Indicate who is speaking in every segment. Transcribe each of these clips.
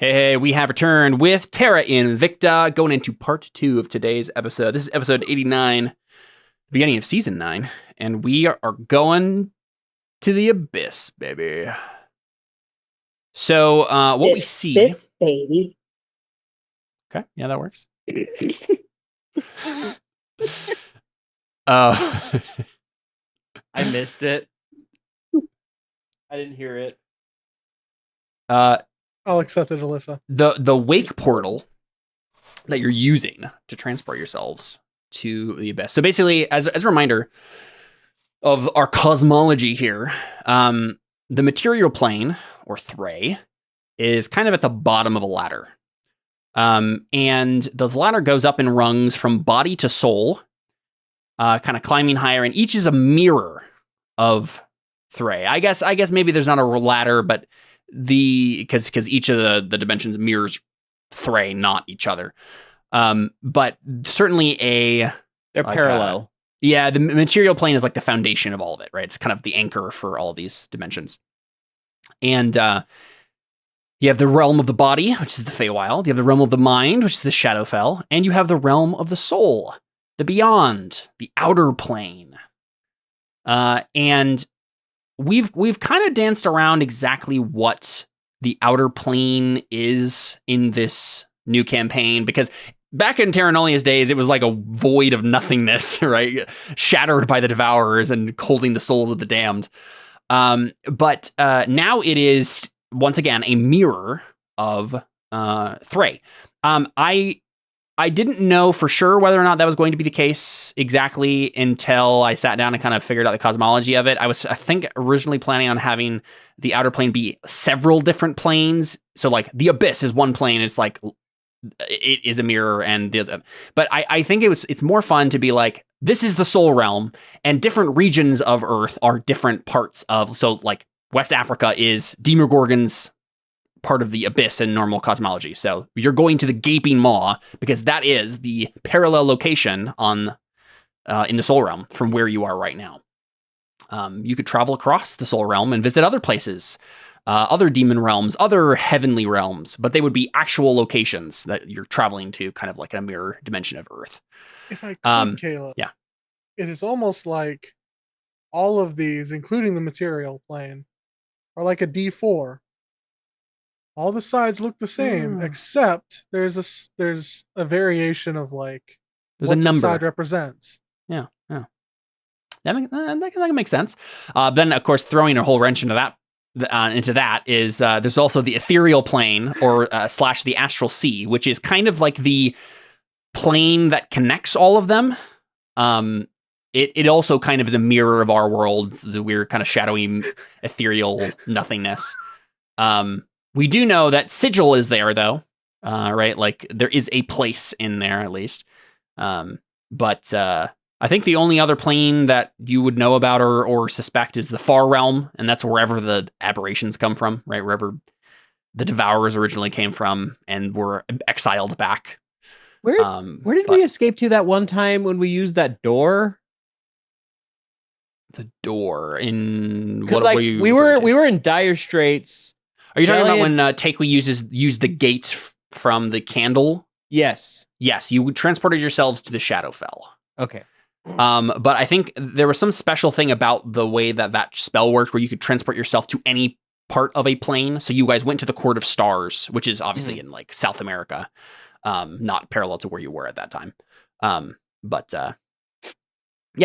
Speaker 1: Hey, we have returned with Terra Invicta, going into part 2 of today's episode. This is episode 89, beginning of season 9, and we are going to the abyss, baby. So, what we see...
Speaker 2: Abyss, baby.
Speaker 1: Okay, yeah, that works.
Speaker 3: I missed it. I didn't hear it.
Speaker 4: I'll accept it, Alyssa.
Speaker 1: The wake portal that you're using to transport yourselves to the abyss. So basically, as a reminder of our cosmology here, the material plane, or Thray, is kind of at the bottom of a ladder. And the ladder goes up in rungs from body to soul, kind of climbing higher, and each is a mirror of Thray. I guess maybe there's not a ladder, but because each of the dimensions mirrors Thray, not each other. But certainly
Speaker 3: they're parallel.
Speaker 1: Yeah, the material plane is like the foundation of all of it, right? It's kind of the anchor for all of these dimensions. And you have the realm of the body, which is the Feywild. You have the realm of the mind, which is the Shadowfell. And you have the realm of the soul, the beyond, the outer plane. And we've kind of danced around exactly what the outer plane is in this new campaign, because back in Terra Nullius days, it was like a void of nothingness, right? Shattered by the Devourers and holding the souls of the damned. But now it is, once again, a mirror of Thray. I didn't know for sure whether or not that was going to be the case exactly until I sat down and kind of figured out the cosmology of it. I think, originally planning on having the outer plane be several different planes. So, like, the abyss is one plane. It's like, it is a mirror, and the other. But I think it's more fun to be like, this is the soul realm, and different regions of Earth are different parts of. So, like, West Africa is Demogorgon's part of the abyss in normal cosmology. So you're going to the gaping maw because that is the parallel location on in the soul realm from where you are right now. You could travel across the soul realm and visit other places, other demon realms, other heavenly realms, but they would be actual locations that you're traveling to, kind of like a mirror dimension of Earth.
Speaker 4: If I could, Caleb,
Speaker 1: yeah,
Speaker 4: it is almost like all of these, including the material plane, are like a D4. All the sides look the same, except there's a variation of, like,
Speaker 1: there's
Speaker 4: what
Speaker 1: a number
Speaker 4: the side represents.
Speaker 1: Yeah. That can make sense. Then, of course, throwing a whole wrench into that is there's also the ethereal plane, or / the astral sea, which is kind of like the plane that connects all of them. It also kind of is a mirror of our world. It's a weird kind of shadowy, ethereal nothingness. We do know that Sigil is there, though, right? Like, there is a place in there, at least. But I think the only other plane that you would know about or suspect is the Far Realm, and that's wherever the aberrations come from, right? Wherever the Devourers originally came from and were exiled back.
Speaker 3: Where did we escape to that one time when we used that door?
Speaker 1: The door in
Speaker 3: what? Like, we were in dire straits.
Speaker 1: Are you talking about when Takui used the gates from the candle?
Speaker 3: Yes.
Speaker 1: Yes, you transported yourselves to the Shadowfell.
Speaker 3: Okay.
Speaker 1: But I think there was some special thing about the way that spell worked, where you could transport yourself to any part of a plane. So you guys went to the Court of Stars, which is obviously in, like, South America, not parallel to where you were at that time. Yeah.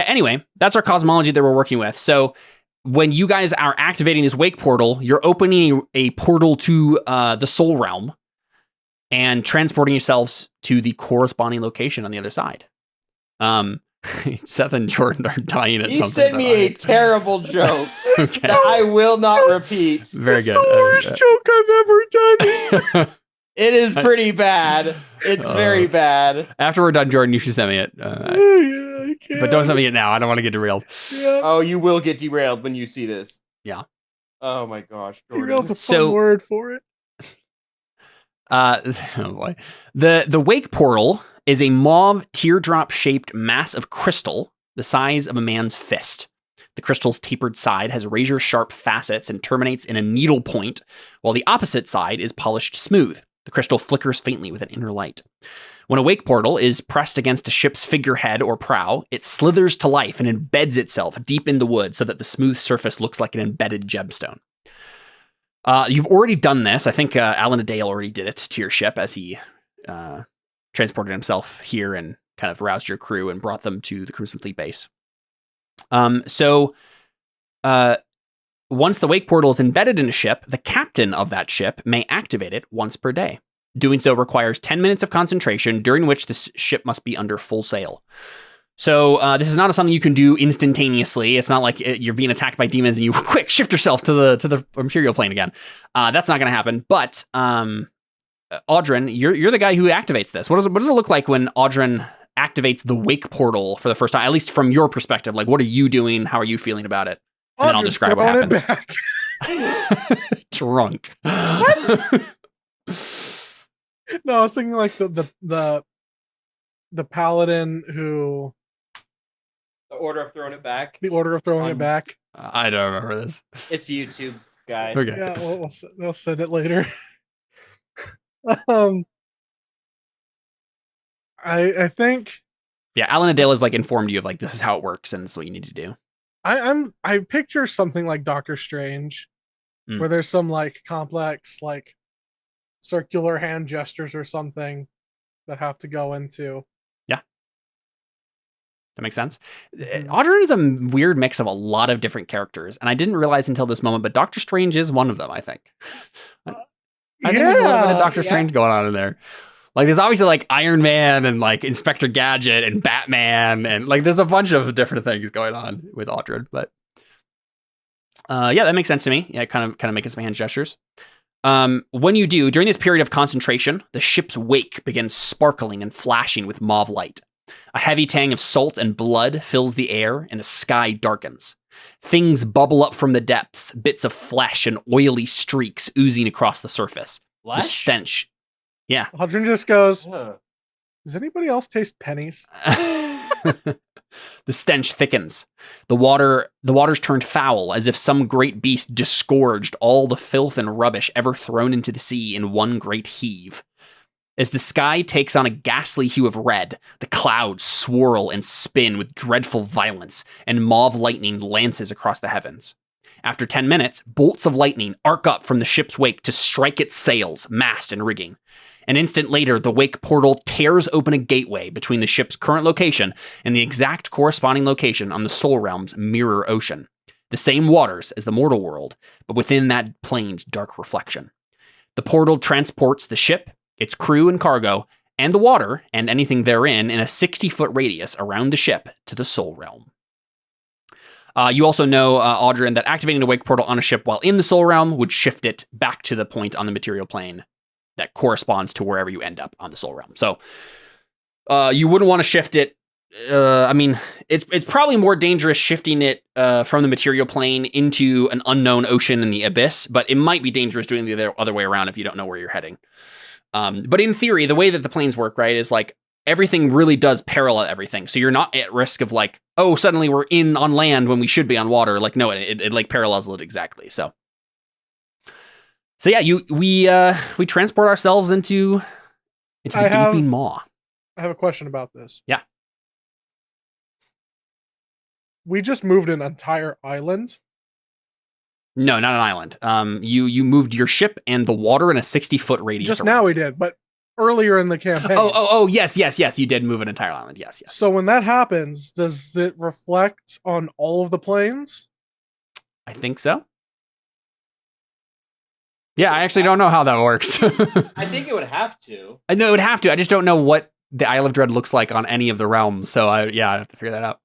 Speaker 1: Anyway, that's our cosmology that we're working with. So when you guys are activating this wake portal, you're opening a portal to the soul realm and transporting yourselves to the corresponding location on the other side. Seth and Jordan are dying at something.
Speaker 3: He sent me a terrible joke that I will not repeat.
Speaker 1: Very good.
Speaker 4: It's the worst joke I've ever done.
Speaker 3: It is pretty bad. It's very bad.
Speaker 1: After we're done, Jordan, you should send me it.
Speaker 4: I can't.
Speaker 1: But don't send me it now. I don't want to get derailed.
Speaker 4: Yeah.
Speaker 3: Oh, you will get derailed when you see this.
Speaker 1: Yeah.
Speaker 3: Oh my gosh, Jordan.
Speaker 4: Derailed's a fun word for it.
Speaker 1: Oh boy. The wake portal is a mauve teardrop-shaped mass of crystal the size of a man's fist. The crystal's tapered side has razor-sharp facets and terminates in a needle point, while the opposite side is polished smooth. The crystal flickers faintly with an inner light. When a wake portal is pressed against a ship's figurehead or prow, it slithers to life and embeds itself deep in the wood so that the smooth surface looks like an embedded gemstone. You've already done this. I think Alan Adale already did it to your ship as he transported himself here and kind of roused your crew and brought them to the Crimson Fleet base. Once the wake portal is embedded in a ship, the captain of that ship may activate it once per day. Doing so requires 10 minutes of concentration, during which the ship must be under full sail. So this is not something you can do instantaneously. It's not like you're being attacked by demons and you quick shift yourself to the material plane again. That's not going to happen. But Audrin, you're the guy who activates this. What does it look like when Audrin activates the wake portal for the first time? At least from your perspective, like what are you doing? How are you feeling about it? And then I'll describe what happens. Drunk. What?
Speaker 4: No, I was thinking like the paladin who.
Speaker 3: The order of throwing it back.
Speaker 4: The order of throwing it back.
Speaker 1: I don't remember this.
Speaker 3: It's YouTube guy.
Speaker 1: Okay.
Speaker 4: Yeah, we'll send it later. I think.
Speaker 1: Yeah, Alan Adale has like informed you of like this is how it works and this is what you need to do.
Speaker 4: I picture something like Doctor Strange, where there's some like complex like circular hand gestures or something that have to go into.
Speaker 1: Yeah, that makes sense. Audrin is a weird mix of a lot of different characters, and I didn't realize until this moment, but Doctor Strange is one of them. I think. I think there's a little bit of Doctor Strange going on in there. Like there's obviously like Iron Man and like Inspector Gadget and Batman and like there's a bunch of different things going on with Audrin, but yeah, that makes sense to me. Yeah, kind of making some hand gestures. When you do, during this period of concentration, the ship's wake begins sparkling and flashing with mauve light. A heavy tang of salt and blood fills the air and the sky darkens. Things bubble up from the depths, bits of flesh and oily streaks oozing across the surface.
Speaker 3: Flesh?
Speaker 1: The stench. Yeah.
Speaker 4: Audrin just goes, does anybody else taste pennies?
Speaker 1: The stench thickens. The water's turned foul, as if some great beast disgorged all the filth and rubbish ever thrown into the sea in one great heave. As the sky takes on a ghastly hue of red, the clouds swirl and spin with dreadful violence, and mauve lightning lances across the heavens. After 10 minutes, bolts of lightning arc up from the ship's wake to strike its sails, mast, and rigging. An instant later, the wake portal tears open a gateway between the ship's current location and the exact corresponding location on the Soul Realm's mirror ocean. The same waters as the mortal world, but within that plane's dark reflection. The portal transports the ship, its crew and cargo, and the water and anything therein in a 60-foot radius around the ship to the Soul Realm. You also know, Audrin, that activating a wake portal on a ship while in the Soul Realm would shift it back to the point on the material plane that corresponds to wherever you end up on the Soul Realm. So you wouldn't want to shift it. I mean, it's probably more dangerous shifting it from the material plane into an unknown ocean in the abyss, but it might be dangerous doing the other way around if you don't know where you're heading. But in theory, the way that the planes work, right, is like everything really does parallel everything. So you're not at risk of like, oh, suddenly we're on land when we should be on water. Like, no, it like parallels it exactly. So yeah, we transport ourselves into the gaping maw.
Speaker 4: I have a question about this.
Speaker 1: Yeah.
Speaker 4: We just moved an entire island.
Speaker 1: No, not an island. You moved your ship and the water in a 60-foot radius.
Speaker 4: Just now we did, but earlier in the campaign.
Speaker 1: Oh, yes. You did move an entire island. Yes.
Speaker 4: So when that happens, does it reflect on all of the planes?
Speaker 1: I think so. Yeah, I actually don't know how that works.
Speaker 3: I think it would have to.
Speaker 1: I know it would have to. I just don't know what the Isle of Dread looks like on any of the realms. So I have to figure that out.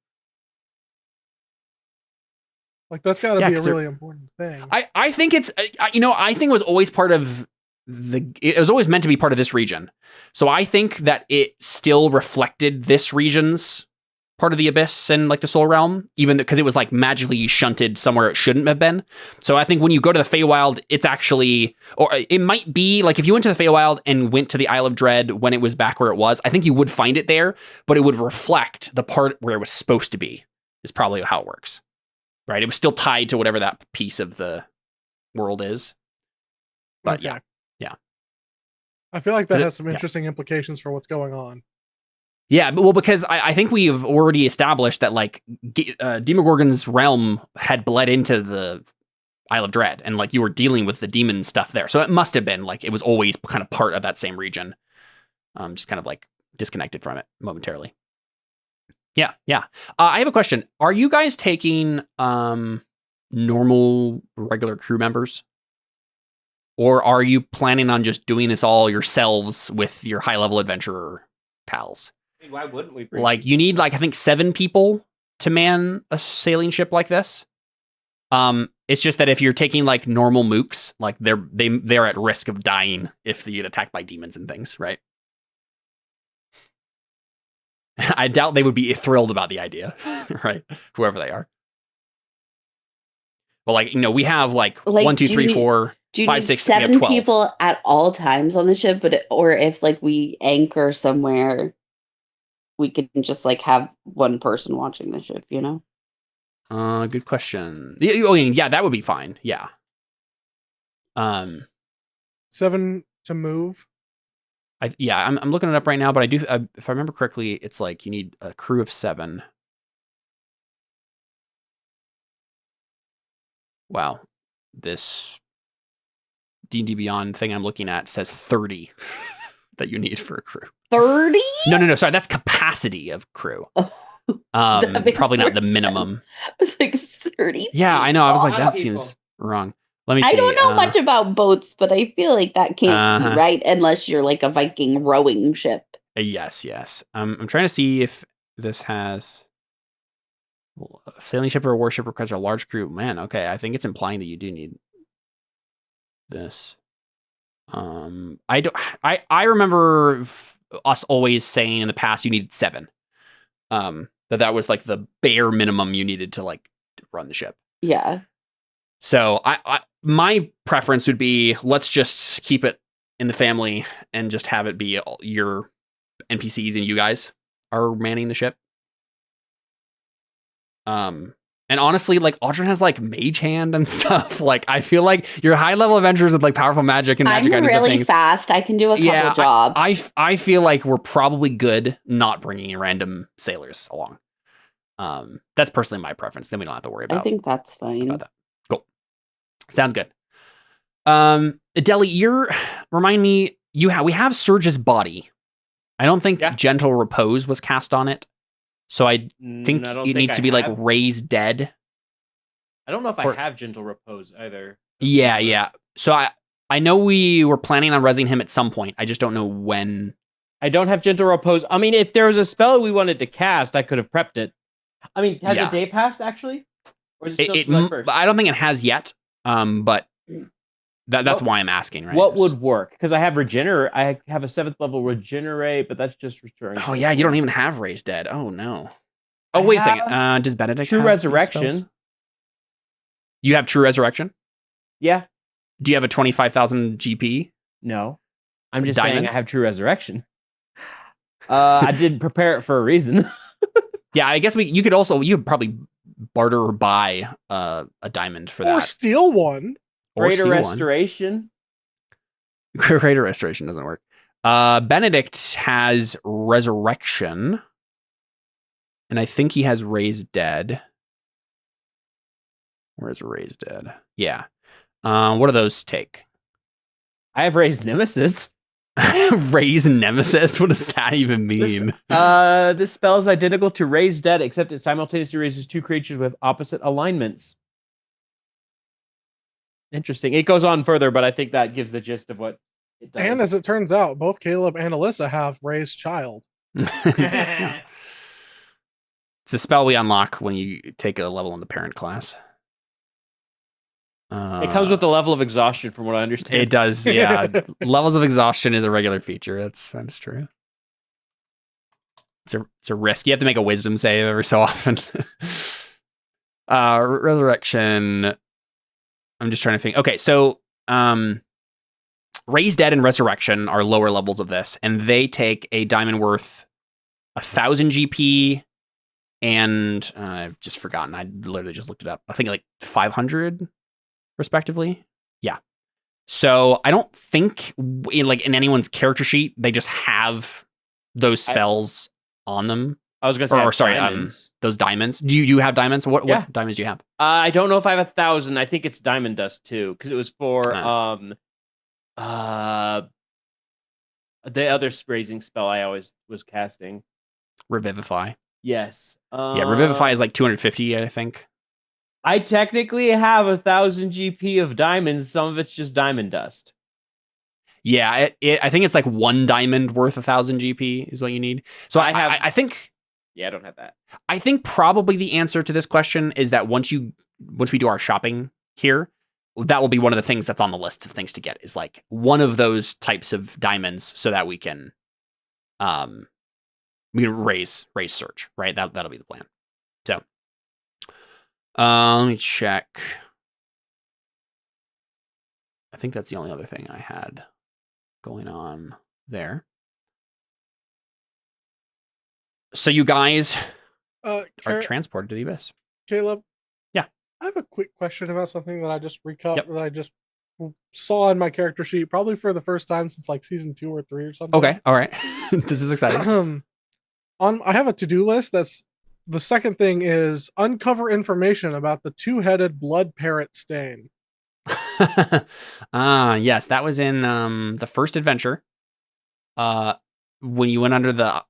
Speaker 4: Like that's got to be a really important thing.
Speaker 1: I think it's, I think it was always part of it was always meant to be part of this region. So I think that it still reflected this region's part of the Abyss and like the Soul Realm, even because it was like magically shunted somewhere it shouldn't have been. So I think when you go to the Feywild, it's actually, or it might be like if you went to the Feywild and went to the Isle of Dread when it was back where it was, I think you would find it there, but it would reflect the part where it was supposed to be, is probably how it works. Right? It was still tied to whatever that piece of the world is. But
Speaker 4: okay.
Speaker 1: Yeah.
Speaker 4: I feel like that has some interesting implications for what's going on.
Speaker 1: Yeah, well, because I think we've already established that like Demogorgon's realm had bled into the Isle of Dread, and like you were dealing with the demon stuff there, so it must have been like it was always kind of part of that same region, just kind of like disconnected from it momentarily. Yeah. I have a question. Are you guys taking normal regular crew members? Or are you planning on just doing this all yourselves with your high-level adventurer pals?
Speaker 3: I mean, why wouldn't we?
Speaker 1: Like, you need, like, I think 7 people to man a sailing ship like this. It's just that if you're taking, like, normal mooks, like, they're at risk of dying if they get attacked by demons and things, right? I doubt they would be thrilled about the idea, right? Whoever they are. Well, like, we have, like 1, 2, 3, 4...
Speaker 2: Do you
Speaker 1: 5,
Speaker 2: need
Speaker 1: 6,
Speaker 2: 7
Speaker 1: 12
Speaker 2: people at all times on the ship, or if like we anchor somewhere, we can just like have one person watching the ship,
Speaker 1: Good question. Yeah, that would be fine. Yeah.
Speaker 4: 7 to move.
Speaker 1: I'm looking it up right now, but I do. If I remember correctly, it's like you need a crew of 7. Wow, this D&D Beyond thing I'm looking at says 30 that you need for a crew.
Speaker 2: 30?
Speaker 1: No. Sorry, that's capacity of crew. Probably not the minimum.
Speaker 2: It's like 30.
Speaker 1: Yeah, I know. I was like, that seems wrong. Let me see.
Speaker 2: I don't know much about boats, but I feel like that can't be right unless you're like a Viking rowing ship.
Speaker 1: Yes. I'm trying to see if this has a sailing ship or a warship requires a large crew. Man, okay. I think it's implying that you do need this. I remember us always saying in the past you needed 7. That was like the bare minimum you needed to like run the ship.
Speaker 2: Yeah.
Speaker 1: So my preference would be let's just keep it in the family and just have it be your NPCs and you guys are manning the ship. And honestly, like Audrey has like mage hand and stuff. Like I feel like your high level adventurers with like powerful magic and magic items.
Speaker 2: I'm really
Speaker 1: and things,
Speaker 2: fast. I can do a couple jobs.
Speaker 1: I feel like we're probably good not bringing random sailors along. That's personally my preference. Then we don't have to worry about.
Speaker 2: I think that's fine.
Speaker 1: About that. Cool. Sounds good. Adeli, remind me. We have Surge's body. I don't think Gentle Repose was cast on it. So I think it needs to be like raised dead.
Speaker 3: I don't know if I have Gentle Repose either.
Speaker 1: Yeah. So I know we were planning on rezzing him at some point. I just don't know when.
Speaker 3: I don't have Gentle Repose. I mean, if there was a spell we wanted to cast, I could have prepped it. I mean, has a day passed actually? Or is it still first?
Speaker 1: I don't think it has yet. But that's why I'm asking, right?
Speaker 3: What would work? Because I have Regenerate. I have a 7th level Regenerate, but that's just restoring.
Speaker 1: Oh yeah, you don't even have Raised Dead. Oh no. Oh wait a second. Does Benedict
Speaker 3: True
Speaker 1: have
Speaker 3: Resurrection?
Speaker 1: You have True Resurrection?
Speaker 3: Yeah.
Speaker 1: Do you have a 25,000 GP?
Speaker 3: No. I'm just saying I have True Resurrection. I did prepare it for a reason.
Speaker 1: Yeah, I guess you could probably barter or buy a diamond for that.
Speaker 4: Or steal one.
Speaker 3: Greater Restoration.
Speaker 1: Greater Restoration doesn't work. Benedict has Resurrection. And I think he has Raised Dead. Where's Raised Dead? Yeah. What do those take?
Speaker 3: I have Raised Nemesis.
Speaker 1: Raise Nemesis? What does that even mean?
Speaker 3: This spell is identical to Raised Dead, except it simultaneously raises 2 creatures with opposite alignments. Interesting. It goes on further, but I think that gives the gist of what it does.
Speaker 4: And as it turns out, both Caleb and Alyssa have Raised Child.
Speaker 1: Yeah. It's a spell we unlock when you take a level in the parent class.
Speaker 3: It comes with a level of exhaustion, from what I understand.
Speaker 1: It does, yeah. Levels of exhaustion is a regular feature. That's true. It's a risk. You have to make a wisdom save every so often. Resurrection. I'm just trying to think. Okay, so Raised Dead and Resurrection are lower levels of this, and they take a diamond worth 1,000 GP, and I've just forgotten. I literally just looked it up. I think like 500, respectively. Yeah. So I don't think in anyone's character sheet they just have those spells on them.
Speaker 3: I was gonna say,
Speaker 1: diamonds. Those diamonds. Do you have diamonds? What diamonds do you have?
Speaker 3: I don't know if I have 1,000. I think it's diamond dust too, because it was for the other raising spell I always was casting.
Speaker 1: Revivify.
Speaker 3: Yes.
Speaker 1: Revivify is like 250, I think.
Speaker 3: I technically have 1,000 GP of diamonds. Some of it's just diamond dust.
Speaker 1: Yeah, I think it's like 1 diamond worth 1,000 GP is what you need. So I think.
Speaker 3: Yeah, I don't have that.
Speaker 1: I think probably the answer to this question is that once we do our shopping here, that will be one of the things that's on the list of things to get, is like one of those types of diamonds, so that we can raise search, right? That'll be the plan. So let me check. I think that's the only other thing I had going on there. So you guys are transported to the abyss.
Speaker 4: Caleb?
Speaker 1: Yeah.
Speaker 4: I have a quick question about something that I just that I just saw in my character sheet, probably for the first time since like season 2 or 3 or something.
Speaker 1: Okay, all right. This is exciting.
Speaker 4: I have a to-do list. That's the second thing is uncover information about the 2-headed blood parrot stain.
Speaker 1: Yes, that was in the first adventure. When you went under that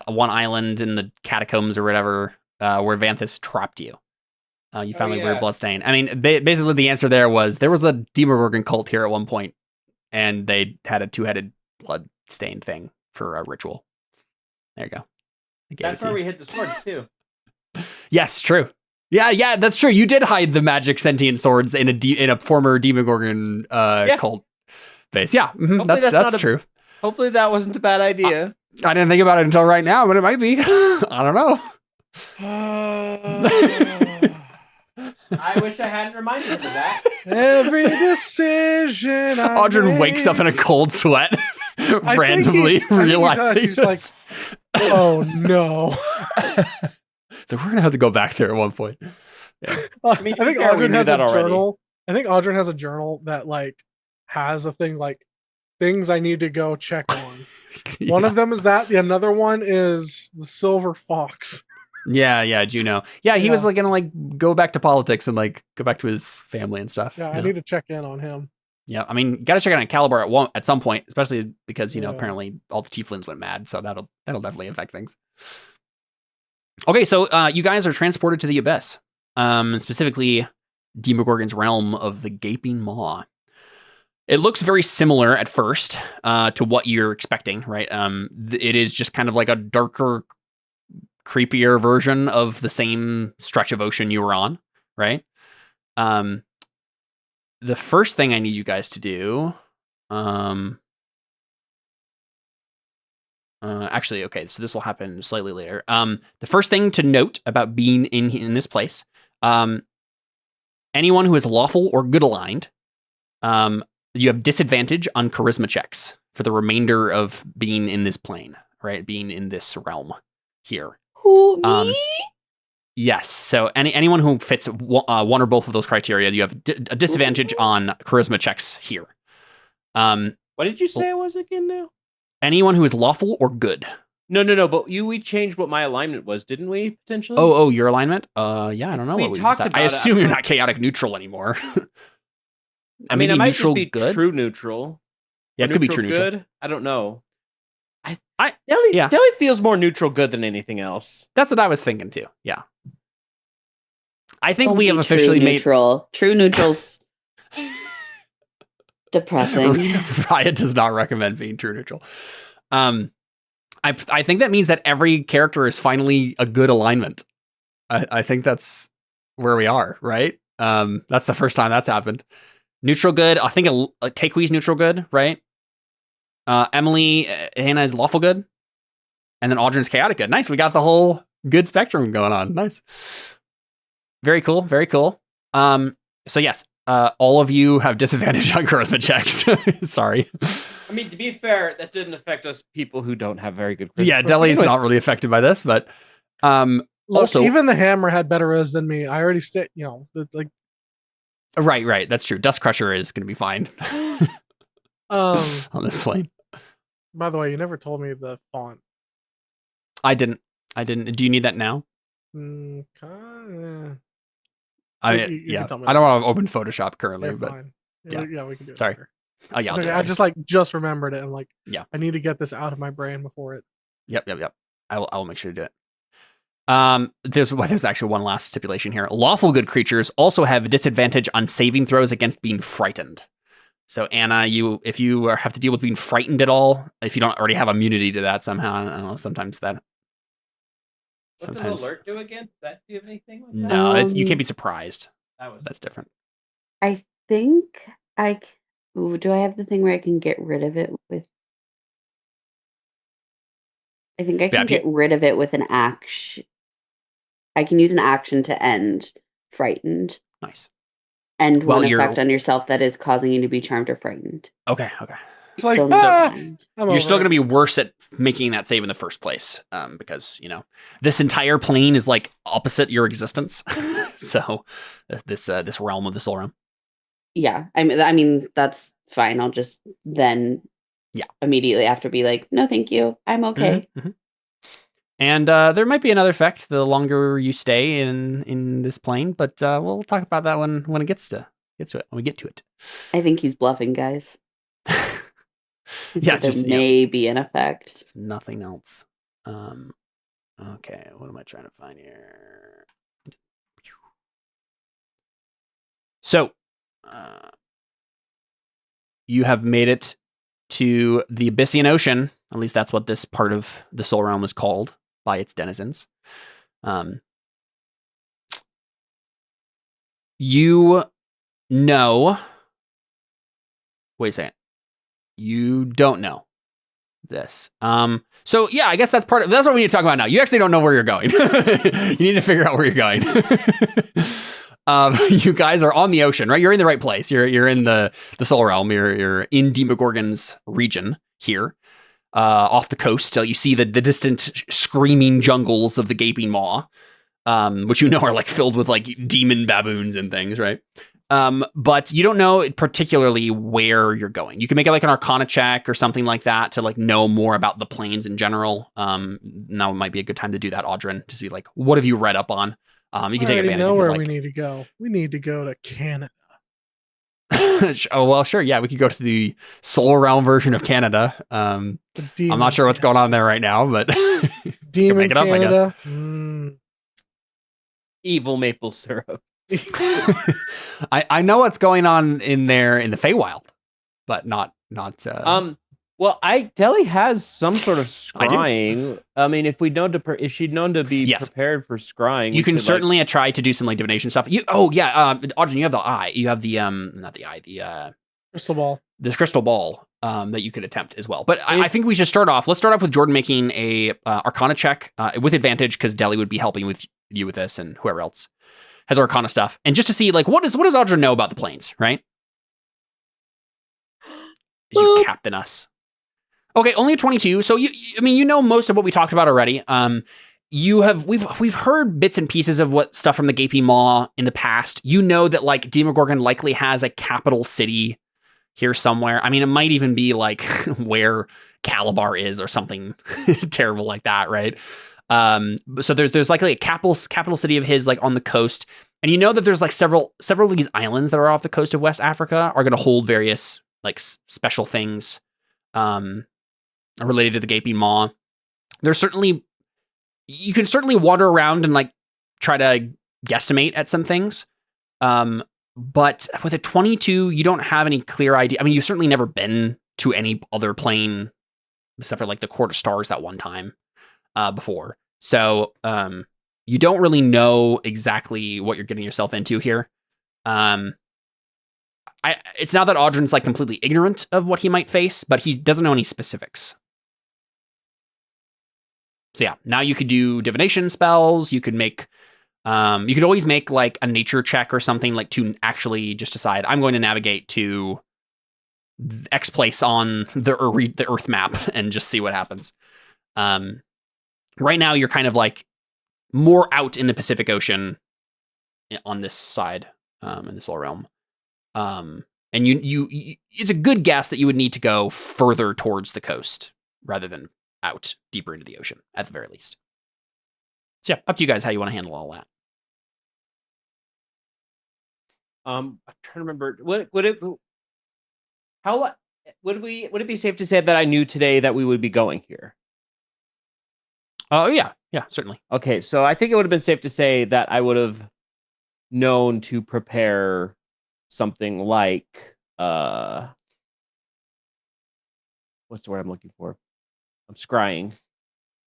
Speaker 1: one island in the catacombs or whatever, where Vanthus trapped you. You found a weird blood stain. I mean, basically the answer there was a Demogorgon cult here at one point, and they had a 2-headed blood stain thing for a ritual. There you go.
Speaker 3: That's where we hid the swords too.
Speaker 1: Yes, true. Yeah, that's true. You did hide the magic sentient swords in a former Demogorgon cult base. Yeah, that's true.
Speaker 3: Hopefully that wasn't a bad idea.
Speaker 1: I didn't think about it until right now, but it might be. I don't know.
Speaker 3: I wish I hadn't reminded him of that.
Speaker 4: Every decision I
Speaker 1: Audrey wakes up in a cold sweat, randomly realizing
Speaker 4: he's like, oh no.
Speaker 1: So we're gonna have to go back there at one point. Yeah.
Speaker 4: I think Audrey has a journal. I think Audrey has a journal that like has a thing like things I need to go check on. Yeah. One of them is that. The another one is the silver fox.
Speaker 1: Yeah, Juno. Yeah, he was like gonna like go back to politics and like go back to his family and stuff.
Speaker 4: Yeah, I need to check in on him.
Speaker 1: Yeah, I mean, gotta check in on Calibar at some point, especially because apparently all the tieflings went mad, so that'll definitely affect things. Okay, so you guys are transported to the abyss, specifically Demogorgon's realm of the Gaping Maw. It looks very similar at first to what you're expecting, right? It is just kind of like a darker, creepier version of the same stretch of ocean you were on, right? The first thing I need you guys to do, actually, okay, so this will happen slightly later. The first thing to note about being in this place, anyone who is lawful or good aligned, you have disadvantage on charisma checks for the remainder of being in this plane, right? Being in this realm here.
Speaker 2: Who, me?
Speaker 1: Yes. So anyone who fits one or both of those criteria, you have a disadvantage on charisma checks here.
Speaker 3: What did you say it was again now?
Speaker 1: Anyone who is lawful or good.
Speaker 3: No. But we changed what my alignment was, didn't we? Potentially.
Speaker 1: Oh, your alignment? Yeah, I don't know.
Speaker 3: We talked about.
Speaker 1: I assume you're not chaotic neutral anymore.
Speaker 3: I mean, it might just be good? True neutral.
Speaker 1: Yeah, it could be true neutral.
Speaker 3: Good. I don't know. Deli feels more neutral good than anything else.
Speaker 1: That's what I was thinking too. Yeah. I think we have officially made
Speaker 2: true neutrals. Depressing.
Speaker 1: Riot does not recommend being true neutral. I think that means that every character is finally a good alignment. I think that's where we are, right? That's the first time that's happened. Neutral good. I think Takewee's neutral good, right? Emily, Hannah is lawful good. And then Audrey's chaotic good. Nice. We got the whole good spectrum going on. Nice. Very cool. Very cool. So yes, all of you have disadvantage on charisma checks. Sorry.
Speaker 3: I mean, to be fair, that didn't affect us people who don't have very good charisma.
Speaker 1: Yeah, Deli's not really affected by this, but
Speaker 4: look, also even the hammer had better res than me. I already like
Speaker 1: Right. That's true. Dust Crusher is going to be fine on this plane.
Speaker 4: By the way, you never told me the font.
Speaker 1: I didn't. Do you need that now?
Speaker 4: Kinda.
Speaker 1: I
Speaker 4: You can tell me
Speaker 1: I don't
Speaker 4: later.
Speaker 1: want to open Photoshop currently,
Speaker 4: You're
Speaker 1: but
Speaker 4: fine.
Speaker 1: yeah.
Speaker 4: We can do it.
Speaker 1: Sorry.
Speaker 4: later.
Speaker 1: oh yeah,
Speaker 4: It's
Speaker 1: I'll
Speaker 4: okay,
Speaker 1: do it
Speaker 4: I
Speaker 1: later.
Speaker 4: just remembered it and
Speaker 1: Yeah.
Speaker 4: I need to get this out of my brain before it.
Speaker 1: Yep. I will make sure to do it. There's actually one last stipulation here. Lawful good creatures also have a disadvantage on saving throws against being frightened. So Anna, if you have to deal with being frightened at all, if you don't already have immunity to that somehow, I don't know. Sometimes that.
Speaker 3: What does alert do again? Does that do anything like that?
Speaker 1: No, you can't be surprised. That's different.
Speaker 2: I think do I have the thing where I can get rid of it with? I think I can get rid of it with an action. I can use an action to end frightened.
Speaker 1: Nice.
Speaker 2: And one effect on yourself that is causing you to be charmed or frightened.
Speaker 1: Okay.
Speaker 4: It's like,
Speaker 1: you're still going to be worse at making that save in the first place, because this entire plane is like opposite your existence. So this realm of the soul realm.
Speaker 2: Yeah, I mean that's fine. I'll just then immediately after be like, no, thank you, I'm okay.
Speaker 1: Mm-hmm. And there might be another effect the longer you stay in this plane, but we'll talk about that when it gets to it. When we get to it.
Speaker 2: I think he's bluffing, guys.
Speaker 1: Yeah,
Speaker 2: there may be an effect.
Speaker 1: Just nothing else. Okay, what am I trying to find here? So, you have made it to the Abyssian Ocean. At least that's what this part of the Soul Realm is called by its denizens. You know. Wait a second. You don't know this. So yeah, I guess that's what we need to talk about now. You actually don't know where you're going. You need to figure out where you're going. You guys are on the ocean, right? You're in the right place. You're in the Soul Realm. You're in Demogorgon's region here, off the coast. So you see the distant screaming jungles of the Gaping Maw, which are like filled with like demon baboons and things, right? But you don't know particularly where you're going. You can make it like an Arcana check or something like that to like know more about the planes in general. Now might be a good time to do that, Audrin, to see like what have you read up on. You can take advantage.
Speaker 4: Know where we need to go. We need to go to Canada.
Speaker 1: Oh well, sure. Yeah, we could go to the Soul Realm version of Canada. I'm not sure what's going on there right now, but
Speaker 4: Demon
Speaker 1: make it up,
Speaker 4: Canada.
Speaker 1: I guess.
Speaker 3: Evil maple syrup.
Speaker 1: I know what's going on in there in the Feywild, but not.
Speaker 3: Well, Deli has some sort of scrying. I mean, if she'd known to be prepared for scrying,
Speaker 1: you can certainly try to do some like divination stuff. Audrin, you have the eye. You have the not the eye, the
Speaker 4: crystal ball.
Speaker 1: The crystal ball that you could attempt as well. But I think we should start off. Let's start off with Jordan making a Arcana check with advantage because Deli would be helping with you with this and whoever else has Arcana stuff, and just to see like what does Audrin know about the planes, right? You captain us. Okay, only a 22. So you know most of what we talked about already. We've heard bits and pieces of what stuff from the Gaping Maw in the past. You know that like Demogorgon likely has a capital city here somewhere. I mean, it might even be like where Calabar is or something terrible like that, right? So there's likely a capital city of his like on the coast, and you know that there's like several of these islands that are off the coast of West Africa are going to hold various like special things. Related to the Gaping Maw. You can certainly wander around and like try to guesstimate at some things. But with a 22, you don't have any clear idea. I mean, you've certainly never been to any other plane except for like the Court of Stars that one time before. So you don't really know exactly what you're getting yourself into here. It's not that Audrin's like completely ignorant of what he might face, but he doesn't know any specifics. So yeah, now you could do divination spells. You could make, you could always make like a nature check or something like to actually just decide I'm going to navigate to X place on the Earth map and just see what happens. Right now you're kind of like more out in the Pacific Ocean on this side, in the Soul Realm. And you it's a good guess that you would need to go further towards the coast rather than out deeper into the ocean at the very least. So yeah, up to you guys how you want to handle all that.
Speaker 3: I'm trying to remember. Would it be safe to say that I knew today that we would be going here?
Speaker 1: Oh yeah, certainly.
Speaker 3: Okay, so I think it would have been safe to say that I would have known to prepare something like what's the word I'm looking for? I'm scrying.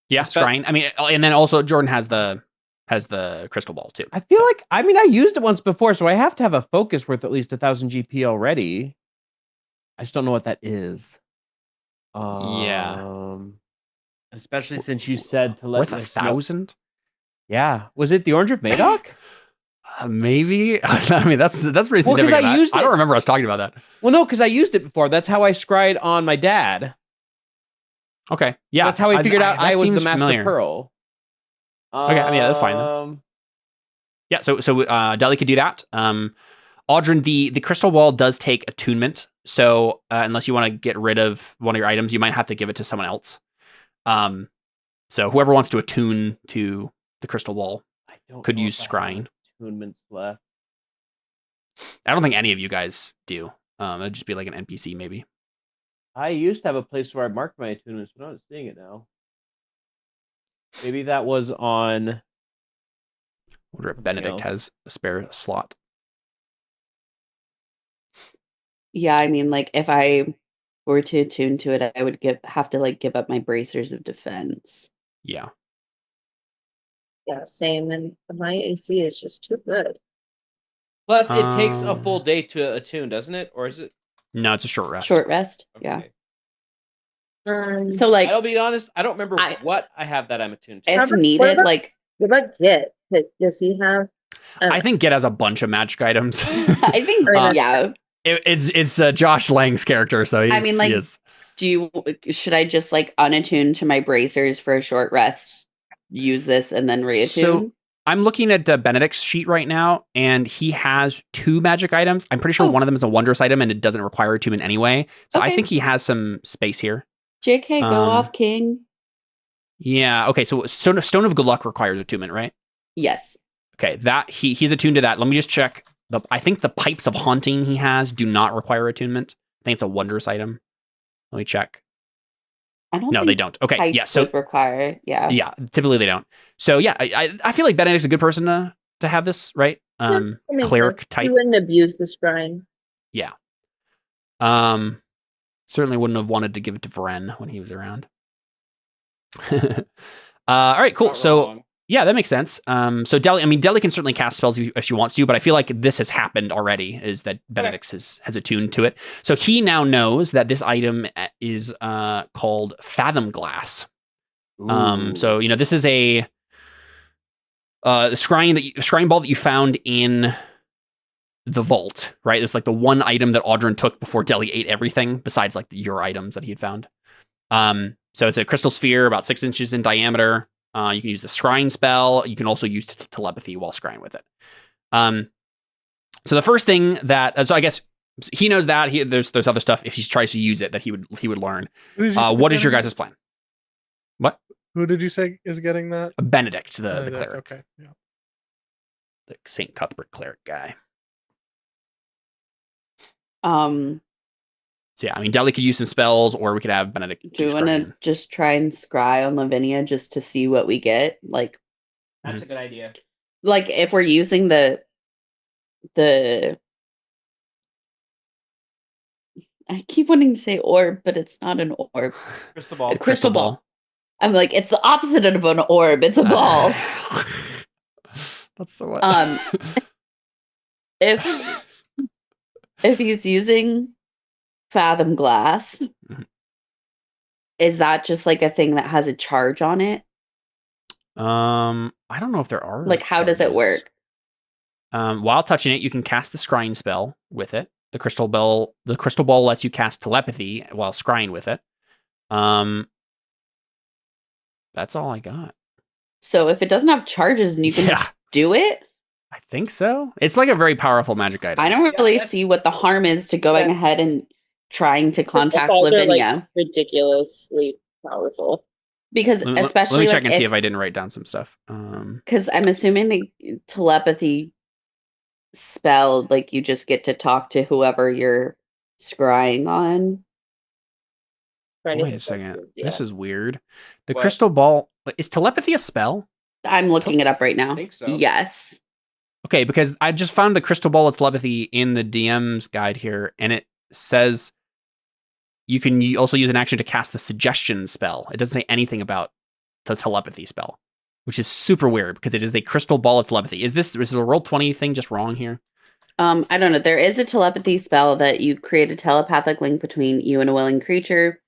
Speaker 1: Yeah, scrying. I mean, and then also Jordan has the crystal ball too.
Speaker 3: I feel like I used it once before, so I have to have a focus worth at least 1,000 GP already. I just don't know what that is.
Speaker 1: Yeah.
Speaker 3: Especially since you said to let
Speaker 1: worth 1,000.
Speaker 3: Yeah, was it the Orange of Madoc?
Speaker 1: Maybe. I mean, that's pretty significant. I don't remember us talking about that.
Speaker 3: Well, no, because I used it before. That's how I scried on my dad.
Speaker 1: Okay, yeah,
Speaker 3: that's how I figured out I was the Master Pearl.
Speaker 1: Okay, I mean, that's fine then. Yeah, so Deli could do that. Audrin, the crystal ball does take attunement, so unless you want to get rid of one of your items, you might have to give it to someone else. So whoever wants to attune to the crystal ball could use scrying.
Speaker 3: Attunements left.
Speaker 1: I don't think any of you guys do. It'd just be like an NPC maybe.
Speaker 3: I used to have a place where I marked my attunements, but I'm not seeing it now. Maybe that was on.
Speaker 1: I wonder if Benedict has a spare slot.
Speaker 2: Yeah, I mean, like if I were to attune to it, I would have to give up my bracers of defense.
Speaker 1: Yeah.
Speaker 5: Yeah, same. And my AC is just too good.
Speaker 3: Plus, it takes a full day to attune, doesn't it? Or is it?
Speaker 1: No, it's a short rest.
Speaker 2: Short rest.
Speaker 3: Okay.
Speaker 2: Yeah. So
Speaker 3: I'll be honest, I don't remember what I have that I'm attuned to.
Speaker 2: If needed,
Speaker 5: what about Git? Does he have?
Speaker 1: I think Git has a bunch of magic items.
Speaker 2: I think yeah.
Speaker 1: It's Josh Lang's character, so he's, he is.
Speaker 2: Should I just unattune to my bracers for a short rest, use this, and then reattune?
Speaker 1: So I'm looking at Benedict's sheet right now, and he has 2 magic items. I'm pretty sure one of them is a wondrous item, and it doesn't require attunement anyway. So I think he has some space here.
Speaker 2: JK, go off, King.
Speaker 1: Yeah. Okay. So Stone of Good Luck requires attunement, right?
Speaker 2: Yes.
Speaker 1: Okay. That he's attuned to that. Let me just check. I think the Pipes of Haunting he has do not require attunement. I think it's a wondrous item. Let me check. No, they don't. Okay, yeah. So
Speaker 2: require it. Yeah.
Speaker 1: Yeah. Typically they don't. So yeah, I feel like Benedict's a good person to have this, right? Cleric type.
Speaker 5: You wouldn't abuse the scrying.
Speaker 1: Yeah. Certainly wouldn't have wanted to give it to Vren when he was around. All right, cool. So yeah, that makes sense. So Deli can certainly cast spells if she wants to, but I feel like this has happened already, is that Benedict has attuned to it. So he now knows that this item is called Fathom Glass. So, this is a scrying ball that you found in the vault, right? It's the one item that Audrin took before Deli ate everything, besides your items that he had found. So it's a crystal sphere about 6 inches in diameter. You can use the scrying spell. You can also use telepathy while scrying with it. So the first thing so I guess he knows that there's other stuff if he tries to use it that he would learn. What is your guys' plan? What?
Speaker 4: Who did you say is getting that?
Speaker 1: Benedict, the cleric.
Speaker 4: Okay. Yeah.
Speaker 1: The St. Cuthbert cleric guy. So yeah, Deli could use some spells, or we could have Benedict.
Speaker 2: Do you want to just try and scry on Lavinia just to see what we get?
Speaker 3: That's a good idea.
Speaker 2: If we're using the I keep wanting to say orb, but it's not an orb.
Speaker 3: Crystal ball.
Speaker 2: Crystal ball. I'm it's the opposite of an orb. It's a ball.
Speaker 1: That's the one.
Speaker 2: If he's using Fathom Glass, is that just a thing that has a charge on it?
Speaker 1: I don't know if there are.
Speaker 2: How does it work?
Speaker 1: While touching it, you can cast the scrying spell with it. The crystal ball lets you cast telepathy while scrying with it. That's all I got.
Speaker 2: So if it doesn't have charges and you can do it,
Speaker 1: I think so. It's like a very powerful magic item.
Speaker 2: I don't really see what the harm is to going ahead and trying to contact
Speaker 5: Spells are,
Speaker 2: Lavinia.
Speaker 5: like, ridiculously powerful.
Speaker 2: Because especially
Speaker 1: let me check
Speaker 2: like
Speaker 1: and see if I didn't write down some stuff.
Speaker 2: Because I'm assuming the telepathy spell, like you just get to talk to whoever you're scrying on.
Speaker 1: Wait a second.
Speaker 5: Yeah.
Speaker 1: This is weird. The
Speaker 3: What?
Speaker 1: crystal ball is telepathy a spell?
Speaker 2: I'm looking it up right now.
Speaker 3: I think so.
Speaker 2: Yes.
Speaker 1: Okay, because I just found the crystal ball of telepathy in the DM's guide here, and it says you can also use an action to cast the suggestion spell. It doesn't say anything about the telepathy spell, which is super weird because it is the crystal ball of telepathy. Is the Roll20 thing just wrong here?
Speaker 2: I don't know. There is a telepathy spell that you create a telepathic link between you and a willing creature.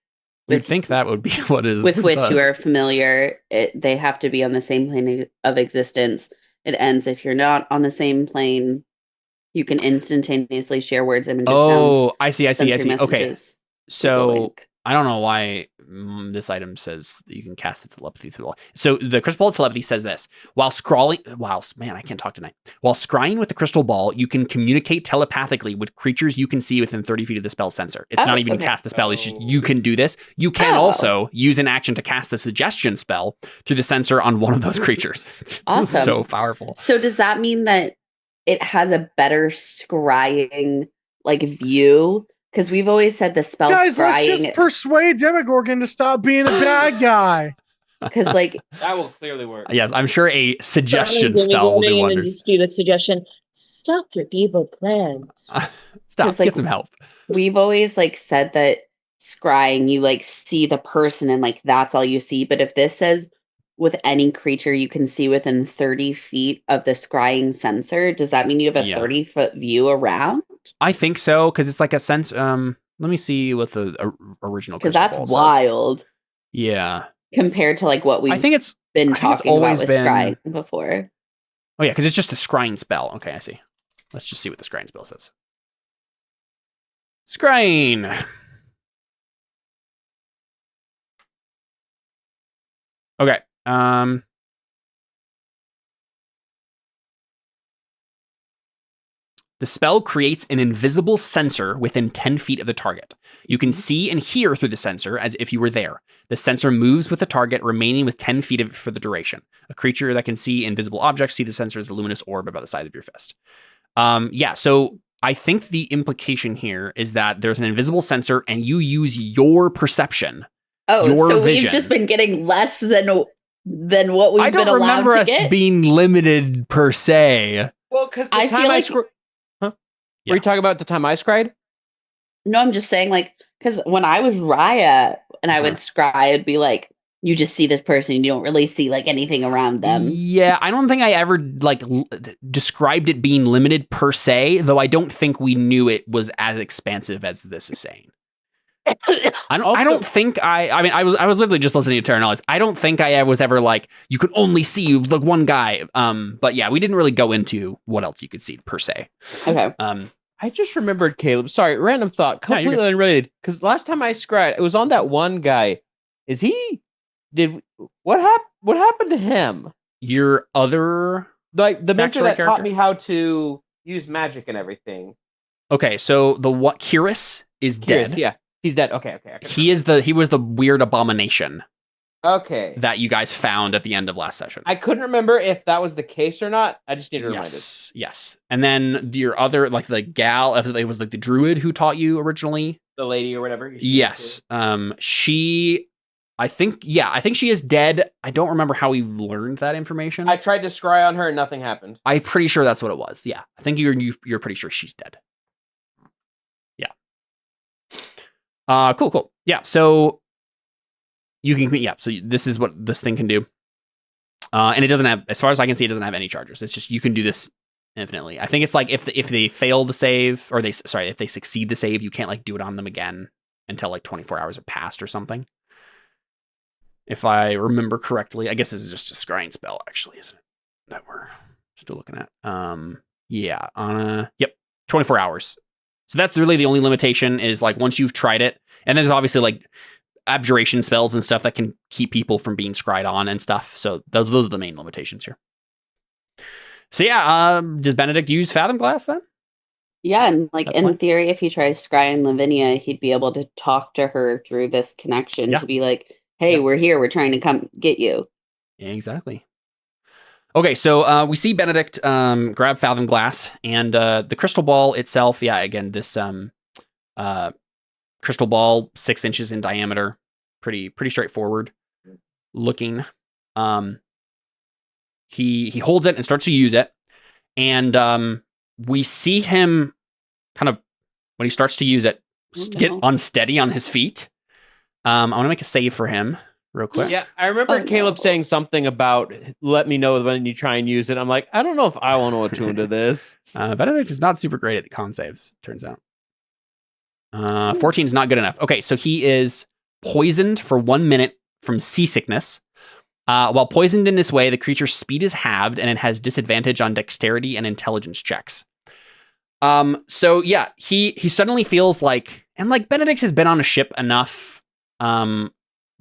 Speaker 1: You'd think that would be what is
Speaker 2: with which
Speaker 1: does.
Speaker 2: you are familiar. They have to be on the same plane of existence. It ends if you're not on the same plane. You can instantaneously share words, images, sounds.
Speaker 1: I see. Okay,
Speaker 2: messages
Speaker 1: so I don't know why this item says that you can cast the telepathy through the wall. So the crystal ball of telepathy says this: while I can't talk tonight. While scrying with the crystal ball, you can communicate telepathically with creatures you can see within 30 feet of the spell sensor. It's not even cast the spell. It's just you can do this. You can also use an action to cast the suggestion spell through the sensor on one of those creatures.
Speaker 2: Awesome.
Speaker 1: So powerful.
Speaker 2: So does that mean that it has a better scrying like view? Because we've always said the spell
Speaker 4: Guys,
Speaker 2: scrying.
Speaker 4: let's just persuade Demogorgon to stop being a bad guy.
Speaker 2: Because like
Speaker 3: That will clearly work.
Speaker 1: Yes, I'm sure a suggestion spell will do
Speaker 5: And
Speaker 1: wonders.
Speaker 5: just do that suggestion. Stop your evil plans.
Speaker 1: Stop.
Speaker 2: like,
Speaker 1: Get some help.
Speaker 2: we've always like said that scrying, you like see the person and like that's all you see. But if this says with any creature you can see within 30 feet of the scrying sensor, does that mean you have a 30-foot view around?
Speaker 1: I think so, because it's like a sense. Let me see what the original.
Speaker 2: Because that's wild.
Speaker 1: Yeah.
Speaker 2: Compared to like what we've been talking about with scrying before.
Speaker 1: Oh yeah, because it's just the scrying spell. Okay, I see. Let's just see what the scrying spell says. Scrying. Okay. The spell creates an invisible sensor within 10 feet of the target. You can see and hear through the sensor as if you were there. The sensor moves with the target, remaining with 10 feet of it for the duration. A creature that can see invisible objects see the sensor as a luminous orb about the size of your fist. So I think the implication here is that there's an invisible sensor and you use your perception.
Speaker 2: Oh, so vision. We've just been getting less than what we've been allowed to get? I don't remember us
Speaker 1: being limited per se.
Speaker 3: Well, because the time Were you talking about the time I scried?
Speaker 2: No, I'm just saying, like, because when I was Raya and I would scry, it'd be like, you just see this person and you don't really see, like, anything around them.
Speaker 1: Yeah, I don't think I ever, like, described it being limited per se, though I don't think we knew it was as expansive as this is saying. I don't think I was literally just listening to Terra Nullius. I don't think I was ever like, you could only see the one guy. But yeah, we didn't really go into what else you could see per se.
Speaker 2: Okay.
Speaker 3: I just remembered, Caleb. Sorry, random thought, completely unrelated. Because last time I scried, it was on that one guy. What happened to him?
Speaker 1: Your other,
Speaker 3: like the mentor that taught me how to use magic and everything.
Speaker 1: Okay, so Kiris is dead.
Speaker 3: Yeah, he's dead. Okay.
Speaker 1: He was the weird abomination.
Speaker 3: Okay.
Speaker 1: That you guys found at the end of last session.
Speaker 3: I couldn't remember if that was the case or not. I just need to remind it.
Speaker 1: Yes. And then your other, like the gal, it was like the druid who taught you originally.
Speaker 3: The lady or whatever.
Speaker 1: Yes. I think she is dead. I don't remember how we learned that information.
Speaker 3: I tried to scry on her and nothing happened.
Speaker 1: I'm pretty sure that's what it was. Yeah. I think you're pretty sure she's dead. Yeah. Cool. Yeah. So you can, so this is what this thing can do. And it doesn't have, as far as I can see, it doesn't have any charges. It's just, you can do this infinitely. I think it's like if they fail the save, or if they succeed the save, you can't like do it on them again until like 24 hours have passed or something. If I remember correctly, I guess this is just a scrying spell, actually, isn't it? That we're still looking at. 24 hours. So that's really the only limitation, is like once you've tried it, and then there's obviously like abjuration spells and stuff that can keep people from being scryed on and stuff. So those are the main limitations here. So yeah, does Benedict use Fathom Glass then?
Speaker 2: Yeah, and like
Speaker 1: That's
Speaker 2: in
Speaker 1: fine.
Speaker 2: theory, if he tries scrying Lavinia, he'd be able to talk to her through this connection
Speaker 1: Yeah.
Speaker 2: to be like, "Hey,
Speaker 1: Yeah.
Speaker 2: we're here. We're trying to come get you."
Speaker 1: Exactly. Okay, so we see Benedict grab Fathom Glass, and the crystal ball itself. Yeah, again, this crystal ball, 6 inches in diameter, pretty straightforward looking. He holds it and starts to use it, and we see him kind of when he starts to use it get unsteady on his feet. I want to make a save for him real quick.
Speaker 3: Yeah, I remember Caleb saying something about let me know when you try and use it. I'm like, I don't know if I want to attune to this.
Speaker 1: Benedict is not super great at the con saves, turns out. 14 is not good enough. Okay, so he is poisoned for 1 minute from seasickness. While poisoned in this way, the creature's speed is halved and it has disadvantage on dexterity and intelligence checks. So yeah, he suddenly feels like, and like Benedict has been on a ship enough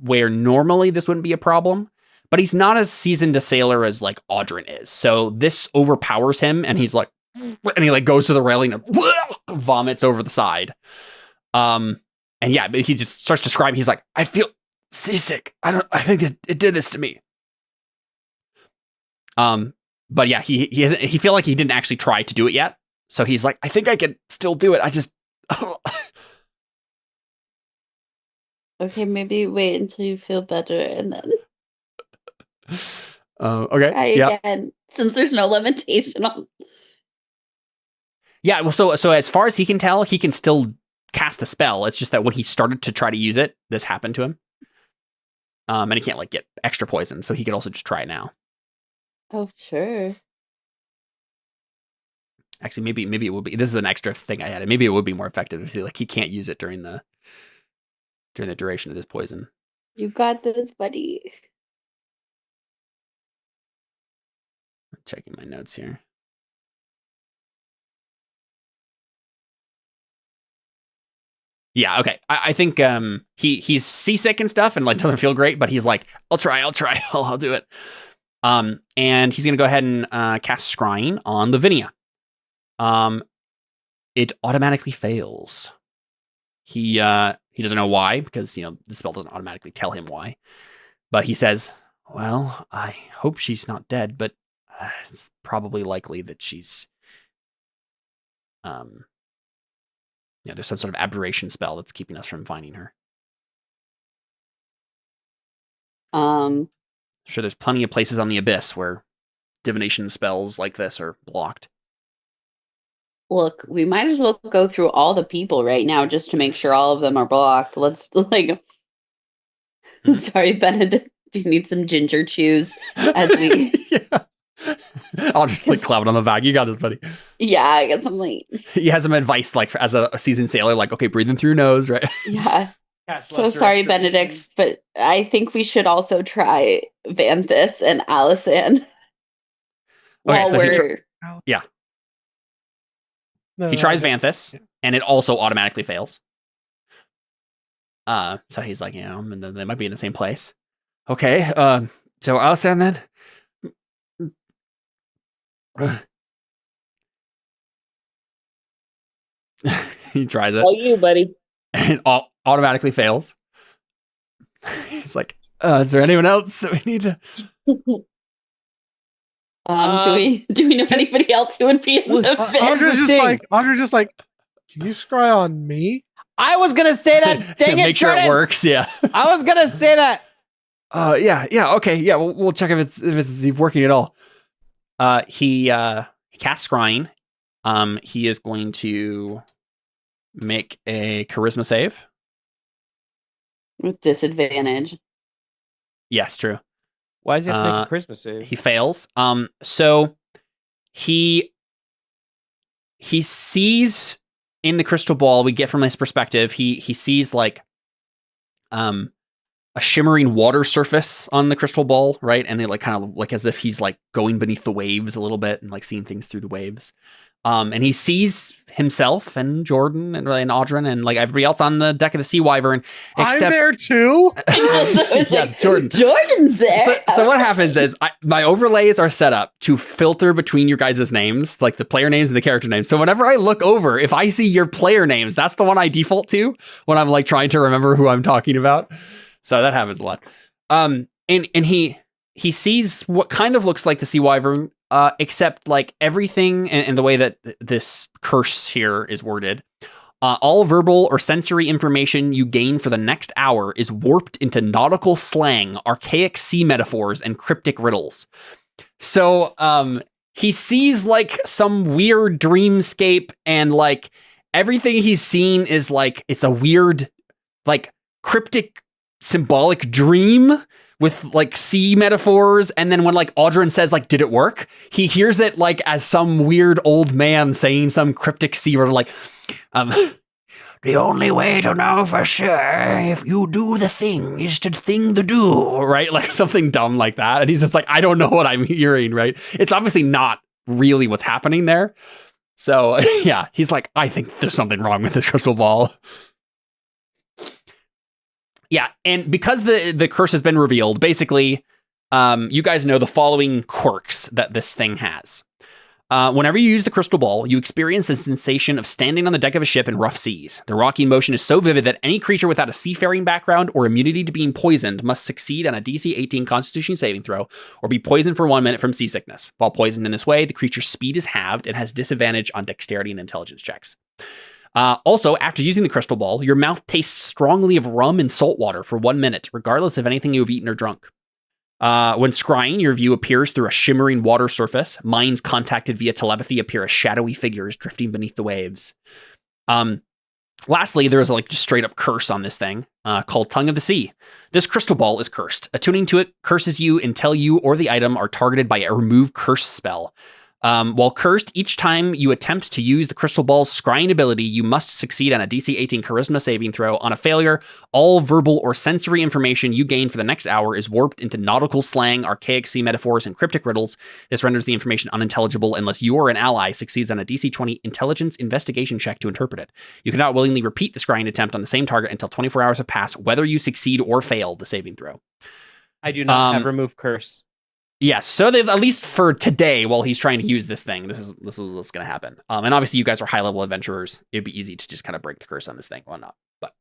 Speaker 1: where normally this wouldn't be a problem, but he's not as seasoned a sailor as like Audrin is. So this overpowers him, and he's like, and he like goes to the railing and vomits over the side. And yeah, he just starts describing. He's like, I feel seasick. I think it did this to me. But yeah, he feel like he didn't actually try to do it yet. So he's like, I think I can still do it. I just.
Speaker 2: Okay, maybe wait until you feel better and then
Speaker 1: okay.
Speaker 2: try again. Since there's no limitation on.
Speaker 1: Yeah, well, so as far as he can tell, he can still cast the spell. It's just that when he started to try to use it, this happened to him. And he can't like get extra poison, so he could also just try it now.
Speaker 2: Oh, sure.
Speaker 1: Actually, maybe it would be. This is an extra thing I added. Maybe it would be more effective if he can't use it during the duration of this poison.
Speaker 2: You got this, buddy.
Speaker 1: I'm checking my notes here. Yeah, okay. I think he's seasick and stuff and like doesn't feel great, but he's like, I'll try, I'll do it. And he's gonna go ahead and cast Scrying on Lavinia. It automatically fails. He doesn't know why, because the spell doesn't automatically tell him why. But he says, well, I hope she's not dead, but it's probably likely that she's there's some sort of aberration spell that's keeping us from finding her. Sure, there's plenty of places on the Abyss where divination spells like this are blocked.
Speaker 2: Look, we might as well go through all the people right now just to make sure all of them are blocked. Let's like. Sorry, Benedict. Do you need some ginger chews as we?
Speaker 1: Yeah. I'll just like clap it on the back. You got this, buddy.
Speaker 2: Yeah, I got some like.
Speaker 1: He has some advice, like as a seasoned sailor, like okay, breathe in through your nose, right?
Speaker 2: Yeah. So sorry, Benedict, but I think we should also try Vanthus and Alison.
Speaker 1: Okay, so
Speaker 2: yeah.
Speaker 1: He tries Vanthus, and it also automatically fails. So he's like, and they might be in the same place. Okay, so Alison then. He tries it.
Speaker 5: All you, buddy.
Speaker 1: And it automatically fails. He's like, is there anyone else that we need to...
Speaker 2: Do we know anybody else who would be able to fit?
Speaker 4: Andre's just like, can you scry on me?
Speaker 3: I was gonna say that. Dang it,
Speaker 1: make sure
Speaker 3: Jordan.
Speaker 1: it works. Yeah.
Speaker 3: I was gonna say that.
Speaker 1: Yeah. Okay. Yeah. We'll check if it's working at all. He casts Scrying. He is going to make a charisma save
Speaker 2: with disadvantage.
Speaker 1: Yes, true.
Speaker 3: Why does he have to make a Christmas save?
Speaker 1: He fails. So he sees in the crystal ball, we get from his perspective, he sees like a shimmering water surface on the crystal ball, right? And it like kind of like as if he's like going beneath the waves a little bit and like seeing things through the waves. And he sees himself and Jordan and Audryn and like everybody else on the deck of the Sea Wyvern.
Speaker 4: I'm there too.
Speaker 1: Yes,
Speaker 2: like,
Speaker 1: Jordan.
Speaker 2: Jordan's there.
Speaker 1: So what happens is my overlays are set up to filter between your guys' names, like the player names and the character names. So whenever I look over, if I see your player names, that's the one I default to when I'm like trying to remember who I'm talking about. So that happens a lot. And he sees what kind of looks like the Sea Wyvern, except like everything and the way that this curse here is worded. All verbal or sensory information you gain for the next hour is warped into nautical slang, archaic sea metaphors, and cryptic riddles. So he sees like some weird dreamscape, and like everything he's seen is like it's a weird, like cryptic, symbolic dream with like sea metaphors. And then when like Audryn says like, did it work? He hears it like as some weird old man saying some cryptic sea word like, the only way to know for sure if you do the thing is to thing the do, right? Like something dumb like that. And he's just like, I don't know what I'm hearing, right? It's obviously not really what's happening there. So yeah, he's like, I think there's something wrong with this crystal ball. Yeah, and because the curse has been revealed, basically, you guys know the following quirks that this thing has. Whenever you use the crystal ball, you experience the sensation of standing on the deck of a ship in rough seas. The rocking motion is so vivid that any creature without a seafaring background or immunity to being poisoned must succeed on a DC 18 Constitution saving throw or be poisoned for 1 minute from seasickness. While poisoned in this way, the creature's speed is halved and has disadvantage on dexterity and intelligence checks. Also, after using the crystal ball, your mouth tastes strongly of rum and salt water for 1 minute, regardless of anything you have eaten or drunk. When scrying, your view appears through a shimmering water surface. Minds contacted via telepathy appear as shadowy figures drifting beneath the waves. Lastly, there's like just straight up curse on this thing called Tongue of the Sea. This crystal ball is cursed. Attuning to it curses you until you or the item are targeted by a remove curse spell. While cursed, each time you attempt to use the crystal ball's scrying ability, you must succeed on a DC 18 charisma saving throw. On a failure, all verbal or sensory information you gain for the next hour is warped into nautical slang, archaic sea metaphors, and cryptic riddles. This renders the information unintelligible unless you or an ally succeeds on a DC 20 intelligence investigation check to interpret it. You cannot willingly repeat the scrying attempt on the same target until 24 hours have passed, whether you succeed or fail the saving throw.
Speaker 3: I do not have remove curse.
Speaker 1: Yes, so at least for today, while he's trying to use this thing, this is what's going to happen. And obviously, you guys are high level adventurers. It'd be easy to just kind of break the curse on this thing, why not? But,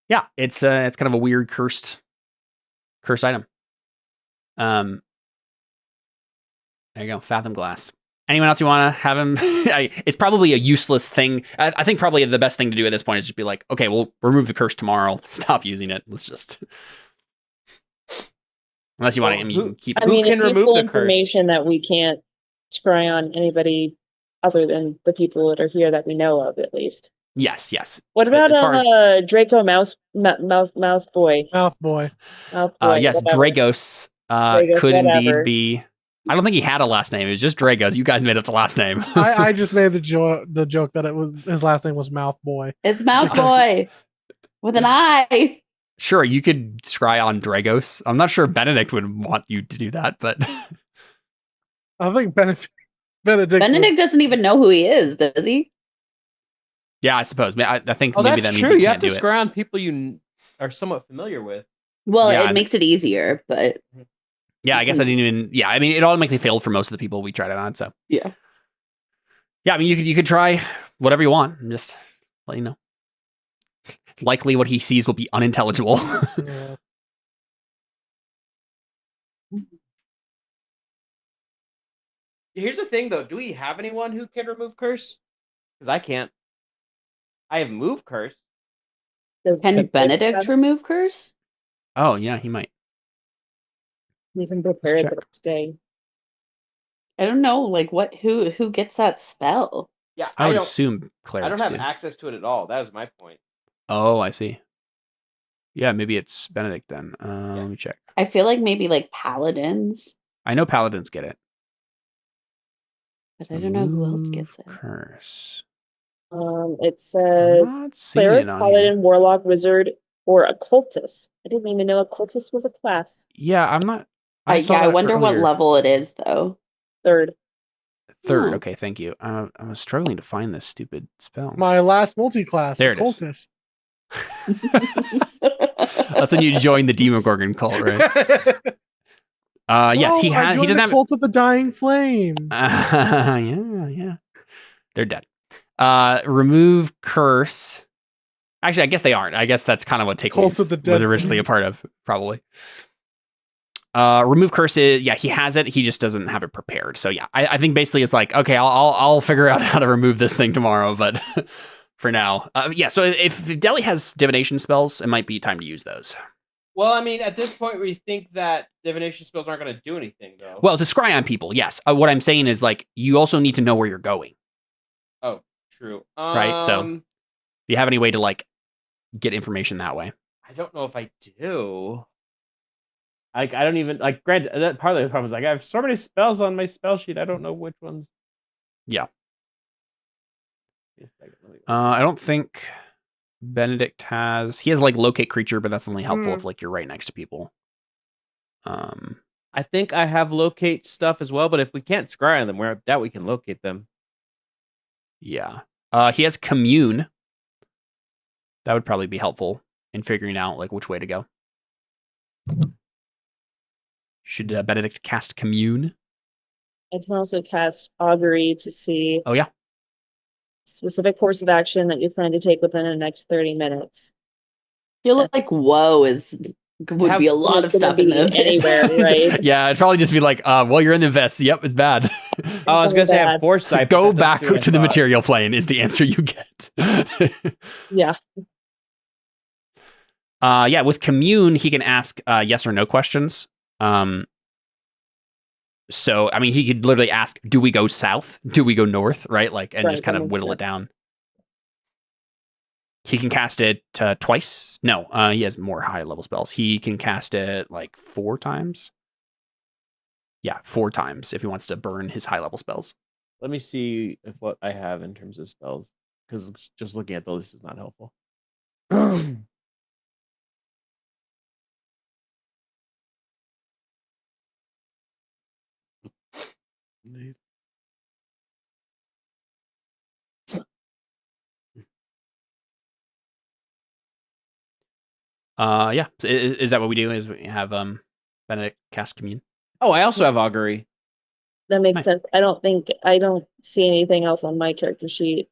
Speaker 1: yeah, it's kind of a weird cursed item. There you go, Fathom Glass. Anyone else you want to have him? It's probably a useless thing. I think probably the best thing to do at this point is just be like, okay, we'll remove the curse tomorrow. Stop using it. Let's just. Unless you want to, you can keep.
Speaker 5: I mean,
Speaker 3: can
Speaker 5: it's
Speaker 3: remove
Speaker 5: useful
Speaker 3: the
Speaker 5: information that we can't scry on anybody other than the people that are here that we know of, at least.
Speaker 1: Yes.
Speaker 5: What about Draco Mouse Boy?
Speaker 4: Mouth boy.
Speaker 5: Mouth Boy.
Speaker 1: Yes,
Speaker 5: whatever.
Speaker 1: Dragos,
Speaker 5: Dragos,
Speaker 1: could
Speaker 5: whatever.
Speaker 1: indeed be. I don't think he had a last name. It was just Dragos. You guys made up the last name.
Speaker 4: I just made the joke that it was his last name was Mouth Boy.
Speaker 2: It's Mouth Boy with an I.
Speaker 1: Sure, you could scry on Dragos. I'm not sure Benedict would want you to do that, but
Speaker 4: I think Benedict
Speaker 2: doesn't even know who he is, does he?
Speaker 1: Yeah, I suppose. I think
Speaker 3: Oh,
Speaker 1: maybe
Speaker 3: that's
Speaker 1: that means
Speaker 3: true.
Speaker 1: you
Speaker 3: You
Speaker 1: can't
Speaker 3: have to
Speaker 1: do it.
Speaker 3: scry on people you are somewhat familiar with.
Speaker 2: Well,
Speaker 1: Yeah,
Speaker 2: it makes it easier, but
Speaker 1: Yeah, I guess I didn't even. Yeah, I mean, it automatically failed for most of the people we tried it on. So
Speaker 2: yeah.
Speaker 1: I mean, you could try whatever you want and just let you know. Likely, what he sees will be unintelligible.
Speaker 4: Yeah.
Speaker 3: Here's the thing, though. Do we have anyone who can remove curse? Because I can't. I have move curse.
Speaker 2: Can Benedict remove curse?
Speaker 1: Oh yeah, he might.
Speaker 5: Even prepared
Speaker 1: check.
Speaker 5: the next day.
Speaker 2: I don't know, like who gets that spell?
Speaker 3: Yeah,
Speaker 1: I would
Speaker 3: don't
Speaker 1: assume clerics
Speaker 3: I don't have
Speaker 1: do.
Speaker 3: access to it at all. That was my point.
Speaker 1: Oh, I see. Yeah, maybe it's Benedict then. Let me check.
Speaker 2: I feel like maybe like paladins,
Speaker 1: I know paladins get it.
Speaker 2: but I don't know who else gets it.
Speaker 1: Curse.
Speaker 5: It says
Speaker 1: I'm not seeing
Speaker 5: cleric,
Speaker 1: it on
Speaker 5: paladin,
Speaker 1: here.
Speaker 5: warlock, wizard, or occultist. I didn't even know occultist was a class.
Speaker 1: Yeah, I'm not.
Speaker 2: I
Speaker 1: saw that
Speaker 2: wonder what
Speaker 1: earlier.
Speaker 2: level it is though.
Speaker 5: Third.
Speaker 1: third.
Speaker 2: Oh.
Speaker 1: Okay, thank you. I was struggling to find this stupid spell.
Speaker 4: My last multi-class,
Speaker 1: There it is.
Speaker 4: occultist.
Speaker 1: That's when you join the Demogorgon cult, right? Yes, he
Speaker 4: I
Speaker 1: has. He
Speaker 4: joined
Speaker 1: doesn't
Speaker 4: the
Speaker 1: have.
Speaker 4: cult of the dying flame.
Speaker 1: Yeah. They're dead. Remove curse. Actually, I guess they aren't. I guess that's kind of what Take
Speaker 4: Cult of the
Speaker 1: was
Speaker 4: Dead
Speaker 1: originally
Speaker 4: Flame.
Speaker 1: a part of, probably. Remove curse is, yeah, he has it. He just doesn't have it prepared. So yeah, I think basically it's like, okay, I'll figure out how to remove this thing tomorrow, but for now, yeah. So if Deli has divination spells, it might be time to use those.
Speaker 3: Well, I mean, at this point, we think that divination spells aren't going to do anything, though.
Speaker 1: Well, to scry on people, yes. What I'm saying is like you also need to know where you're going,
Speaker 3: Oh, true.
Speaker 1: right? So if you have any way to like get information that way.
Speaker 3: I don't know if I do. Like, I don't even like. Granted, that part of the problem is like I have so many spells on my spell sheet. I don't know which ones.
Speaker 1: Yeah. I don't think Benedict has. He has like locate creature, but that's only helpful if like you're right next to people.
Speaker 3: I think I have locate stuff as well, but if we can't scry on them, I doubt we can locate them.
Speaker 1: Yeah. He has commune. That would probably be helpful in figuring out like which way to go. Should Benedict cast commune?
Speaker 5: I can also cast augury to see
Speaker 1: Oh yeah.
Speaker 5: specific course of action that you plan to take within the next 30 minutes.
Speaker 2: I feel like woe would be a lot of stuff in the
Speaker 5: anywhere, right?
Speaker 1: Yeah, it'd probably just be like, well, you're in the vest. Yep, it's bad.
Speaker 3: Oh, I was gonna say I have foresight.
Speaker 1: Go back to the material plane is the answer you get.
Speaker 5: Yeah.
Speaker 1: Yeah, with commune, he can ask yes or no questions. So, I mean, he could literally ask, do we go south? Do we go north? Right? Like, and
Speaker 5: Right,
Speaker 1: just kind
Speaker 5: that
Speaker 1: of
Speaker 5: makes
Speaker 1: whittle it
Speaker 5: sense.
Speaker 1: down. He can cast it twice. No, he has more high level spells. He can cast it like 4 times. Yeah, 4 times if he wants to burn his high level spells.
Speaker 3: Let me see if what I have in terms of spells, because just looking at the list is not helpful.
Speaker 1: Yeah. Is that what we do? Is we have Benedict cast commune?
Speaker 3: Oh, I also have augury.
Speaker 5: That makes
Speaker 1: Nice.
Speaker 5: sense. I don't see anything else on my character sheet.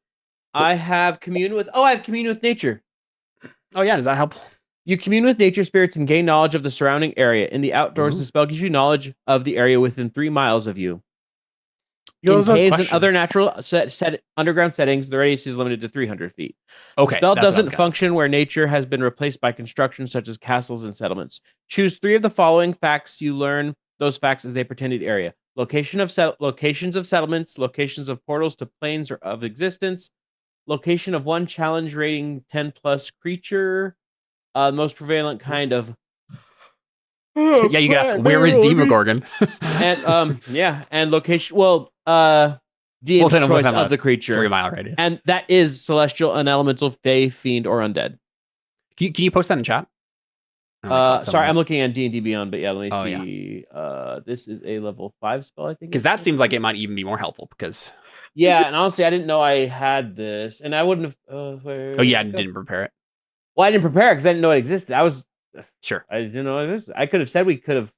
Speaker 3: I have commune with. Oh, I have commune with nature.
Speaker 1: Oh yeah, does that help?
Speaker 3: You commune with nature spirits and gain knowledge of the surrounding area. In the outdoors,
Speaker 1: Ooh.
Speaker 3: the spell gives you knowledge of the area within 3 miles of you. In
Speaker 4: Goes on
Speaker 3: caves and
Speaker 4: question.
Speaker 3: other natural set underground settings, the radius is limited to 300 feet.
Speaker 1: Okay.
Speaker 3: The spell
Speaker 1: that's what I was
Speaker 3: doesn't
Speaker 1: gonna
Speaker 3: function where nature has been replaced by construction such as castles and settlements. Choose 3 of the following facts you learn those facts as they pertain to the area. Locations of settlements, locations of portals to planes or of existence, location of one challenge rating 10 plus creature, most prevalent kind of.
Speaker 1: Yeah, you can ask, where is Demogorgon?
Speaker 3: And and location. Well, DM's
Speaker 1: then
Speaker 3: choice
Speaker 1: within
Speaker 3: of
Speaker 1: a
Speaker 3: the creature,
Speaker 1: 3 mile radius.
Speaker 3: and that is celestial, an elemental, fey, fiend, or undead.
Speaker 1: Can you post that in chat? I only caught some
Speaker 3: Sorry,
Speaker 1: of
Speaker 3: I'm
Speaker 1: it.
Speaker 3: looking at D&D Beyond, but yeah, let me
Speaker 1: Oh,
Speaker 3: see. This is a level 5 spell, I think.
Speaker 1: Because that seems like it might even be more helpful because
Speaker 3: Yeah, and honestly, I didn't know I had this, and I wouldn't have.
Speaker 1: oh yeah, I didn't prepare it.
Speaker 3: Well, I didn't prepare because I didn't know it existed.
Speaker 1: Sure.
Speaker 3: I didn't know it existed. I could have said we could have.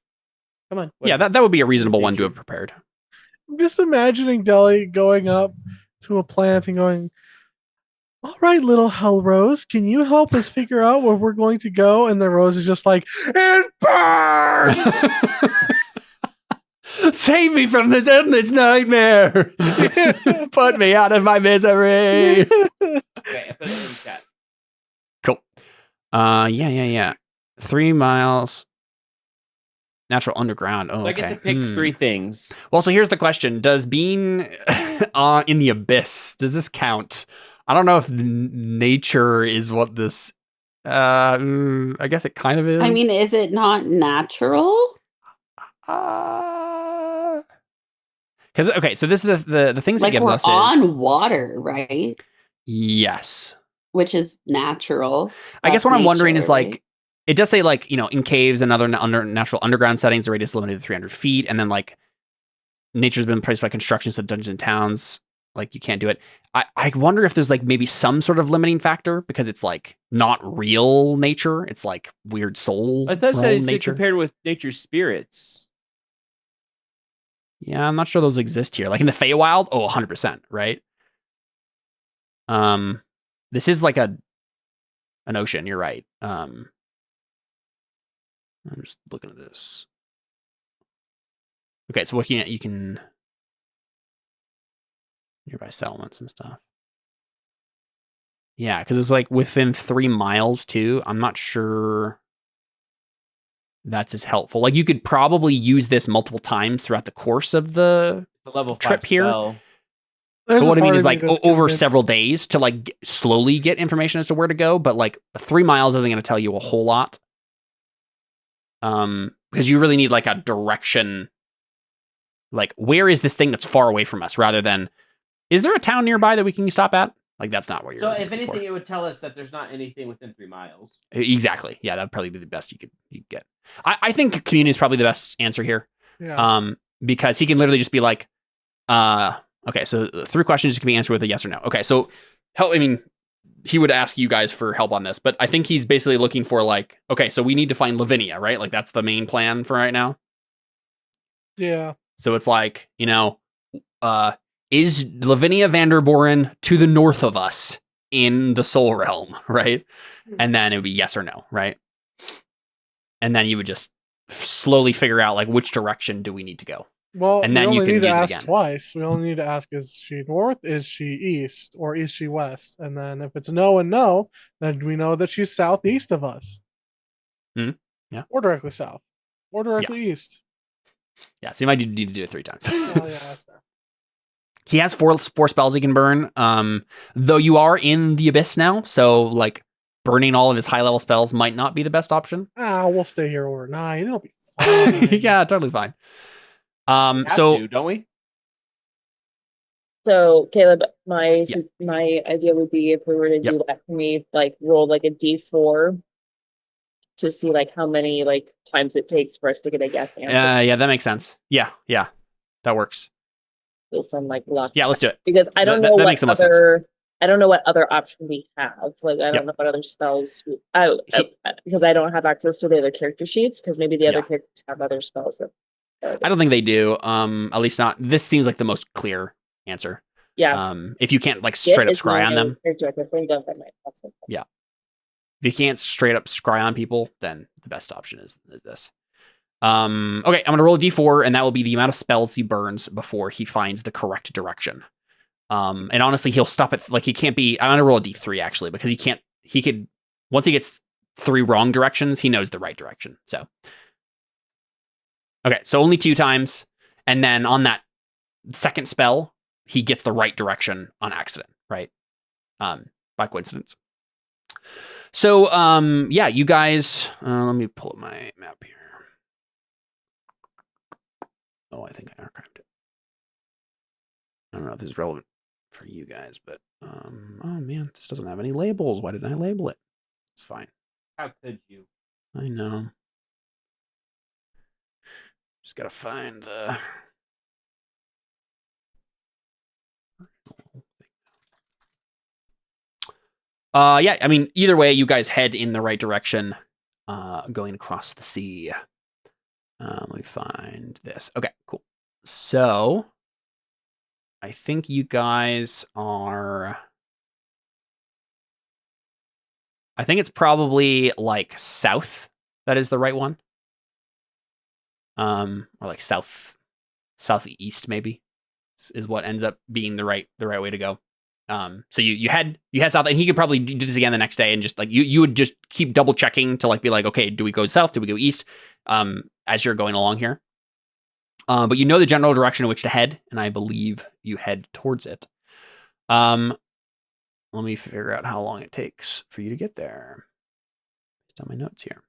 Speaker 3: Come on.
Speaker 1: Yeah, that would be a reasonable one to have prepared.
Speaker 4: I'm just imagining Deli going up to a plant and going, all right, little Hell Rose, can you help us figure out where we're going to go? And the rose is just like, it burns!
Speaker 1: Save me from this endless nightmare. Put me out of my misery.
Speaker 3: Okay, I put it in chat.
Speaker 1: Cool. Yeah. 3 miles. Natural underground. Oh,
Speaker 3: So I
Speaker 1: okay.
Speaker 3: get to pick 3 things.
Speaker 1: Well, so here's the question: does being in the abyss, does this count? I don't know if nature is what this. I guess it kind of is.
Speaker 2: I mean, is it not natural?
Speaker 1: Because okay, so this is the things
Speaker 2: Like
Speaker 1: it gives
Speaker 2: we're
Speaker 1: us
Speaker 2: on
Speaker 1: is
Speaker 2: water, right?
Speaker 1: yes.
Speaker 2: Which is natural.
Speaker 1: I guess
Speaker 2: That's
Speaker 1: what I'm wondering
Speaker 2: nature,
Speaker 1: is like
Speaker 2: right?
Speaker 1: it does say like in caves and other natural underground settings, the radius is limited to 300 feet, and then like nature's been replaced by construction, so dungeons and towns, like you can't do it. I wonder if there's like maybe some sort of limiting factor because it's like not real nature. It's like weird soul.
Speaker 3: I thought it said
Speaker 1: realm
Speaker 3: it's
Speaker 1: nature.
Speaker 3: compared with nature's spirits.
Speaker 1: Yeah, I'm not sure those exist here. Like in the Feywild, 100%, right? This is like an ocean. You're right. I'm just looking at this. Okay, so you can nearby settlements and stuff. Yeah, because it's like within 3 miles too. I'm not sure that's as helpful. Like you could probably use this multiple times throughout the course of the
Speaker 3: The level
Speaker 1: trip
Speaker 3: 5
Speaker 1: here.
Speaker 3: spell.
Speaker 4: There's
Speaker 1: But
Speaker 4: a
Speaker 1: what I mean
Speaker 4: part
Speaker 1: is
Speaker 4: of me
Speaker 1: like
Speaker 4: that's
Speaker 1: over
Speaker 4: convinced-
Speaker 1: several days to like slowly get information as to where to go. But like 3 miles isn't going to tell you a whole lot. Because you really need like a direction. Like where is this thing that's far away from us rather than, is there a town nearby that we can stop at? Like that's not what you're
Speaker 3: So if
Speaker 1: looking
Speaker 3: anything,
Speaker 1: for.
Speaker 3: it would tell us that there's not anything within 3 miles.
Speaker 1: Exactly. Yeah, that'd probably be the best you could get. I think community is probably the best answer here.
Speaker 4: Yeah.
Speaker 1: Because he can literally just be like, okay, so 3 questions can be answered with a yes or no. Okay, so help. I mean, he would ask you guys for help on this, but I think he's basically looking for like, okay, so we need to find Lavinia, right? Like that's the main plan for right now.
Speaker 4: Yeah.
Speaker 1: So it's like, is Lavinia Vanderboren to the north of us in the Soul Realm, right? And then it would be yes or no, right? And then you would just slowly figure out like which direction do we need to go.
Speaker 4: Well,
Speaker 1: And
Speaker 4: we
Speaker 1: then you
Speaker 4: only
Speaker 1: can
Speaker 4: need to
Speaker 1: use it
Speaker 4: ask
Speaker 1: again.
Speaker 4: twice. We only need to ask: is she north? Is she east? Or is she west? And then if it's no and no, then we know that she's southeast of us.
Speaker 1: Mhm. Yeah.
Speaker 4: Or directly south. Or directly east.
Speaker 1: Yeah, so you might need to do it 3 times.
Speaker 4: Oh yeah, that's fair.
Speaker 1: He has four spells he can burn. Though you are in the abyss now, so like burning all of his high level spells might not be the best option.
Speaker 4: We'll stay here overnight. It'll be fine.
Speaker 1: Yeah, totally fine.
Speaker 3: We have
Speaker 1: So
Speaker 3: to, don't we?
Speaker 5: So Caleb, my
Speaker 1: Yeah.
Speaker 5: my idea would be if we were to
Speaker 1: Yep.
Speaker 5: do that for me, like roll like a D4 to see like how many like times it takes for us to get a yes answer
Speaker 1: yeah, that makes sense. Yeah, that works.
Speaker 5: based on like luck.
Speaker 1: Yeah, let's do it.
Speaker 5: Because I don't
Speaker 1: That
Speaker 5: know
Speaker 1: makes
Speaker 5: what
Speaker 1: the most sense.
Speaker 5: other I don't know what other option we have. Like I
Speaker 1: Yep.
Speaker 5: don't know what other spells
Speaker 1: He-
Speaker 5: because I don't have access to the other character sheets because maybe the other
Speaker 1: Yeah.
Speaker 5: characters have other spells that
Speaker 1: I don't think they do. At least not. This seems like the most clear answer.
Speaker 5: yeah.
Speaker 1: If you can't like
Speaker 5: Git
Speaker 1: straight up
Speaker 5: is
Speaker 1: scry on
Speaker 5: my
Speaker 1: them,
Speaker 5: character I could think of that might possibly.
Speaker 1: if you can't straight up scry on people, then the best option is this. Okay, I'm gonna roll a d4, and that will be the amount of spells he burns before he finds the correct direction. And honestly, he'll stop at like he can't be. I'm gonna roll a d3 actually because he could once he gets 3 wrong directions, he knows the right direction. So okay, so only 2 times, and then on that second spell, he gets the right direction on accident, right? By coincidence. So yeah, you guys. Let me pull up my map here. Oh, I think I archived it. I don't know if this is relevant for you guys, but oh man, this doesn't have any labels. Why didn't I label it? It's fine.
Speaker 3: How could you?
Speaker 1: I know. Just gotta find the. Yeah, I mean, either way, you guys head in the right direction, going across the sea. Let me find this. Okay, cool. So, I think you guys are. I think it's probably like south. That is the right one. Or like southeast maybe is what ends up being the right way to go. So you head south, and he could probably do this again the next day, and just like you would just keep double checking to like be like, okay, do we go south? Do we go east? As you're going along here. But you know the general direction in which to head, and I believe you head towards it. Let me figure out how long it takes for you to get there. Based on my notes here.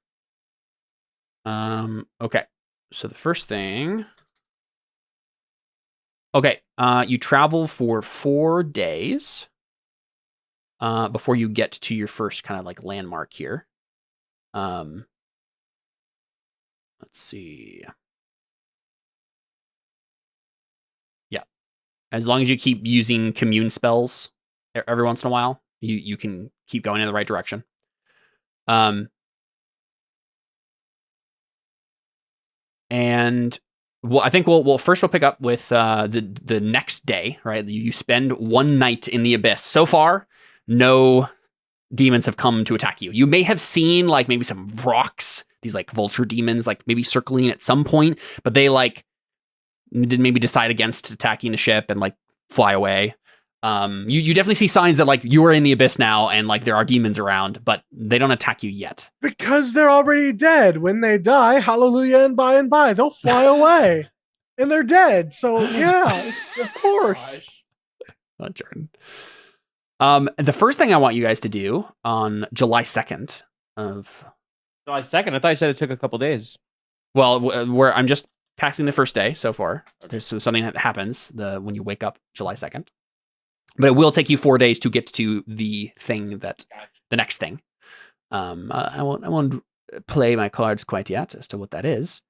Speaker 1: Okay. So the first thing. Okay. You travel for 4 days before you get to your first kind of like landmark here. Let's see. as long as you keep using commune spells every once in a while, you can keep going in the right direction. And well, I think we'll pick up with the next day, right? You spend one night in the abyss. So far, no demons have come to attack you. You may have seen like maybe some rocks, these like vulture demons, like maybe circling at some point, but they like did maybe decide against attacking the ship and like fly away. You definitely see signs that like you are in the abyss now and like there are demons around, but they don't attack you yet.
Speaker 4: Because they're already dead. When they die, hallelujah and by, they'll fly away. And they're dead. So yeah, of course.
Speaker 1: Oh, Jordan. The first thing I want you guys to do on July 2nd of
Speaker 3: July 2nd? I thought you said it took a couple days.
Speaker 1: Well, where I'm just passing the first day so far. There's something that happens when you wake up July 2nd. But it will take you 4 days to get to the thing the next thing. I won't play my cards quite yet as to what that is.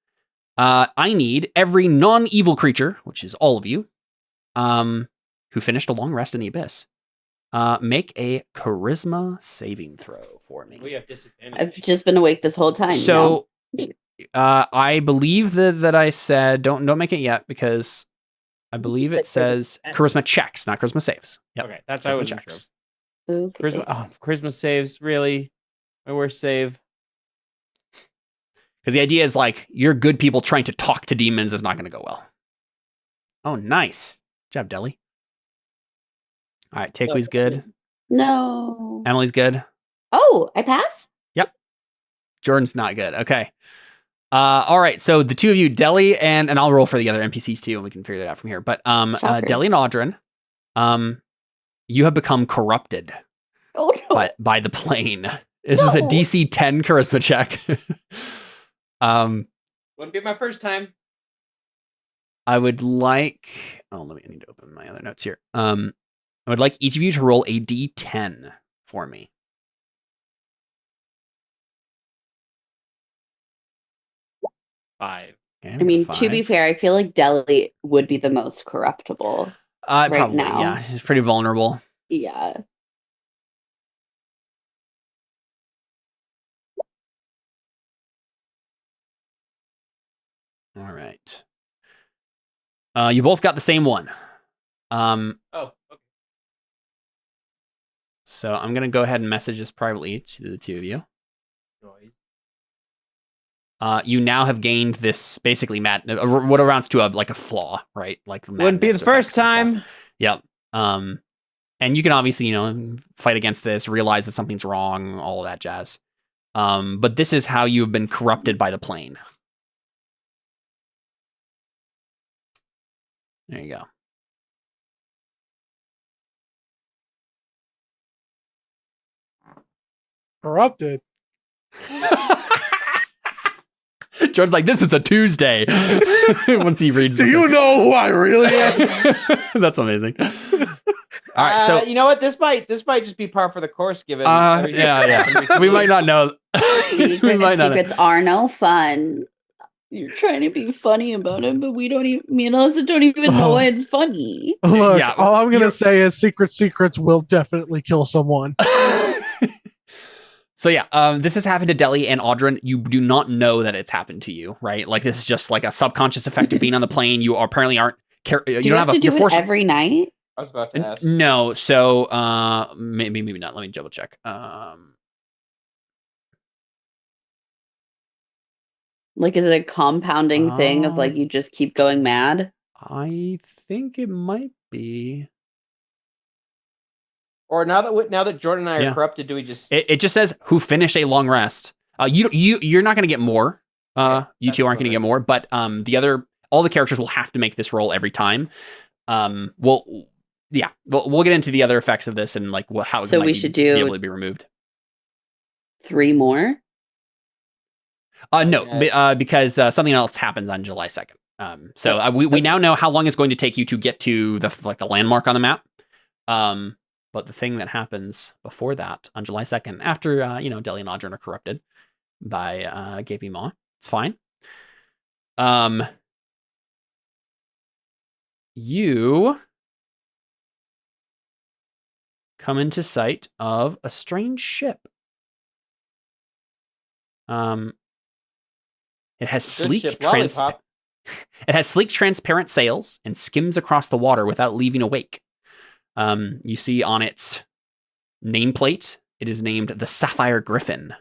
Speaker 1: I need every non-evil creature, which is all of you, who finished a long rest in the abyss, make a charisma saving throw for me.
Speaker 3: We have disadvantage.
Speaker 2: I've just been awake this whole time.
Speaker 1: So, I believe that I said don't make it yet because I believe it says charisma checks, not charisma saves. Yep.
Speaker 3: Okay, that's why I wasn't sure.
Speaker 2: Okay.
Speaker 3: Charisma saves, really? My worst save.
Speaker 1: Because the idea is like you're good people trying to talk to demons is not going to go well. Oh, nice. Good job, Deli. All right, Takeaway's good.
Speaker 2: No.
Speaker 1: Emily's good.
Speaker 2: Oh, I pass?
Speaker 1: Yep. Jordan's not good. Okay. All right, so the two of you, Deli and I'll roll for the other NPCs too, and we can figure that out from here. But Deli and Audrin, you have become corrupted by the plane. This is a DC 10 charisma check.
Speaker 3: Wouldn't be my first time.
Speaker 1: I would like. I need to open my other notes here. I would like each of you to roll a D10 for me.
Speaker 3: Five.
Speaker 1: Okay,
Speaker 2: I mean,
Speaker 1: 5.
Speaker 2: to be fair, I feel like Deli would be the most corruptible.
Speaker 1: Probably,
Speaker 2: now.
Speaker 1: yeah. He's pretty vulnerable.
Speaker 2: Yeah.
Speaker 1: All right. You both got the same one.
Speaker 3: Oh, okay.
Speaker 1: So I'm going to go ahead and message this privately to the two of you. You now have gained this basically what amounts to a flaw, right? Like
Speaker 3: wouldn't be the first time.
Speaker 1: Yep. And you can obviously, fight against this, realize that something's wrong, all of that jazz. But this is how you've been corrupted by the plane. There you go.
Speaker 4: Corrupted.
Speaker 1: Jordan's like, this is a Tuesday. Once he reads
Speaker 4: Do you know who I really am?
Speaker 1: That's amazing. All right, so
Speaker 3: you know what? This might just be par for the course. Given
Speaker 1: yeah. We might not know.
Speaker 2: Secrets are no fun. You're trying to be funny about it, but me and Alyssa don't even know why it's funny.
Speaker 4: Look,
Speaker 1: Yeah,
Speaker 4: all I'm gonna say is secrets will definitely kill someone.
Speaker 1: So yeah, this has happened to Deli and Audrin. You do not know that it's happened to you, right? Like this is just like a subconscious effect of being on the plane. You apparently aren't. You
Speaker 2: don't have to do it every night.
Speaker 3: I was about to ask.
Speaker 1: No, so maybe not. Let me double check.
Speaker 2: Like, is it a compounding thing of like you just keep going mad?
Speaker 1: I think it might be.
Speaker 3: Or now that Jordan and I are corrupted, do we just?
Speaker 1: It just says who finished a long rest. You're not going to get more. You two aren't going to get more, but all the characters will have to make this roll every time. We'll get into the other effects of this and like how it might be able to be removed.
Speaker 2: 3 more.
Speaker 1: No, because something else happens on July 2nd. So we now know how long it's going to take you to get to the landmark on the map. But the thing that happens before that on July 2nd, after Deli and Audrin are corrupted by Gaping Maw, it's fine. You come into sight of a strange ship. It has sleek,
Speaker 3: ship, Lollipop.
Speaker 1: it has sleek, transparent sails and skims across the water without leaving a wake. You see on its nameplate, it is named the Sapphire Griffin.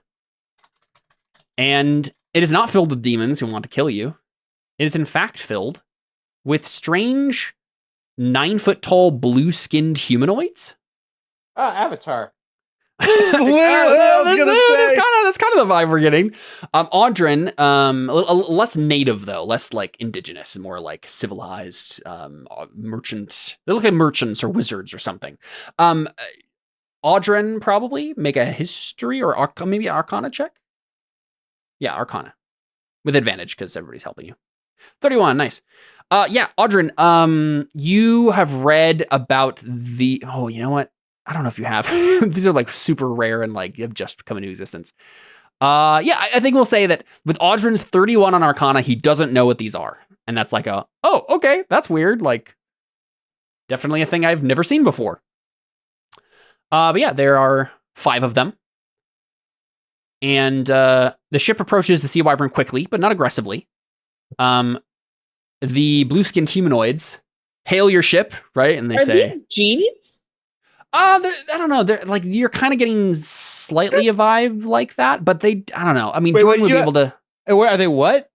Speaker 1: And it is not filled with demons who want to kill you. It is in fact filled with strange 9-foot-tall blue-skinned humanoids.
Speaker 3: Avatar.
Speaker 1: That's kind of the vibe we're getting. Audrin, less native though, less like indigenous, more like civilized, merchant. They look like merchants or wizards or something. Audrin, probably make a history or maybe an Arcana check. Yeah, Arcana with advantage because everybody's helping you. 31, nice. Yeah, Audrin, you have read about the. Oh, you know what? I don't know if you have. These are like super rare and like have just come into existence. Yeah, I think we'll say that with Audrin's 31 on Arcana, he doesn't know what these are. And that's like okay, that's weird. Like, definitely a thing I've never seen before. But yeah, there are 5 of them. And the ship approaches the Sea Wyvern quickly, but not aggressively. The blue-skinned humanoids hail your ship, right? And they say,
Speaker 5: these genies?
Speaker 1: I don't know. They're like, you're kind of getting slightly a vibe like that, but I don't know. I mean,
Speaker 3: Wait,
Speaker 1: Jordan would be able to.
Speaker 3: Where are they? What?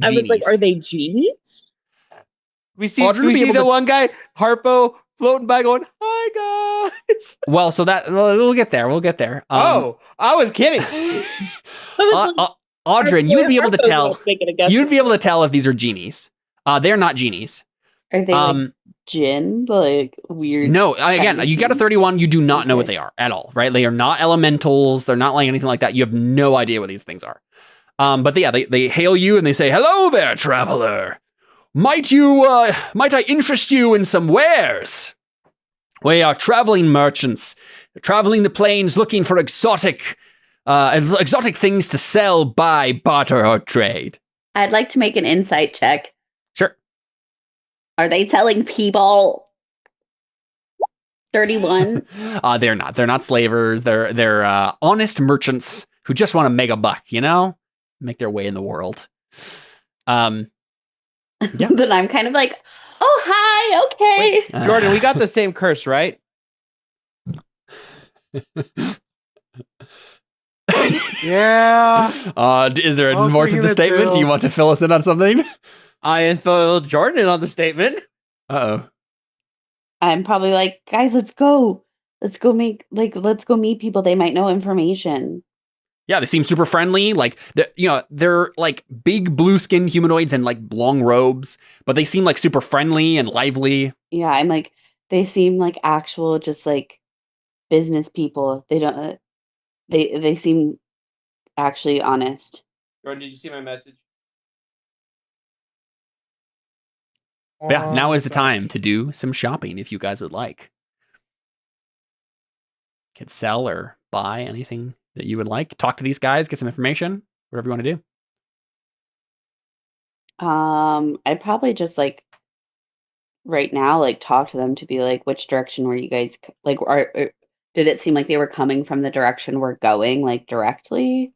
Speaker 5: I was like, are they genies?
Speaker 3: We see the one guy, Harpo, floating by going, hi, guys.
Speaker 1: Well, so we'll get there. We'll get there.
Speaker 3: I was kidding.
Speaker 1: Audrin, you would be able to tell. You'd be able to tell if these are genies. They're not genies.
Speaker 2: Are they like djinn? Like weird?
Speaker 1: No, again, you got a 31. You do not know what they are at all, right? They are not elementals. They're not like anything like that. You have no idea what these things are. But yeah, they hail you and they say, "Hello there, traveler. Might I interest you in some wares? We are traveling merchants, traveling the plains, looking for exotic things to sell, buy, barter, or trade."
Speaker 2: I'd like to make an insight check.
Speaker 1: Sure.
Speaker 2: Are they telling people? 31.
Speaker 1: They're not. They're not slavers. They're honest merchants who just want to make a buck. Make their way in the world. Yeah.
Speaker 2: Then I'm kind of like, oh hi, okay.
Speaker 3: Wait, Jordan, we got the same curse, right?
Speaker 4: Yeah.
Speaker 1: Is there more to the statement? Do you want to fill us in on something?
Speaker 3: I infilled Jordan in on the statement.
Speaker 1: Uh-oh.
Speaker 2: I'm probably like, guys, let's go. Let's go meet people. They might know information.
Speaker 1: Yeah, they seem super friendly. Like, they're like big blue skinned humanoids in like long robes, but they seem like super friendly and lively.
Speaker 2: Yeah, I'm like, they seem like actual, just like business people. They don't. They seem actually honest.
Speaker 3: Jordan, did you see my message?
Speaker 1: Yeah, now is the time to do some shopping if you guys would like. Can sell or buy anything that you would like. Talk to these guys, get some information, whatever you want to do.
Speaker 2: I'd probably just like right now, like talk to them to be like, which direction were you guys like? Did it seem like they were coming from the direction we're going, like directly?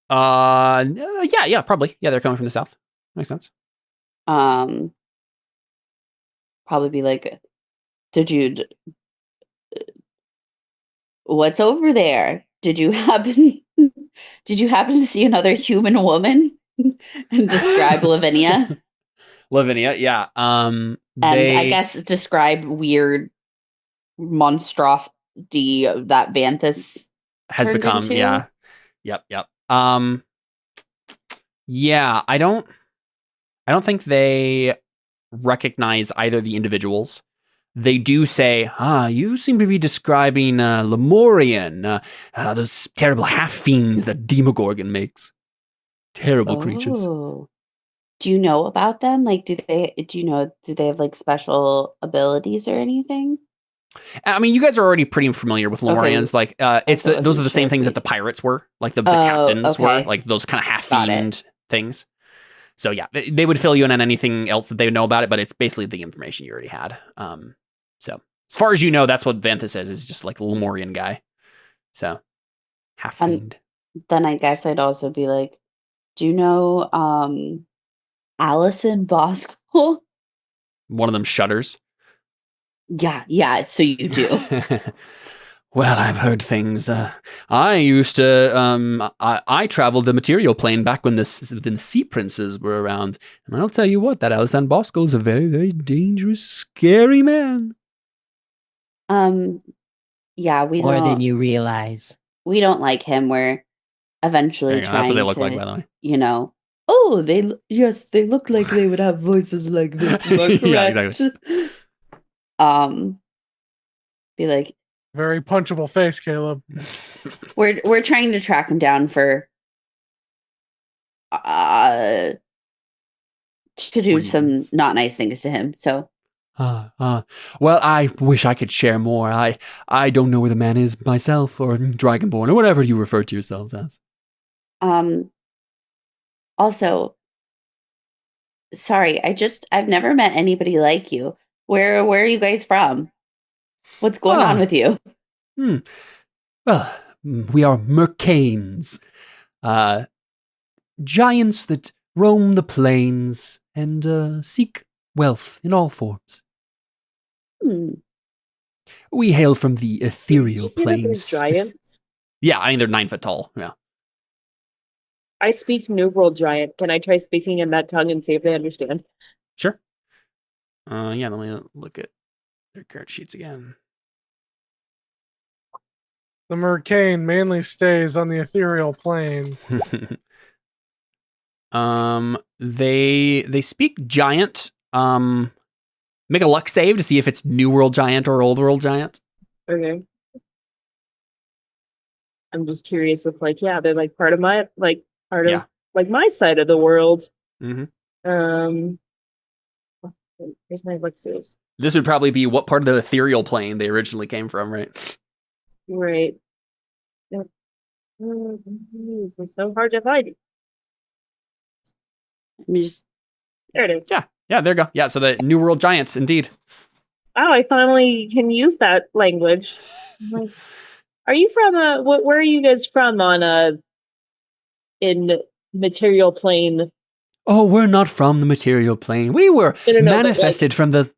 Speaker 1: Yeah, probably. Yeah, they're coming from the south. Makes sense.
Speaker 2: Probably be like, what's over there? Did you happen to see another human woman? And describe Lavinia.
Speaker 1: Lavinia, yeah.
Speaker 2: And I guess describe weird monstrosity that Vanthus
Speaker 1: has become into. Yeah. Yep. Yeah, I don't think they recognize either the individuals. They do say, you seem to be describing Lemurian, those terrible half-fiends that Demogorgon makes. Terrible creatures.
Speaker 2: Do you know about them? Like, do they have like special abilities or anything?
Speaker 1: I mean, you guys are already pretty familiar with Lemurians. Okay. Like, those are the same things that the pirates were, like the captains were, like those kind of half-fiend things. So yeah, they would fill you in on anything else that they would know about it, but it's basically the information you already had. So As far as you know, that's what Vanthus is just like a Lemurian guy. So, half fiend.
Speaker 2: Then I guess I'd also be like, do you know Allison Bosco?
Speaker 1: One of them shudders.
Speaker 2: Yeah, so you do.
Speaker 1: Well, I've heard things. I used to, I traveled the material plane back when the sea princes were around. And I'll tell you what, that Alessandro Bosco is a very, very dangerous, scary man.
Speaker 2: Yeah, we
Speaker 6: More
Speaker 2: don't.
Speaker 6: than you realize.
Speaker 2: We don't like him. We're eventually trying
Speaker 1: That's what they look
Speaker 2: to,
Speaker 1: like, by the way.
Speaker 2: Oh, they look like they would have voices like this. Am I
Speaker 1: Yeah,
Speaker 2: correct?
Speaker 1: exactly.
Speaker 2: Be like,
Speaker 4: Very punchable face, Caleb.
Speaker 2: we're trying to track him down for to do some
Speaker 1: Reasons.
Speaker 2: not nice things to him. So
Speaker 1: Well, I wish I could share more. I don't know where the man is myself, or Dragonborn, or whatever you refer to yourselves as.
Speaker 2: also, sorry, I've never met anybody like you. Where are you guys from? What's going on with you?
Speaker 1: Well, we are Mercanes, giants that roam the plains and seek wealth in all forms. We hail from the ethereal
Speaker 5: Did you say that
Speaker 1: plains.
Speaker 5: there's giants?
Speaker 1: Yeah, I mean they're 9 foot tall. Yeah.
Speaker 5: I speak New World Giant. Can I try speaking in that tongue and see if they understand?
Speaker 1: Sure. Yeah, let me look at their card sheets again.
Speaker 4: The Mercane mainly stays on the ethereal plane.
Speaker 1: They speak giant. Make a luck save to see if it's New World Giant or Old World Giant.
Speaker 5: Okay. I'm just curious if, like, yeah, they're like part of my, like, part
Speaker 1: Yeah.
Speaker 5: of, like, my side of the world.
Speaker 1: Mm-hmm.
Speaker 5: Here's my luck saves.
Speaker 1: This would probably be what part of the ethereal plane they originally came from, right?
Speaker 5: Right. This is so hard to find.
Speaker 2: Let me just
Speaker 5: There it is.
Speaker 1: Yeah, there you go. Yeah, so the New World Giants, indeed.
Speaker 5: Oh, I finally can use that language. I'm like, are you from where are you guys from on in material plane?
Speaker 1: Oh, we're not from the material plane. We were
Speaker 5: No, but,
Speaker 1: manifested from the...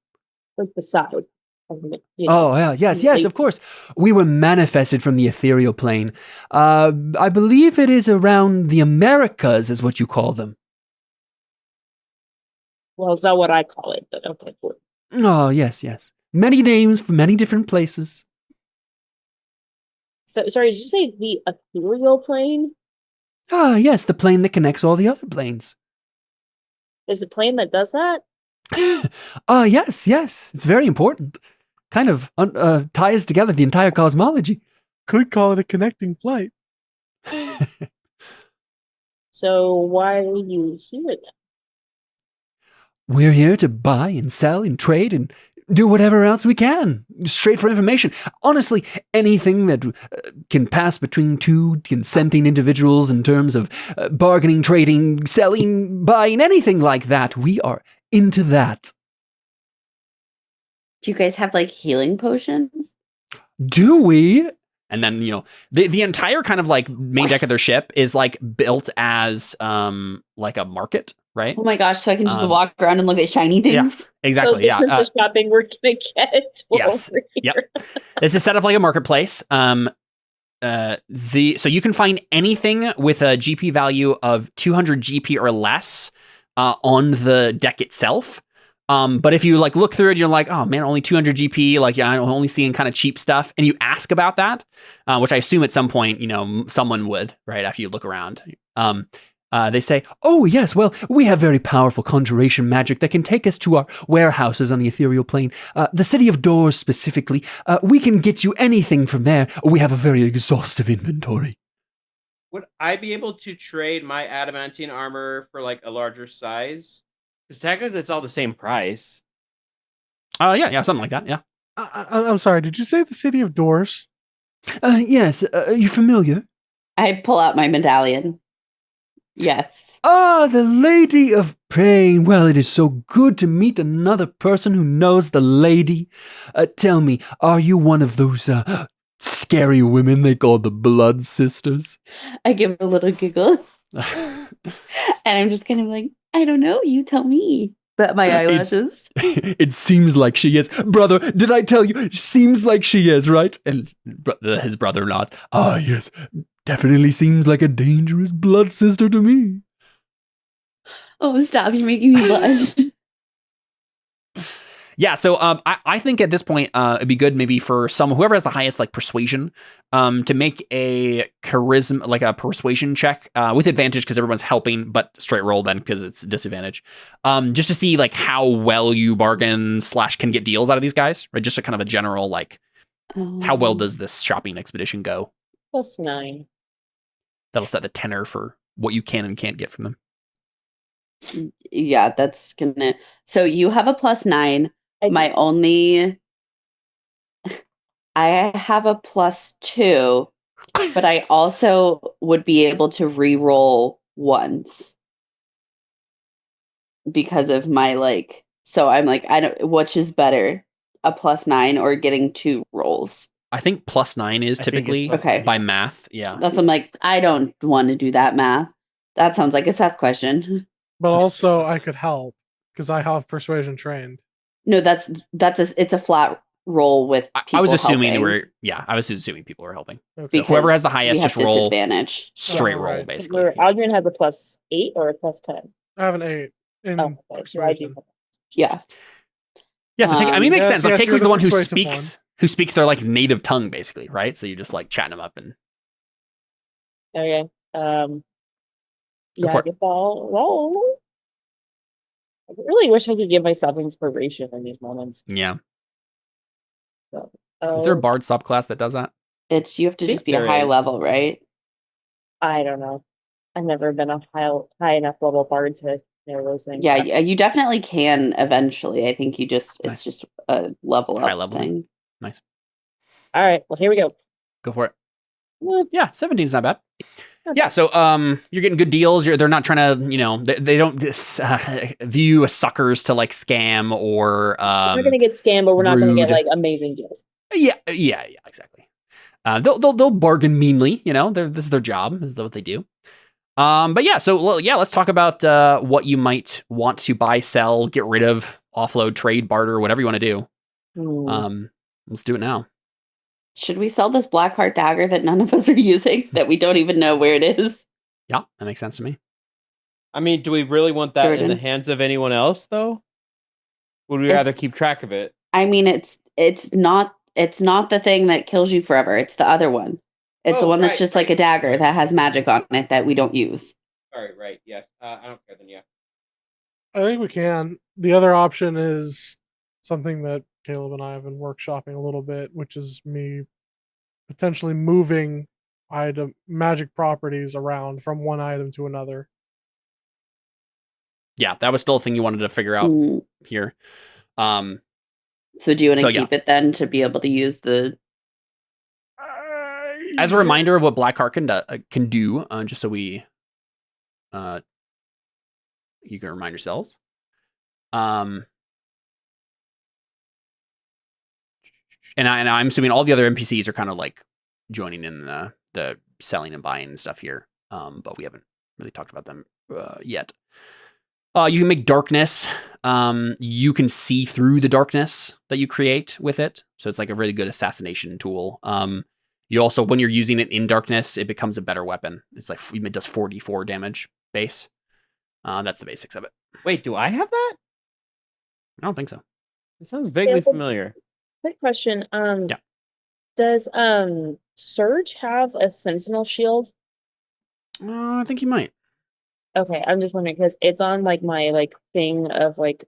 Speaker 5: like the side. Of it,
Speaker 1: Oh, yeah, yes, of course. We were manifested from the ethereal plane. I believe it is around the Americas, is what you call them.
Speaker 5: Well, it's not what I call it, but okay, cool.
Speaker 1: Oh, yes. Many names for many different places.
Speaker 5: So, sorry, did you say the ethereal plane?
Speaker 1: Ah, yes, the plane that connects all the other planes.
Speaker 5: There's a plane that does that?
Speaker 1: Yes. It's very important. Kind of ties together the entire cosmology.
Speaker 4: Could call it a connecting flight.
Speaker 5: So why are you here then?
Speaker 1: We're here to buy and sell and trade and do whatever else we can. Straight for information. Honestly, anything that can pass between two consenting individuals in terms of bargaining, trading, selling, buying, anything like that, we are into that.
Speaker 2: do you guys have like healing potions?
Speaker 1: Do we? And then, the entire kind of like main deck of their ship is like built as like a market, right?
Speaker 2: Oh my gosh, so I can just walk around and look at shiny things.
Speaker 1: Exactly.
Speaker 5: So this is the shopping we're gonna get
Speaker 1: Yes.
Speaker 5: over here.
Speaker 1: Yep. This is set up like a marketplace. So you can find anything with a GP value of 200 GP or less on the deck itself. But if you like look through it, you're like, oh man, only 200 GP. Like, yeah, I'm only seeing kind of cheap stuff. And you ask about that, which I assume at some point, someone would, right? After you look around, they say, oh yes, well, we have very powerful conjuration magic that can take us to our warehouses on the ethereal plane. The city of Doors specifically, we can get you anything from there. We have a very exhaustive inventory.
Speaker 3: Would I be able to trade my adamantine armor for like a larger size? Because technically it's all the same price.
Speaker 1: Yeah, something like that. Yeah.
Speaker 4: I'm sorry, did you say the city of Doors?
Speaker 1: Yes. Are you familiar?
Speaker 2: I pull out my medallion. Yes.
Speaker 1: Ah, the Lady of praying. Well, it is so good to meet another person who knows the lady. Tell me, are you one of those scary women they call the Blood Sisters?
Speaker 2: I give a little giggle. And I'm just kind of like, I don't know, you tell me. But my eyelashes.
Speaker 1: It seems like she is. Brother, did I tell you? Seems like she is, right? And his brother nods. Ah, yes. Definitely seems like a dangerous blood sister to me.
Speaker 2: Oh, stop, you're making me blush.
Speaker 1: Yeah, so I think at this point it'd be good maybe for whoever has the highest like persuasion to make a charisma, like a persuasion check with advantage because everyone's helping, but straight roll then because it's a disadvantage. Just to see like how well you bargain / can get deals out of these guys, right? Just a kind of a general like how well does this shopping expedition go?
Speaker 5: +9.
Speaker 1: That'll set the tenor for what you can and can't get from them.
Speaker 2: Yeah, that's gonna. So you have a +9.
Speaker 5: I
Speaker 2: I have a +2, but I also would be able to re-roll once because of my like. So I'm like, I don't. Which is better, a +9 or getting 2 rolls?
Speaker 1: I think +9 is
Speaker 3: I think it's
Speaker 1: typically
Speaker 2: Okay.
Speaker 1: by math. Yeah.
Speaker 2: That's I'm like, I don't want to do that math. That sounds like a Seth question.
Speaker 4: But also, I could help because I have persuasion trained.
Speaker 2: No, it's a flat roll with people
Speaker 1: I was assuming
Speaker 2: helping.
Speaker 1: I was assuming people were helping.
Speaker 4: Okay.
Speaker 2: Because
Speaker 1: Whoever has the
Speaker 2: we
Speaker 1: highest,
Speaker 2: have
Speaker 1: just roll
Speaker 2: disadvantage.
Speaker 1: straight
Speaker 4: Oh,
Speaker 1: roll,
Speaker 4: right.
Speaker 1: basically.
Speaker 5: Aldrin has a +8 or a +10.
Speaker 4: I have an 8 in
Speaker 5: Oh, okay, so I do.
Speaker 4: persuasion.
Speaker 2: Yeah.
Speaker 1: Yeah, so it makes
Speaker 4: Yes,
Speaker 1: sense. Like
Speaker 4: yes,
Speaker 1: Taker's
Speaker 4: you're
Speaker 1: the
Speaker 4: the
Speaker 1: one
Speaker 4: persuasive
Speaker 1: who speaks their like native tongue, basically, right? So you're just like chatting them up and
Speaker 5: Okay. Yeah,
Speaker 1: for
Speaker 5: I
Speaker 1: it.
Speaker 5: guess I'll roll. I really wish I could give myself inspiration in these moments.
Speaker 1: yeah.
Speaker 5: So,
Speaker 1: Is there a bard subclass that does that?
Speaker 2: You have to
Speaker 3: Think
Speaker 2: just be a
Speaker 3: there
Speaker 2: high
Speaker 3: is.
Speaker 2: level, right?
Speaker 5: I don't know. I've never been a high enough level bard to know those things.
Speaker 2: Yeah, you definitely can eventually. I think
Speaker 1: Nice.
Speaker 2: it's just a level
Speaker 1: High
Speaker 2: up
Speaker 1: level.
Speaker 2: thing.
Speaker 1: Nice.
Speaker 5: All right. Well, here we go.
Speaker 1: Go for it.
Speaker 5: Well,
Speaker 1: Yeah, 17's not bad.
Speaker 5: not
Speaker 1: Yeah, so you're getting good deals. They're not trying to, they don't view you as suckers to like scam or
Speaker 5: we're not going to get scammed, but we're not going to get
Speaker 1: rude.
Speaker 5: like amazing deals.
Speaker 1: Yeah, exactly. They'll bargain meanly. This is their job. This is what they do. But yeah, so let's talk about what you might want to buy, sell, get rid of, offload, trade, barter, whatever you want to do. Let's do it now.
Speaker 2: Should we sell this black heart dagger that none of us are using that we don't even know where it is?
Speaker 1: Yeah, that makes sense to me.
Speaker 3: I mean, do we really want that in the
Speaker 2: Jordan?
Speaker 3: hands of anyone else, though? Would we rather keep track of it?
Speaker 2: I mean, it's not the thing that kills you forever. It's the other one. It's the one that's just like a dagger that has magic on it that we don't use.
Speaker 3: Right, yes. I don't care then, yeah.
Speaker 4: I think we can. The other option is something that Caleb and I have been workshopping a little bit, which is me potentially moving magic properties around from one item to another.
Speaker 1: Yeah, that was still a thing you wanted to figure out here.
Speaker 2: So do you want to keep it then to be able to use the?
Speaker 1: As a reminder of what Blackheart can do, just so you can remind yourselves. And I'm assuming all the other NPCs are kind of like joining in the selling and buying and stuff here. But we haven't really talked about them yet. You can make darkness. You can see through the darkness that you create with it. So it's like a really good assassination tool. You also, when you're using it in darkness, it becomes a better weapon. It's like it does 44 damage base. That's the basics of it.
Speaker 3: Wait, do I have that?
Speaker 1: I don't think so.
Speaker 3: It sounds vaguely familiar.
Speaker 5: Quick question.
Speaker 1: Yeah.
Speaker 5: Does Surge have a sentinel shield?
Speaker 1: I think he might.
Speaker 5: Okay, I'm just wondering because it's on like my like thing of like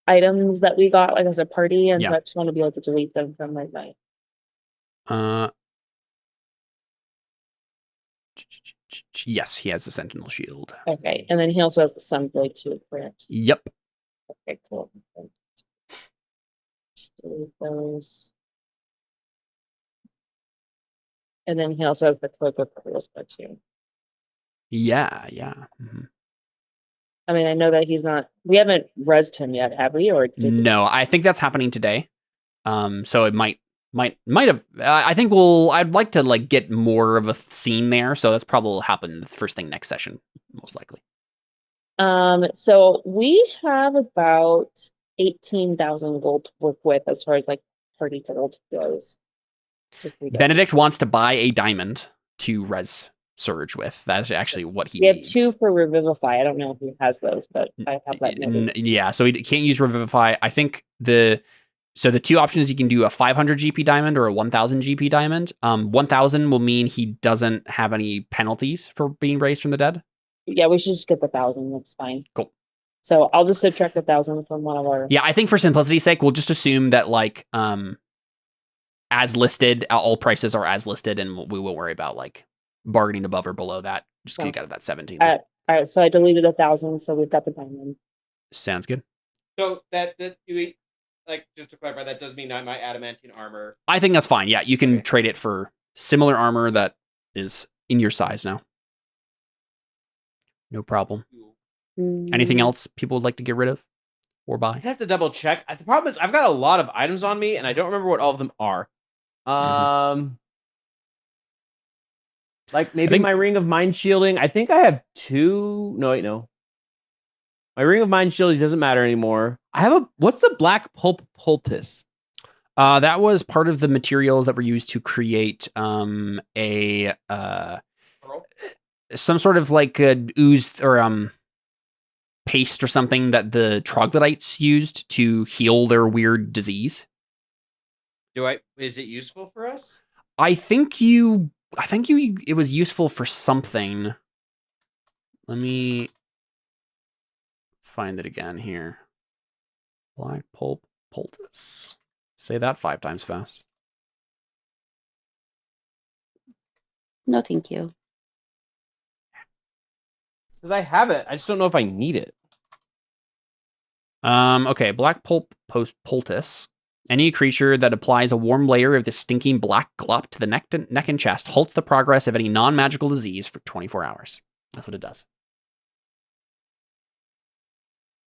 Speaker 5: items that we got like as a party, and so I just want to be able to delete them from my mind.
Speaker 1: Yes, he has the sentinel shield.
Speaker 5: Okay, and then he also has the sunblade too, correct?
Speaker 1: Yep.
Speaker 5: Okay, cool. Delete those. And then he also has the cloak of charisma too.
Speaker 1: Yeah. Mm-hmm.
Speaker 5: I mean, I know that he's not. We haven't rezzed him yet, have we? Or did we?
Speaker 1: No, I think that's happening today. So it might have. I think I'd like to like get more of a scene there. So that's probably will happen the first thing next session, most likely.
Speaker 5: So we have about 18,000 gold to work with as far as like party gold goes.
Speaker 1: Benedict wants to buy a diamond to res Surge with. That's actually what he
Speaker 5: We have
Speaker 1: needs.
Speaker 5: 2 for Revivify. I don't know if he has those, but I have that.
Speaker 1: Yeah, so he can't use Revivify. I think the 2 options, you can do a 500 GP diamond or a 1000 GP diamond. 1000 will mean he doesn't have any penalties for being raised from the dead.
Speaker 5: Yeah, we should just get the 1,000. That's fine.
Speaker 1: Cool.
Speaker 5: So I'll just subtract 1,000 from one of our.
Speaker 1: Yeah, I think for simplicity's sake, we'll just assume that like as listed, all prices are as listed, and we won't worry about like bargaining above or below that. Just get out of that 17.
Speaker 5: All right, so I deleted 1,000, so we've got the diamond.
Speaker 1: Sounds good.
Speaker 3: So that you like, just to clarify, that does mean my adamantine armor.
Speaker 1: I think that's fine. Yeah, you can trade it for similar armor that is in your size now. No problem. Anything else people would like to get rid of or
Speaker 3: I
Speaker 1: buy?
Speaker 3: have to double check. The problem is I've got a lot of items on me, and I don't remember what all of them are. Like maybe my ring of mind shielding. I think I have 2. No, wait, no. My ring of mind shielding doesn't matter anymore. I have what's the black pulp poultice?
Speaker 1: That was part of the materials that were used to create some sort of like ooze or paste or something that the troglodytes used to heal their weird disease.
Speaker 3: Is it useful for us?
Speaker 1: I think it was useful for something. Let me find it again here. Black pulp poultice. Say that 5 times fast.
Speaker 2: No, thank you.
Speaker 3: Because I have it. I just don't know if I need it.
Speaker 1: Okay, black pulp poultice. Any creature that applies a warm layer of the stinking black glop to the neck and chest halts the progress of any non-magical disease for 24 hours. That's what it does.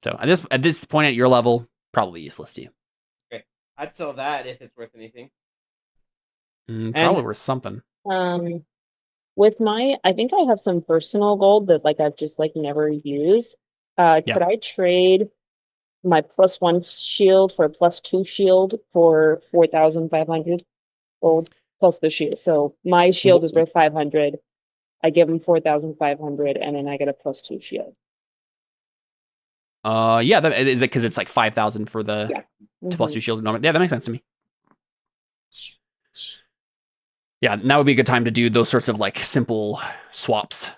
Speaker 1: So at this point at your level, probably useless to you.
Speaker 3: Okay, I'd sell that if it's worth anything.
Speaker 1: Probably worth something.
Speaker 5: With I think I have some personal gold that like I've just like never used. Could I trade my +1 shield for a +2 shield for 4,500 gold plus the shield? So my shield is worth 500. I give him 4,500, and then I get a +2 shield.
Speaker 1: Yeah, that is it because it's like 5,000 for the +2 shield. Yeah, that makes sense to me. Yeah, now would be a good time to do those sorts of like simple swaps.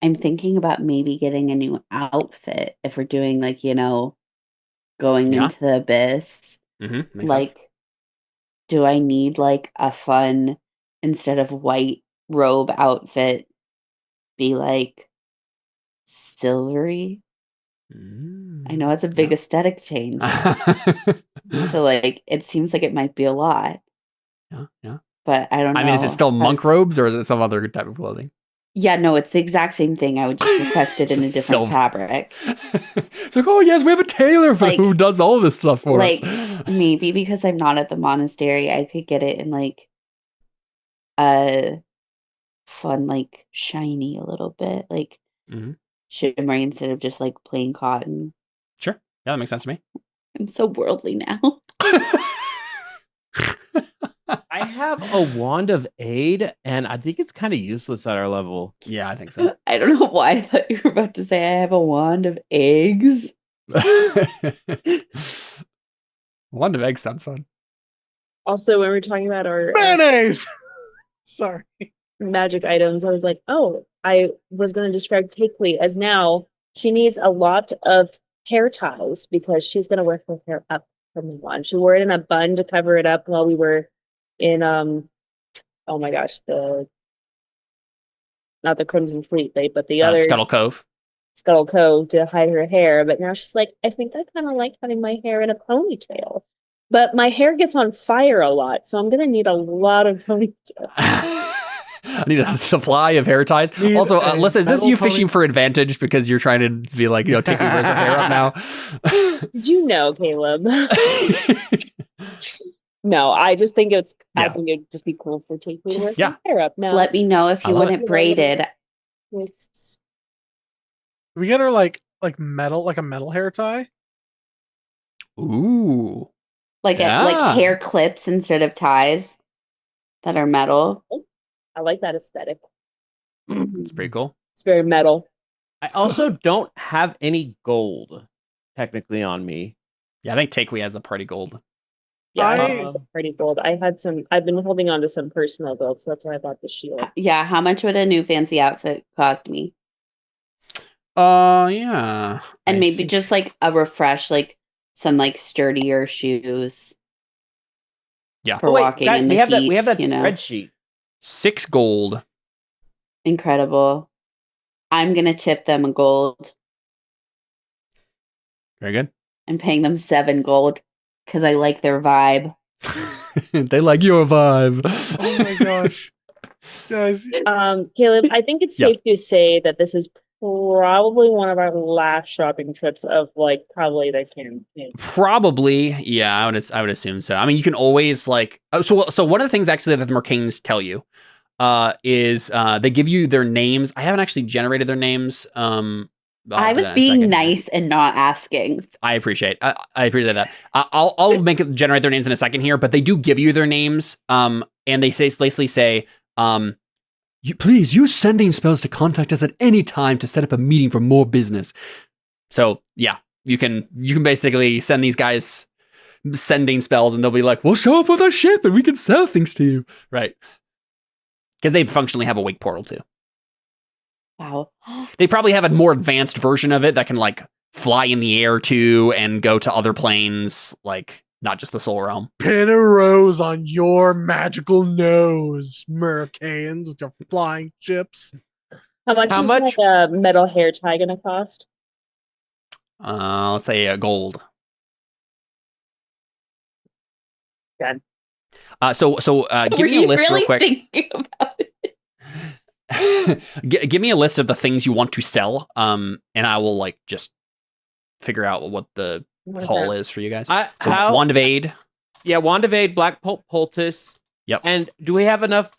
Speaker 2: I'm thinking about maybe getting a new outfit if we're doing like, going into the abyss.
Speaker 1: Makes
Speaker 2: Like,
Speaker 1: sense.
Speaker 2: do I need like a fun, instead of white robe outfit, be like silvery? I know it's a big aesthetic change. So like, it seems like it might be a lot.
Speaker 1: Yeah.
Speaker 2: But I don't know.
Speaker 1: I mean, is it still monk robes or is it some other type of clothing?
Speaker 2: Yeah, no, it's the exact same thing. I would just request it in a different fabric.
Speaker 1: It's like, oh yes, we have a tailor who does all this stuff for us.
Speaker 2: Maybe because I'm not at the monastery, I could get it in like a fun, like shiny a little bit, like shimmery instead of just like plain cotton.
Speaker 1: Sure. Yeah, that makes sense to me.
Speaker 2: I'm so worldly now.
Speaker 3: I have a wand of aid, and I think it's kind of useless at our level.
Speaker 1: Yeah, I think so.
Speaker 2: I don't know why I thought you were about to say I have a wand of eggs.
Speaker 1: Wand of eggs sounds fun.
Speaker 5: Also, when we're talking about our
Speaker 4: mayonnaise, sorry,
Speaker 5: magic items, I was like, oh, I was going to describe Takely as now she needs a lot of hair ties because she's going to wear her hair up from the one. She wore it in a bun to cover it up while we were in oh my gosh, not the Crimson Fleet, but the other
Speaker 1: Scuttle Cove
Speaker 5: to hide her hair. But now she's like, I think I kind of like having my hair in a ponytail, but my hair gets on fire a lot, so I'm gonna need a lot of ponytail.
Speaker 1: I need a supply of hair ties.
Speaker 4: Need
Speaker 1: Also,
Speaker 4: a
Speaker 1: Alyssa, is this
Speaker 4: metal
Speaker 1: you fishing
Speaker 4: pony-
Speaker 1: for advantage because you're trying to be like, take Uber's hair up now?
Speaker 5: Did you know, Caleb? No, I just think I
Speaker 1: Yeah.
Speaker 5: think it'd just be cool for Take Me to wear
Speaker 2: Just-
Speaker 5: some hair up. No,
Speaker 2: Let me know if
Speaker 1: I
Speaker 2: you
Speaker 1: love
Speaker 2: want
Speaker 5: it.
Speaker 2: it braided.
Speaker 5: It's-
Speaker 4: We get her like metal, like a metal hair tie.
Speaker 1: Ooh.
Speaker 2: Like
Speaker 1: Yeah.
Speaker 2: like hair clips instead of ties that are metal.
Speaker 5: I like that aesthetic.
Speaker 1: It's pretty cool.
Speaker 5: It's very metal.
Speaker 3: I also don't have any gold technically on me.
Speaker 1: Yeah, I think Takewee has the party gold.
Speaker 5: Yeah,
Speaker 4: I-
Speaker 5: pretty gold. I've been holding on to some personal gold, so that's why I bought the shield.
Speaker 2: Yeah, how much would a new fancy outfit cost me?
Speaker 1: Yeah.
Speaker 2: And
Speaker 1: I
Speaker 2: maybe
Speaker 1: think-
Speaker 2: just like a refresh, like some like sturdier shoes.
Speaker 1: Yeah.
Speaker 2: For walking in the heat,
Speaker 3: we have that
Speaker 2: you know.
Speaker 3: spreadsheet.
Speaker 1: 6 gold.
Speaker 2: Incredible. I'm gonna tip them a gold.
Speaker 1: Very good.
Speaker 2: I'm paying them 7 gold because I like their vibe.
Speaker 1: They like your vibe.
Speaker 4: Oh my gosh, guys!
Speaker 5: Caleb, I think it's
Speaker 1: Yeah.
Speaker 5: safe to say that this is probably one of our last shopping trips of like probably the campaign.
Speaker 1: Probably, yeah. I would assume so. I mean, you can always like. So one of the things actually that the Mercanes tell you, is they give you their names. I haven't actually generated their names.
Speaker 2: I was being nice and not asking.
Speaker 1: I appreciate that. I'll generate their names in a second here, but they do give you their names. And they basically say, please use sending spells to contact us at any time to set up a meeting for more business. So yeah, you can basically send these guys sending spells, and they'll be like, "We'll show up with our ship, and we can sell things to you." Right? Because they functionally have a wake portal too.
Speaker 2: Wow.
Speaker 1: They probably have a more advanced version of it that can like fly in the air too and go to other planes, like not just the soul realm.
Speaker 4: Pin a rose on your magical nose, Mercanes, with your flying ships.
Speaker 5: How much
Speaker 3: How
Speaker 5: is
Speaker 3: much-
Speaker 5: like a metal hair tie gonna cost?
Speaker 1: Let's say gold.
Speaker 5: Good.
Speaker 1: So give
Speaker 2: Were
Speaker 1: me a
Speaker 2: you
Speaker 1: list
Speaker 2: really
Speaker 1: real quick.
Speaker 2: thinking about it?
Speaker 1: Give me a list of the things you want to sell, and I will like just figure out what the haul is for you guys. So Wand of Aid.
Speaker 3: Yeah, Wand of Aid, Black Poultice.
Speaker 1: Yep.
Speaker 3: And do we have enough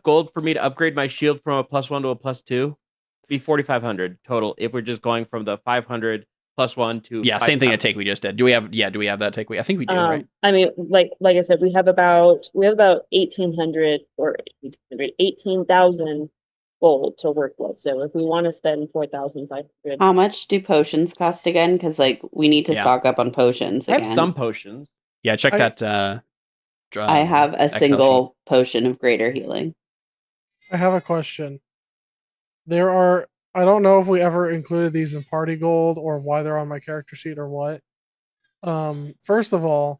Speaker 3: gold for me to upgrade my shield from a +1 to a +2? Be 4,500 total if we're just going from the 500 +1 to
Speaker 1: Yeah, same thing at Take we just did. Do we have that Take we? I think we do, right?
Speaker 5: I mean, like I said, we have about 1,800 or 18,000 gold to work with. So if we want to spend 4,500,
Speaker 2: How much do potions cost again? Because like we need to
Speaker 1: Yeah.
Speaker 2: stock up on potions
Speaker 3: I
Speaker 2: again.
Speaker 3: have some potions.
Speaker 1: Yeah, check
Speaker 4: I-
Speaker 1: that.
Speaker 2: I have a
Speaker 1: Excel
Speaker 2: single potion of greater healing.
Speaker 4: I have a question. I don't know if we ever included these in party gold or why they're on my character sheet or what. First of all,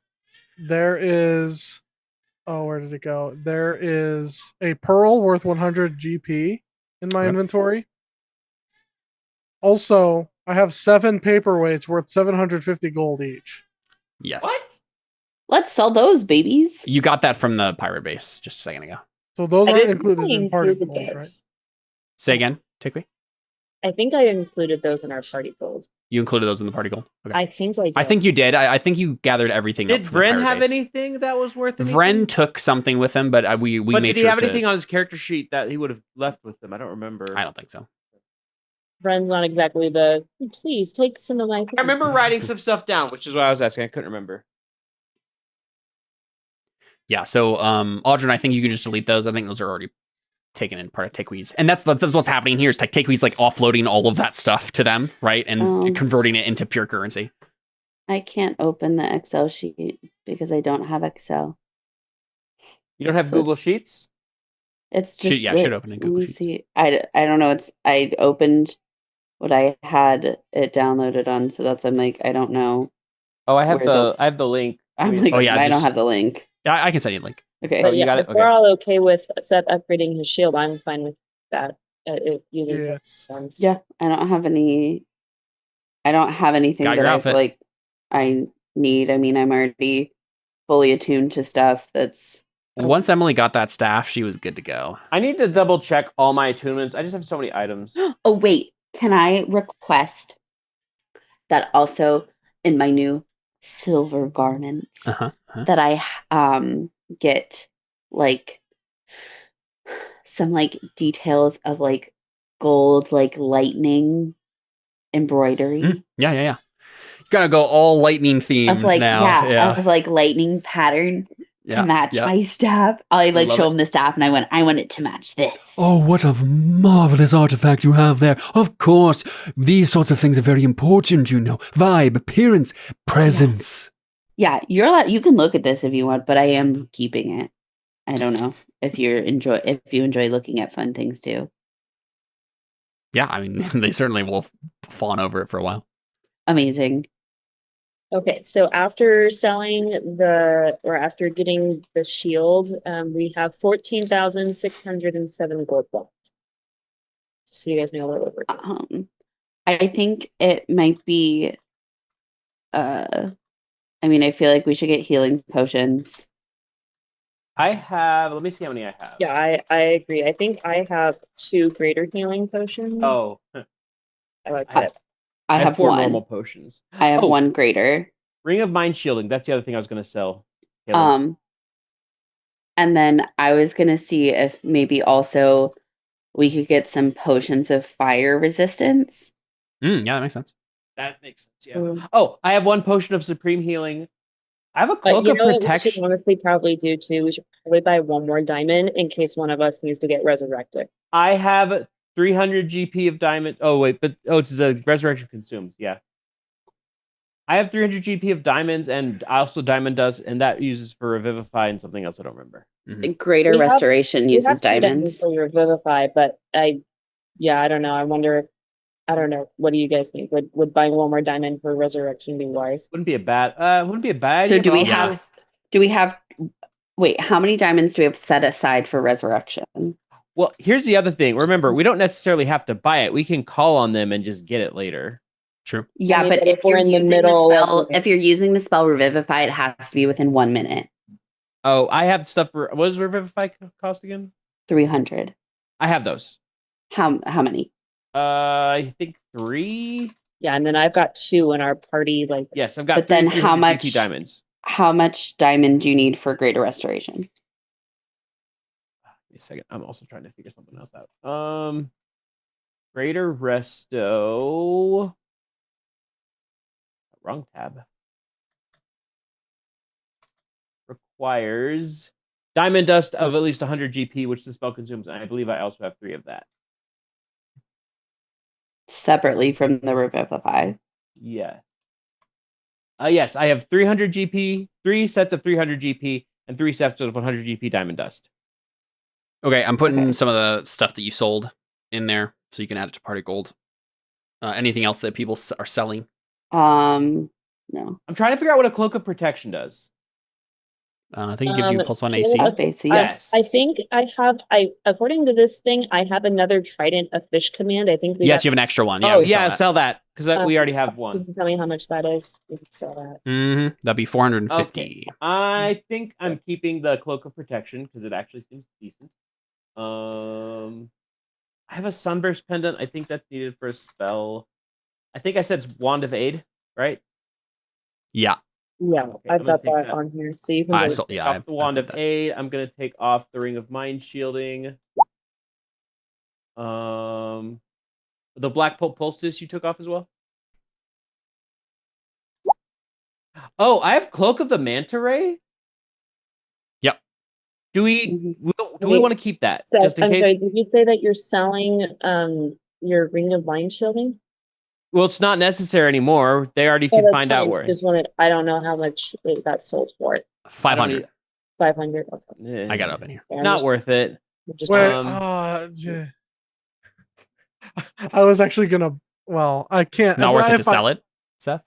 Speaker 4: there is, where did it go? There is a pearl worth 100 GP in my
Speaker 1: Yep.
Speaker 4: inventory. Also, I have 7 paperweights worth 750 gold each.
Speaker 1: Yes.
Speaker 2: Let's sell those babies.
Speaker 1: You got that from the pirate base just a second ago.
Speaker 4: So those
Speaker 5: I
Speaker 4: aren't
Speaker 5: didn't
Speaker 4: included in party
Speaker 5: include
Speaker 4: gold,
Speaker 5: those.
Speaker 4: right?
Speaker 1: Say again, Take we.
Speaker 5: I think I included those in our party gold.
Speaker 1: You included those in the party gold. Okay.
Speaker 5: I think I did.
Speaker 1: I think you did. I think you gathered everything.
Speaker 3: Did
Speaker 1: up from the
Speaker 3: Vren
Speaker 1: pirate
Speaker 3: have
Speaker 1: base.
Speaker 3: anything that was worth anything?
Speaker 1: Vren took something with him, but we
Speaker 3: But
Speaker 1: made
Speaker 3: did he
Speaker 1: sure
Speaker 3: have
Speaker 1: to.
Speaker 3: anything on his character sheet that he would have left with him? I don't remember.
Speaker 1: I don't think so.
Speaker 5: Bren's not exactly the. Please take some of my.
Speaker 3: I remember writing some stuff down, which is why I was asking. I couldn't remember.
Speaker 1: Yeah. So, Audrey, I think you can just delete those. I think those are already taken in part of Takewee's, and that's what's happening here. Is Takewee's like offloading all of that stuff to them, right, and converting it into pure currency.
Speaker 2: I can't open the Excel sheet because I don't have Excel.
Speaker 3: You don't have
Speaker 2: So
Speaker 3: Google
Speaker 2: it's-
Speaker 3: Sheets?
Speaker 2: It's just
Speaker 1: should open in Google
Speaker 2: let me
Speaker 1: Sheets.
Speaker 2: see. I don't know. I opened what I had it downloaded on, so that's I'm like I don't know.
Speaker 3: Oh, I have
Speaker 2: Where
Speaker 3: I have the link.
Speaker 2: I'm like
Speaker 1: Oh, yeah,
Speaker 2: I don't
Speaker 1: just-
Speaker 2: have the link.
Speaker 1: Yeah, I can send you a link.
Speaker 2: Okay.
Speaker 3: Oh,
Speaker 5: But
Speaker 3: you
Speaker 5: yeah,
Speaker 3: got
Speaker 5: if
Speaker 3: it?
Speaker 5: we're
Speaker 3: Okay.
Speaker 5: all okay with Seth upgrading his shield, I'm fine with that. Using
Speaker 4: Yes.
Speaker 5: ones.
Speaker 2: Yeah, I don't have anything
Speaker 1: Got
Speaker 2: that
Speaker 1: your
Speaker 2: I
Speaker 1: outfit.
Speaker 2: feel like I need. I mean, I'm already fully attuned to stuff that's
Speaker 1: Once Emily got that staff, she was good to go.
Speaker 3: I need to double check all my attunements. I just have so many items.
Speaker 2: Oh, wait. Can I request that also in my new silver garments that I get like some like details of like gold, like lightning embroidery.
Speaker 1: Yeah. You gotta go all lightning themed
Speaker 2: of like
Speaker 1: now.
Speaker 2: of like lightning pattern to match my staff. I like
Speaker 1: Love
Speaker 2: show
Speaker 1: it.
Speaker 2: him the staff and I want it to match this.
Speaker 1: Oh, what a marvelous artifact you have there. Of course, these sorts of things are very important, you know. Vibe, appearance, presence.
Speaker 2: Yeah, you can look at this if you want, but I am keeping it. I don't know if you enjoy looking at fun things too.
Speaker 1: Yeah, I mean, they certainly will fawn over it for a while.
Speaker 2: Amazing.
Speaker 5: Okay, so after after getting the shield, we have 14,607 gold left. So you guys know what we're doing.
Speaker 2: I think it might be. I mean, I feel like we should get healing potions.
Speaker 3: Let me see how many I have.
Speaker 5: Yeah, I agree. I think I have 2 greater healing potions.
Speaker 3: Oh.
Speaker 2: I have
Speaker 3: 4
Speaker 2: one.
Speaker 3: normal potions.
Speaker 2: I have 1 greater.
Speaker 3: Ring of Mind Shielding. That's the other thing I was going to sell.
Speaker 2: And then I was going to see if maybe also we could get some potions of fire resistance.
Speaker 1: Yeah, that makes sense.
Speaker 3: That makes sense, yeah. Oh, I have 1 potion of Supreme Healing. I have a Cloak of Protection.
Speaker 5: What we should honestly probably do too, we should probably buy 1 more diamond in case one of us needs to get resurrected.
Speaker 3: I have 300 GP of diamond. Oh, wait, it's a resurrection consumed. Yeah. I have 300 GP of diamonds and also diamond dust, and that uses for revivify and something else I don't remember.
Speaker 2: Greater restoration uses diamonds.
Speaker 5: For revivify, but I don't know. I don't know. What do you guys think? Would buying 1 more diamond for resurrection be wise?
Speaker 3: Wouldn't be a bad idea.
Speaker 2: So do we have wait, how many diamonds do we have set aside for resurrection?
Speaker 3: Well, here's the other thing. Remember, we don't necessarily have to buy it. We can call on them and just get it later.
Speaker 1: True.
Speaker 2: Yeah, but if you're using the spell, if you're using the spell Revivify, it has to be within 1 minute.
Speaker 3: Oh, I have stuff for what does Revivify cost again?
Speaker 2: 300.
Speaker 3: I have those.
Speaker 2: How many?
Speaker 3: I think 3.
Speaker 5: Yeah, and then I've got 2 in our party. Like
Speaker 3: yes, I've got.
Speaker 2: But then how much
Speaker 3: diamonds?
Speaker 2: How much diamond do you need for greater restoration?
Speaker 3: Wait a second. I'm also trying to figure something else out. Greater resto. Wrong tab. Requires diamond dust of at least 100 GP, which the spell consumes, and I believe I also have 3 of that.
Speaker 2: Separately from the Revivify.
Speaker 3: Yeah. Yes, I have 300 GP, 3 sets of 300 GP, and 3 sets of 100 GP diamond dust.
Speaker 1: Okay, I'm putting some of the stuff that you sold in there so you can add it to party gold. Anything else that people are selling?
Speaker 2: No.
Speaker 3: I'm trying to figure out what a Cloak of Protection does.
Speaker 1: I think it gives you +1 AC.
Speaker 2: Yes.
Speaker 5: I think according to this thing, I have another Trident of Fish command. I think
Speaker 1: you have an extra one. Yeah,
Speaker 3: sell that because we already have one.
Speaker 5: Can you tell me how much that is? We can sell that.
Speaker 1: That'd be 450.
Speaker 3: Okay. I think I'm keeping the Cloak of Protection because it actually seems decent. I have a Sunburst pendant. I think that's needed for a spell. I think I said it's Wand of Aid, right?
Speaker 1: Yeah.
Speaker 5: Yeah,
Speaker 3: Okay,
Speaker 5: I've got that on here. So you can
Speaker 3: off the Wand of Aid. I'm gonna take off the Ring of Mind Shielding. The Black Pulses you took off as well. Oh, I have Cloak of the Manta Ray.
Speaker 1: Yep.
Speaker 3: Do we want to keep that just in case?
Speaker 5: Sorry, did you say that you're selling your Ring of Mind Shielding?
Speaker 3: Well, it's not necessary anymore. They already can find out where.
Speaker 5: I don't know how much it got sold for.
Speaker 1: 500.
Speaker 5: 500. Okay.
Speaker 1: I got it up in here.
Speaker 3: Not worth it.
Speaker 4: I was actually gonna. Well, I can't.
Speaker 1: Not worth it to sell it, Seth.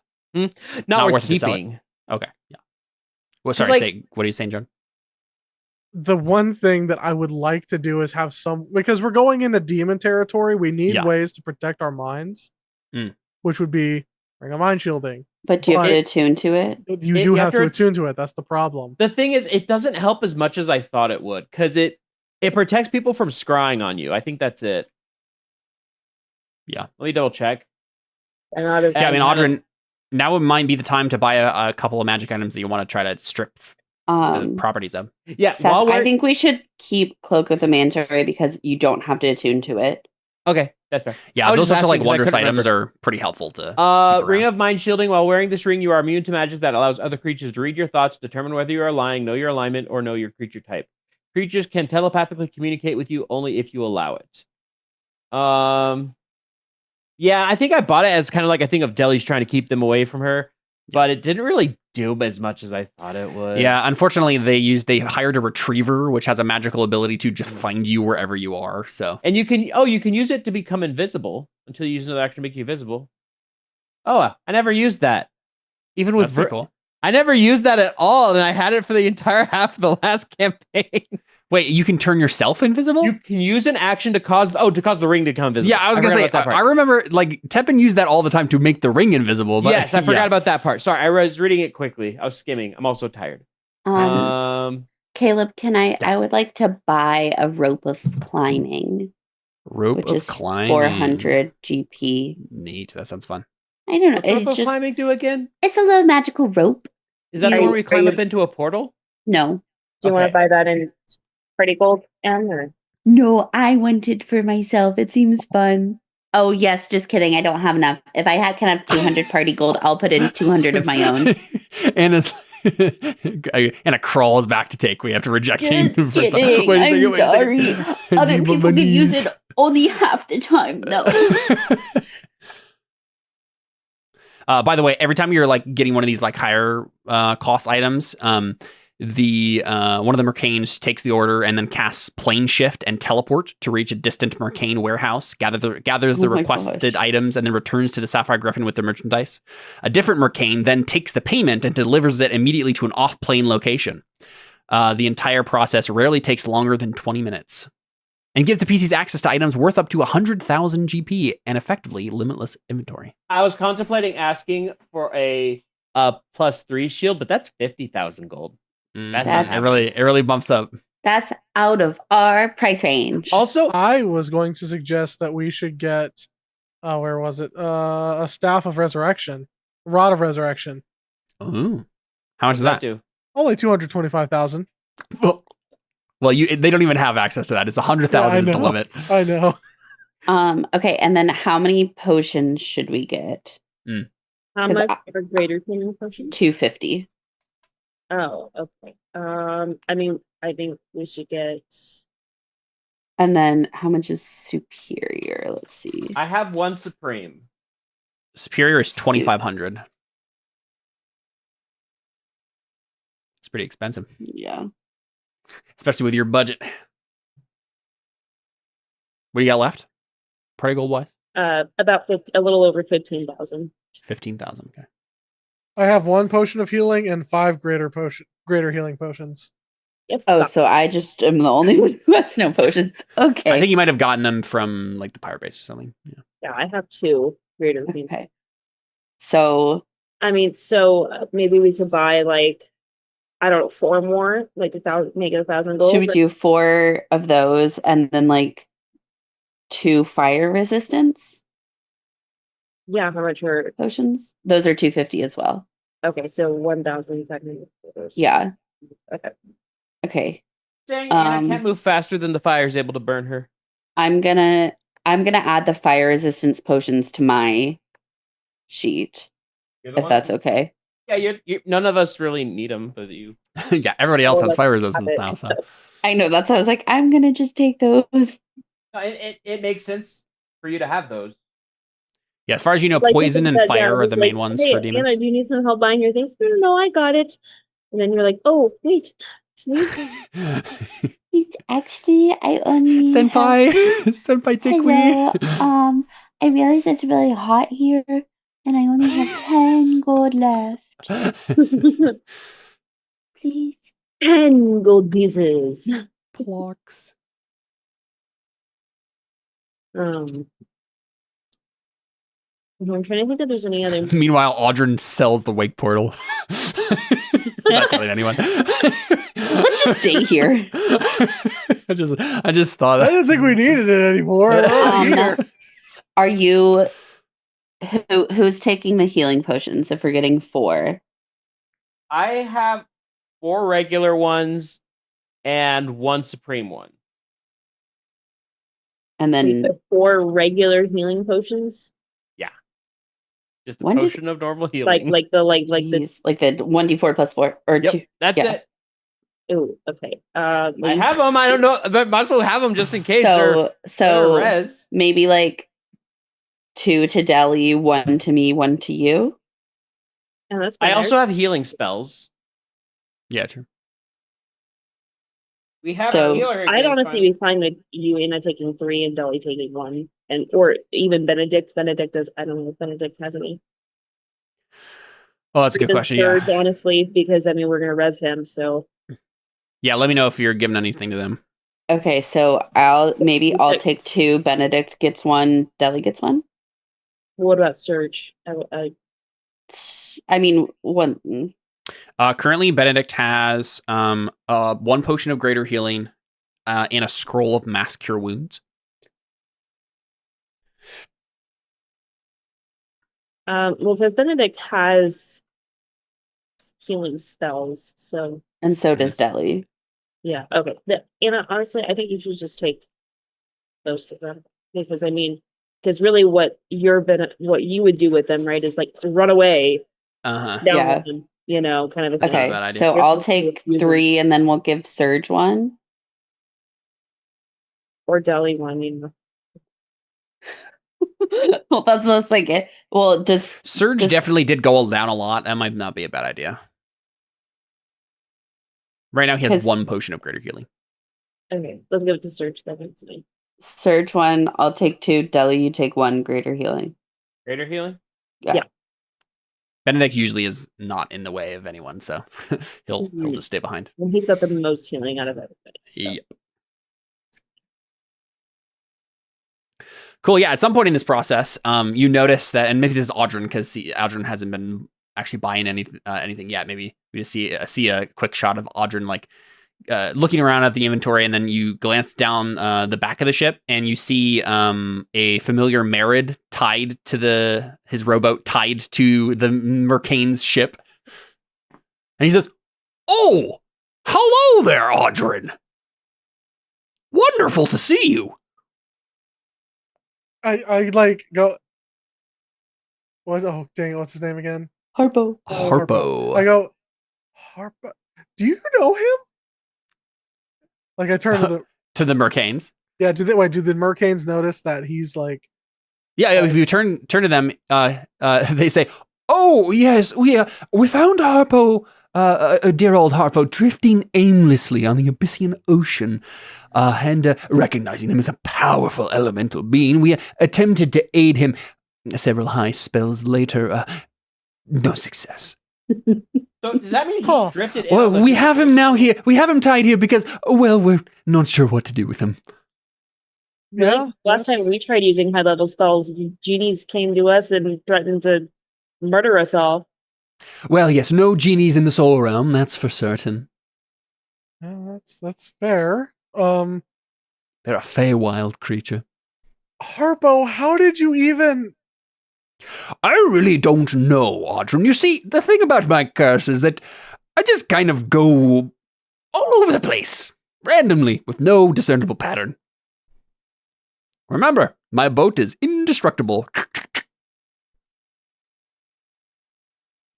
Speaker 3: Not worth keeping.
Speaker 1: Okay. Yeah. Well, sorry. What are you saying, John?
Speaker 4: The one thing that I would like to do is have because we're going into demon territory. We need ways to protect our minds. Which would be Ring of Mind Shielding.
Speaker 2: But do you have to
Speaker 4: But-
Speaker 2: attune to it?
Speaker 4: You
Speaker 3: It-
Speaker 4: do
Speaker 3: you
Speaker 4: have
Speaker 3: have
Speaker 4: to
Speaker 3: to-
Speaker 4: attune to it. That's the problem.
Speaker 3: The thing is, it doesn't help as much as I thought it would, because it protects people from scrying on you. I think that's it.
Speaker 1: Yeah.
Speaker 3: Let me double check.
Speaker 5: And not as
Speaker 1: Yeah, I mean,
Speaker 3: had a-
Speaker 1: Audrin, now might be the time to buy a couple of magic items that you want to try to strip the properties of.
Speaker 3: Yeah,
Speaker 2: Seth,
Speaker 3: while we're
Speaker 2: I think we should keep Cloak of the Manta Ray because you don't have to attune to it.
Speaker 3: okay, that's fair.
Speaker 1: Yeah,
Speaker 3: I was
Speaker 1: those
Speaker 3: just
Speaker 1: sorts of like
Speaker 3: asking 'cause I
Speaker 1: wondrous
Speaker 3: couldn't
Speaker 1: items
Speaker 3: remember.
Speaker 1: are pretty helpful to. keep
Speaker 3: Ring
Speaker 1: around.
Speaker 3: of Mind Shielding. While wearing this ring, you are immune to magic that allows other creatures to read your thoughts, determine whether you are lying, know your alignment, or know your creature type. Creatures can telepathically communicate with you only if you allow it. Yeah, I think I bought it as kind of like a thing of Deli's trying to keep them away from her, but it didn't really do as much as I thought it would.
Speaker 1: Yeah, unfortunately, they hired a retriever, which has a magical ability to just find you wherever you are. So
Speaker 3: And you can use it to become invisible until you use another action to make you visible. Oh, I never used that. Even with
Speaker 1: that's pretty cool.
Speaker 3: I never used that at all, and I had it for the entire half of the last campaign.
Speaker 1: Wait, you can turn yourself invisible?
Speaker 3: You can use an action to cause the ring to become visible.
Speaker 1: Yeah, I was gonna
Speaker 3: forgot
Speaker 1: say.
Speaker 3: about that part.
Speaker 1: I remember like Teppan used that all the time to make the ring invisible. But
Speaker 3: Yes, I forgot
Speaker 1: yeah.
Speaker 3: about that part. Sorry, I was reading it quickly. I was skimming. I'm also tired.
Speaker 2: Caleb, I would like to buy a rope of climbing,
Speaker 1: Rope
Speaker 2: which
Speaker 1: of
Speaker 2: is
Speaker 1: climbing.
Speaker 2: 400 GP.
Speaker 1: Neat. That sounds fun.
Speaker 2: I don't know.
Speaker 3: What rope
Speaker 2: It's
Speaker 3: of
Speaker 2: just
Speaker 3: climbing do again?
Speaker 2: it's a little magical rope.
Speaker 3: Is that the
Speaker 2: You-
Speaker 3: one where we climb
Speaker 5: are
Speaker 3: up into a portal?
Speaker 2: No,
Speaker 5: Do you want
Speaker 3: Okay.
Speaker 5: to buy that in pretty gold, Em, or
Speaker 2: no, I want it for myself. It seems fun. Oh yes, just kidding. I don't have enough. If I can have 200 party gold, I'll put in 200 of my own.
Speaker 1: and a crawl is back to take. We have to reject him.
Speaker 2: Just kidding. I'm sorry. Other people can use it only half the time. No.
Speaker 1: By the way, every time you're like getting one of these like higher cost items, the one of the Mercanes takes the order and then casts plane shift and teleport to reach a distant Mercane warehouse, gathers the
Speaker 2: Oh my
Speaker 1: requested
Speaker 2: gosh.
Speaker 1: items, and then returns to the Sapphire Griffin with the merchandise. A different Mercane then takes the payment and delivers it immediately to an off-plane location. The entire process rarely takes longer than 20 minutes. And gives the PCs access to items worth up to 100,000 GP and effectively limitless inventory.
Speaker 3: I was contemplating asking for a +3 shield, but that's 50,000 gold. That's not
Speaker 2: That's-
Speaker 1: it really bumps up.
Speaker 2: That's out of our price range.
Speaker 3: Also,
Speaker 4: I was going to suggest that we should get, where was it? A Staff of Resurrection, Rod of Resurrection.
Speaker 1: Ooh. How much is that?
Speaker 3: do?
Speaker 4: Only 225,000.
Speaker 1: Well, they don't even have access to that. It's 100,000 is the
Speaker 4: know.
Speaker 1: limit.
Speaker 4: I know.
Speaker 2: Okay, and then how many potions should we get?
Speaker 5: how
Speaker 2: 'Cause
Speaker 5: much are greater healing potions?
Speaker 2: 250.
Speaker 5: Oh, okay. I mean, I think we should get.
Speaker 2: And then how much is superior? Let's see.
Speaker 3: I have one supreme.
Speaker 1: Superior is 2,500. It's pretty expensive,
Speaker 2: Yeah.
Speaker 1: especially with your budget. What do you got left? Party gold wise?
Speaker 5: About 50, a little over 15,000.
Speaker 1: 15,000. Okay.
Speaker 4: I have one potion of healing and 5 greater healing potions.
Speaker 5: If
Speaker 2: Oh,
Speaker 5: not-
Speaker 2: so I just am the only one who has no potions. Okay.
Speaker 1: I think you might have gotten them from like the pirate base or something. Yeah.
Speaker 5: yeah, I have 2 greater healing.
Speaker 2: Okay. So
Speaker 5: I mean, so maybe we could buy like, I don't know, 4 more, like 1,000, make it 1,000 gold.
Speaker 2: should we
Speaker 5: but-
Speaker 2: do 4 of those and then like 2 fire resistance
Speaker 5: Yeah, how much are
Speaker 2: potions? Those are 250 as well.
Speaker 5: okay? So 1,000 technically.
Speaker 2: Yeah.
Speaker 5: Okay.
Speaker 2: Okay.
Speaker 3: Dang, Anna
Speaker 2: Um,
Speaker 3: can't move faster than the fire is able to burn her.
Speaker 2: I'm gonna add the fire resistance potions to my sheet if that's okay.
Speaker 3: Yeah, you're none of us really need them, but you.
Speaker 1: Yeah, everybody else
Speaker 5: Oh,
Speaker 1: has
Speaker 5: like,
Speaker 1: fire resistance
Speaker 5: it.
Speaker 1: now. So
Speaker 2: I know that's why I was like, I'm gonna just take those.
Speaker 3: No, it makes sense for you to have those.
Speaker 1: yeah, as far as you know,
Speaker 5: Like,
Speaker 1: poison
Speaker 5: this
Speaker 1: and
Speaker 5: is that,
Speaker 1: fire
Speaker 5: yeah,
Speaker 1: are
Speaker 5: it's
Speaker 1: the
Speaker 5: like,
Speaker 1: main ones
Speaker 5: hey,
Speaker 1: for demons.
Speaker 5: Anna, do you need some help buying your things? No, I got it. And then you're like, oh, wait.
Speaker 2: It's actually I only
Speaker 1: Senpai, senpai, take
Speaker 2: Hello.
Speaker 1: me.
Speaker 2: I realize it's really hot here and I only have 10 gold left. Please.
Speaker 5: 10 gold pieces.
Speaker 1: Blocks.
Speaker 5: Um, I'm trying to think if there's any other.
Speaker 1: Meanwhile, Audryn sells the wake portal. Not telling anyone.
Speaker 2: Let's just stay here.
Speaker 1: I just thought
Speaker 4: I didn't think we needed it anymore.
Speaker 2: Are you who's taking the healing potions if we're getting 4?
Speaker 3: I have 4 regular ones and 1 supreme one.
Speaker 2: And then
Speaker 5: 4 regular healing potions.
Speaker 3: Just the
Speaker 2: When did-
Speaker 3: potion of normal healing.
Speaker 5: Like the
Speaker 2: 1d4 plus 4 or
Speaker 3: Yep,
Speaker 2: 2.
Speaker 3: that's
Speaker 2: yeah.
Speaker 3: it.
Speaker 5: oh, okay.
Speaker 3: I have them. I don't know, but might as well have them just in case. They're
Speaker 2: So
Speaker 3: res.
Speaker 2: maybe like 2 to Deli, 1 to me, 1 to you.
Speaker 5: And that's
Speaker 3: I
Speaker 5: fine.
Speaker 3: also have healing spells.
Speaker 1: Yeah, true.
Speaker 3: We have
Speaker 2: So,
Speaker 3: a healer.
Speaker 5: I'd honestly be fine with you, Anna, taking 3 and Deli taking 1, and or even Benedict. Benedict does. I don't know if Benedict has any.
Speaker 1: Oh, that's a good
Speaker 5: Even
Speaker 1: question.
Speaker 5: Surge,
Speaker 1: Yeah.
Speaker 5: honestly, because I mean we're gonna res him. So
Speaker 1: Yeah, let me know if you're giving anything to them.
Speaker 2: Okay, so I'll take 2. Benedict gets 1. Deli gets 1.
Speaker 5: what about Surge?
Speaker 2: I mean, 1.
Speaker 1: Currently, Benedict has 1 potion of greater healing and a scroll of mass cure wounds.
Speaker 5: Well, because Benedict has healing spells, so
Speaker 2: And so does Deli.
Speaker 5: yeah. Okay, Anna, honestly, I think you should just take most of them because I mean, because really, what you would do with them, right, is like run away
Speaker 1: Uh-huh.
Speaker 5: down
Speaker 2: Yeah.
Speaker 5: them, you know, kind of a thing.
Speaker 2: Okay,
Speaker 1: bad idea.
Speaker 2: so
Speaker 5: You're
Speaker 2: I'll
Speaker 5: supposed to
Speaker 2: take
Speaker 5: use
Speaker 2: 3 and then we'll give Surge 1.
Speaker 5: Or Deli one, you know.
Speaker 2: Well, that's just like it. Well,
Speaker 1: Surge
Speaker 2: This-
Speaker 1: definitely did go down a lot. That might not be a bad idea. Right now, he has
Speaker 2: 'Cause-
Speaker 1: 1 potion of greater healing.
Speaker 5: Okay, let's give it to Surge then. It's fine.
Speaker 2: Surge 1, I'll take 2. Deli, you take 1. Greater healing.
Speaker 3: Greater healing.
Speaker 1: Benedict usually is not in the way of anyone, so he'll just stay behind.
Speaker 5: And he's got the most healing out of everybody. So.
Speaker 1: Yep. Cool. Yeah. At some point in this process, you notice that, and maybe this is Audryn because Audryn hasn't been actually buying anything yet. Maybe we just see a quick shot of Audryn like looking around at the inventory, and then you glance down the back of the ship, and you see a familiar Merid tied to his rowboat, tied to the Mercane's ship, and he says, "Oh, hello there, Audryn. Wonderful to see you."
Speaker 4: I like go. What? Oh dang! What's his name again?
Speaker 2: Harpo.
Speaker 1: Harpo.
Speaker 4: I go. Harpo. Do you know him? Like I turn to the
Speaker 1: Mercanes.
Speaker 4: Yeah. Do the Mercanes notice that he's like?
Speaker 1: Yeah. If you turn to them, they say, "Oh yes, we found Harpo, a dear old Harpo, drifting aimlessly on the Abyssian Ocean, and recognizing him as a powerful elemental being, we attempted to aid him. Several high spells later, no success.
Speaker 3: So does that mean he drifted in?
Speaker 1: Well,
Speaker 3: on the
Speaker 1: we
Speaker 3: beach?
Speaker 1: have him now here. We have him tied here because, well, we're not sure what to do with him."
Speaker 4: Yeah.
Speaker 5: Last time we tried using high level spells, genies came to us and threatened to murder us all.
Speaker 1: Well, yes, no genies in the soul realm, that's for certain.
Speaker 4: Yeah, that's fair.
Speaker 1: They're a Feywild creature.
Speaker 4: Harpo, how did you even?
Speaker 1: I really don't know, Audryn. You see, the thing about my curse is that I just kind of go all over the place, randomly, with no discernible pattern. Remember, my boat is indestructible.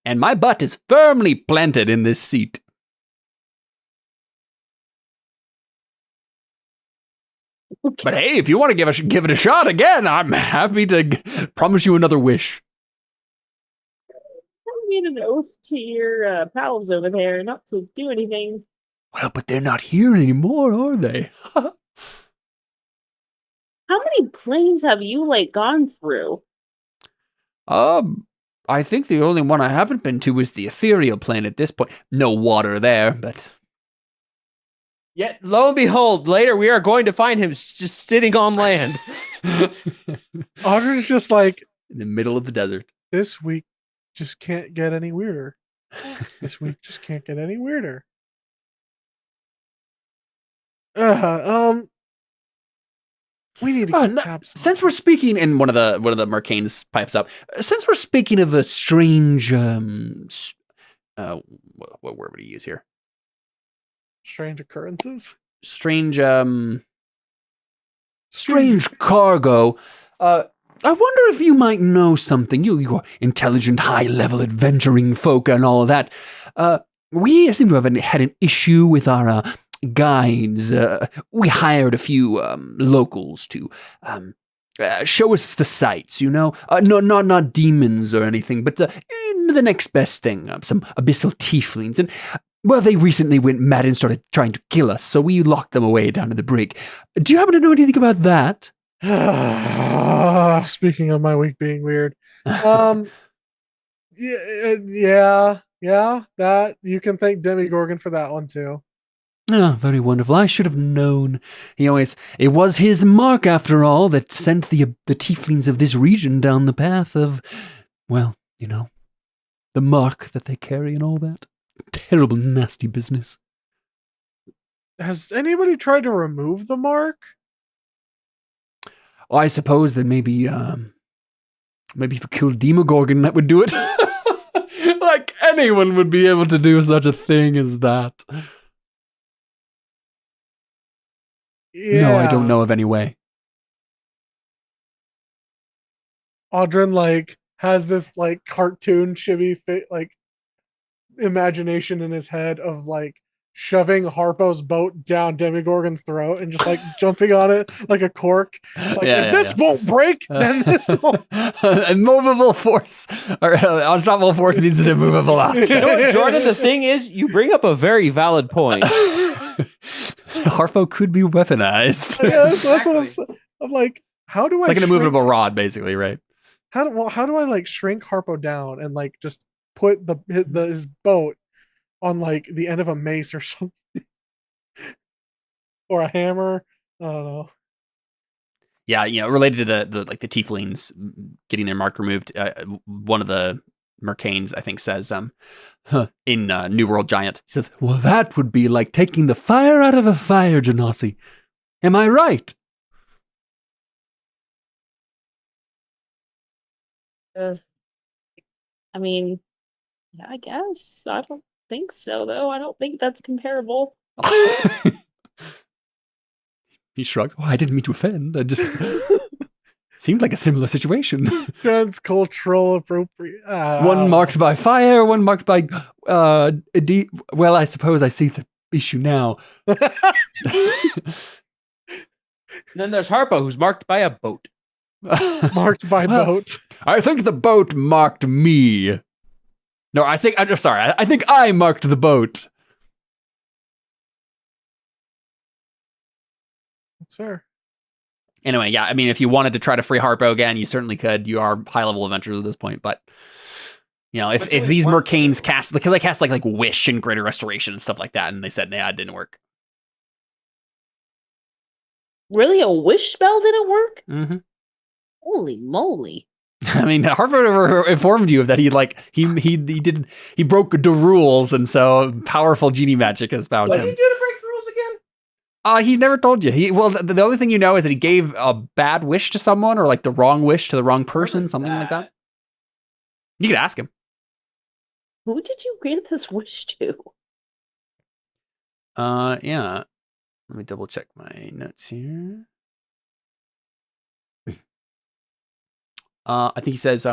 Speaker 1: And my butt is firmly planted in this seat. But hey, if you want to give it a shot again, I'm happy to promise you another wish.
Speaker 5: I made an oath to your pals over there not to do anything.
Speaker 1: Well, but they're not here anymore, are they?
Speaker 5: How many planes have you gone through?
Speaker 1: I think the only one I haven't been to is the ethereal plane at this point. No water there, but...
Speaker 3: Yet, lo and behold, later we are going to find him just sitting on land.
Speaker 4: Audrey's just like,
Speaker 1: in the middle of the desert.
Speaker 4: This week just can't get any weirder. This week just can't get any weirder. We need to keep tabs.
Speaker 1: Since we're speaking, and one of the Mercanes pipes up. Since we're speaking of a strange, what word would he use here?
Speaker 4: Strange occurrences.
Speaker 1: Strange cargo. I wonder if you might know something. You intelligent, high-level adventuring folk and all of that. We seem to have had an issue with our guides. We hired a few locals to show us the sights, you know? Not demons or anything, but the next best thing, some abyssal tieflings. And, well, they recently went mad and started trying to kill us, so we locked them away down in the brig. Do you happen to know anything about that?
Speaker 4: Speaking of my week being weird, yeah, that you can thank Demigorgon for that one too.
Speaker 1: Oh, very wonderful. I should have known. It was his mark, after all, that sent the tieflings of this region down the path of, well, you know, the mark that they carry and all that. Terrible, nasty business.
Speaker 4: Has anybody tried to remove the mark?
Speaker 1: I suppose that maybe if you killed Demogorgon, that would do it. Like anyone would be able to do such a thing as that.
Speaker 4: Yeah.
Speaker 1: No, I don't know of any way.
Speaker 4: Audrin has this cartoon chibi imagination in his head of shoving Harpo's boat down Demigorgon's throat and just jumping on it like a cork. It's if this won't break, then this won't.
Speaker 1: Immovable force or unstoppable force needs an immovable object.
Speaker 3: You know what, Jordan? The thing is, you bring up a very valid point.
Speaker 1: Harpo could be weaponized.
Speaker 4: Yeah, that's what I'm saying. I'm like, how do
Speaker 1: it's
Speaker 4: I?
Speaker 1: Like an immovable rod, basically, right?
Speaker 4: How do I shrink Harpo down and just put his boat on the end of a mace or something, or a hammer? I don't know.
Speaker 1: Yeah, related to the tieflings getting their mark removed. One of the Mercanes, I think, says in New World Giant, he says, "Well, that would be like taking the fire out of a fire, Genasi. Am I right?"
Speaker 5: I mean, yeah, I guess. I don't think so, though. I don't think that's comparable.
Speaker 1: He shrugs. "Oh, I didn't mean to offend. I just seemed like a similar situation."
Speaker 4: Transcultural appropriate.
Speaker 1: One marked by fire, one marked by well, I suppose I see the issue now.
Speaker 3: Then there's Harpo, who's marked by a boat.
Speaker 4: Marked by boat.
Speaker 1: I think the boat marked me. No, I think I marked the boat.
Speaker 4: That's fair.
Speaker 1: Anyway, yeah, I mean, if you wanted to try to free Harpo again, you certainly could. You are high-level adventurers at this point, but if these Mercanes cast, because they cast like Wish and Greater Restoration and stuff like that, and they said, nah, it didn't work.
Speaker 5: Really, a wish spell didn't work?
Speaker 1: Mm-hmm.
Speaker 5: Holy moly!
Speaker 1: I mean, Harpo informed you of that. He broke the rules, and so powerful genie magic has found him.
Speaker 3: What did he do to break the rules again?
Speaker 1: He never told you. The only thing you know is that he gave a bad wish to someone, or the wrong wish to the wrong person, something like that. You could ask him.
Speaker 5: Who did you grant this wish to?
Speaker 1: Yeah. Let me double check my notes here. I think he says,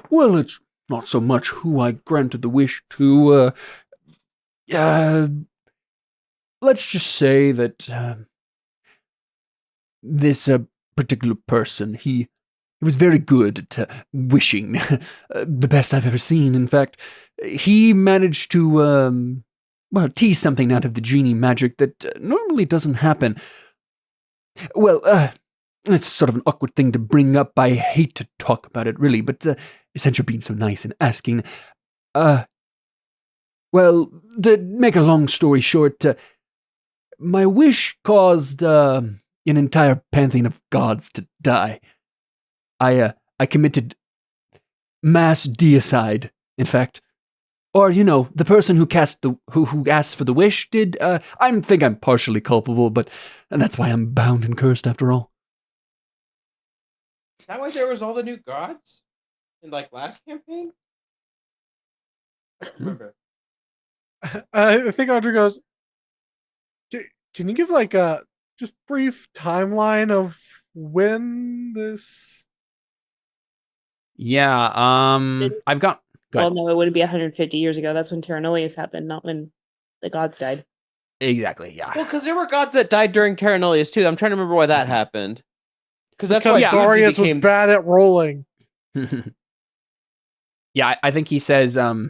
Speaker 1: well, it's not so much who I granted the wish to. Let's just say that this particular person, he was very good at wishing. The best I've ever seen. In fact, he managed to, tease something out of the genie magic that normally doesn't happen. Well, it's sort of an awkward thing to bring up. I hate to talk about it, really, but since you're being so nice and asking, well, to make a long story short, my wish caused an entire pantheon of gods to die. I committed mass deicide, in fact. Or, the person who who asked for the wish did. I think I'm partially culpable, and that's why I'm bound and cursed after all.
Speaker 3: Is that why there was all the new gods in last campaign? I don't remember.
Speaker 4: I think Audrey goes, can you give a just brief timeline of when this?
Speaker 1: Yeah, I've got... Go ahead.
Speaker 5: Well, no, it wouldn't be 150 years ago. That's when Terra Nullius happened, not when the gods died.
Speaker 1: Exactly, yeah.
Speaker 3: Well, because there were gods that died during Terra Nullius too. I'm trying to remember why that happened. Because why
Speaker 4: Darius was bad at rolling.
Speaker 1: Yeah, I think he says, well,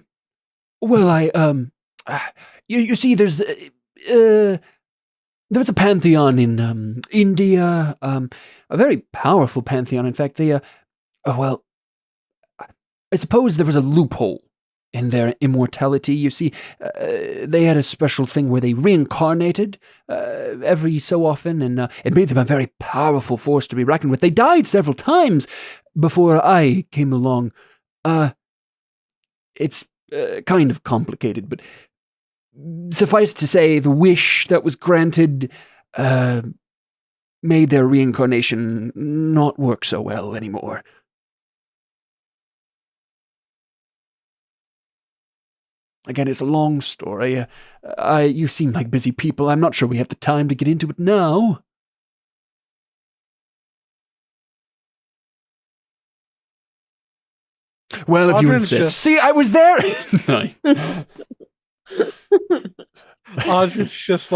Speaker 1: you see, there's a pantheon in India, a very powerful pantheon. In fact, I suppose there was a loophole in their immortality. You see, they had a special thing where they reincarnated every so often, and it made them a very powerful force to be reckoned with. They died several times before I came along. It's kind of complicated, but suffice to say, the wish that was granted made their reincarnation not work so well anymore. Again, it's a long story. You seem like busy people. I'm not sure we have the time to get into it now. Well, if you insist. See, I was there!
Speaker 4: Audrey's just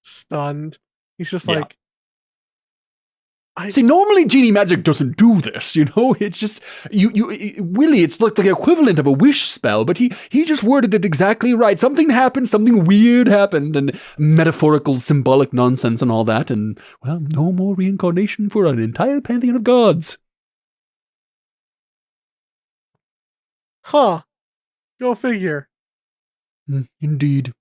Speaker 4: stunned. He's just
Speaker 1: See, normally genie magic doesn't do this, It's just, Willie, it's like the equivalent of a wish spell, but he just worded it exactly right. Something happened, something weird happened, and metaphorical, symbolic nonsense and all that, and, well, no more reincarnation for an entire pantheon of gods.
Speaker 4: Huh. Go figure.
Speaker 1: Indeed.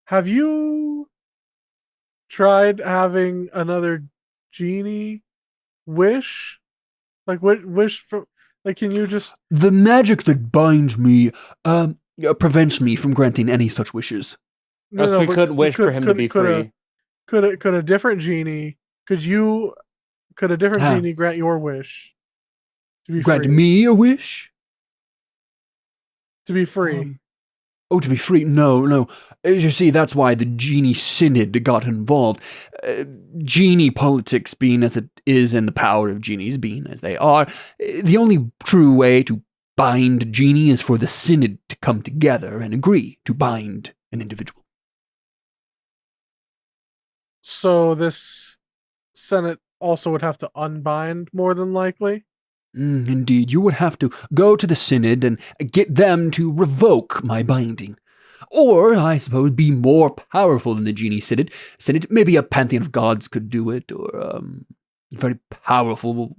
Speaker 4: Have you tried having another genie wish? Wish for... can you just...
Speaker 1: The magic that binds me, prevents me from granting any such wishes.
Speaker 3: No, we could wish for him to be free.
Speaker 4: Could a different genie... Could a different genie grant your wish to be
Speaker 1: grant
Speaker 4: free?
Speaker 1: Me a wish?
Speaker 4: To be free.
Speaker 1: To be free? No. As you see, that's why the Genie Synod got involved. Genie politics being as it is, and the power of genies being as they are, the only true way to bind a genie is for the Synod to come together and agree to bind an individual.
Speaker 4: So this Senate also would have to unbind, more than likely?
Speaker 1: Indeed, you would have to go to the Synod and get them to revoke my binding. Or, I suppose, be more powerful than the Genie Synod. Maybe a pantheon of gods could do it, or a very powerful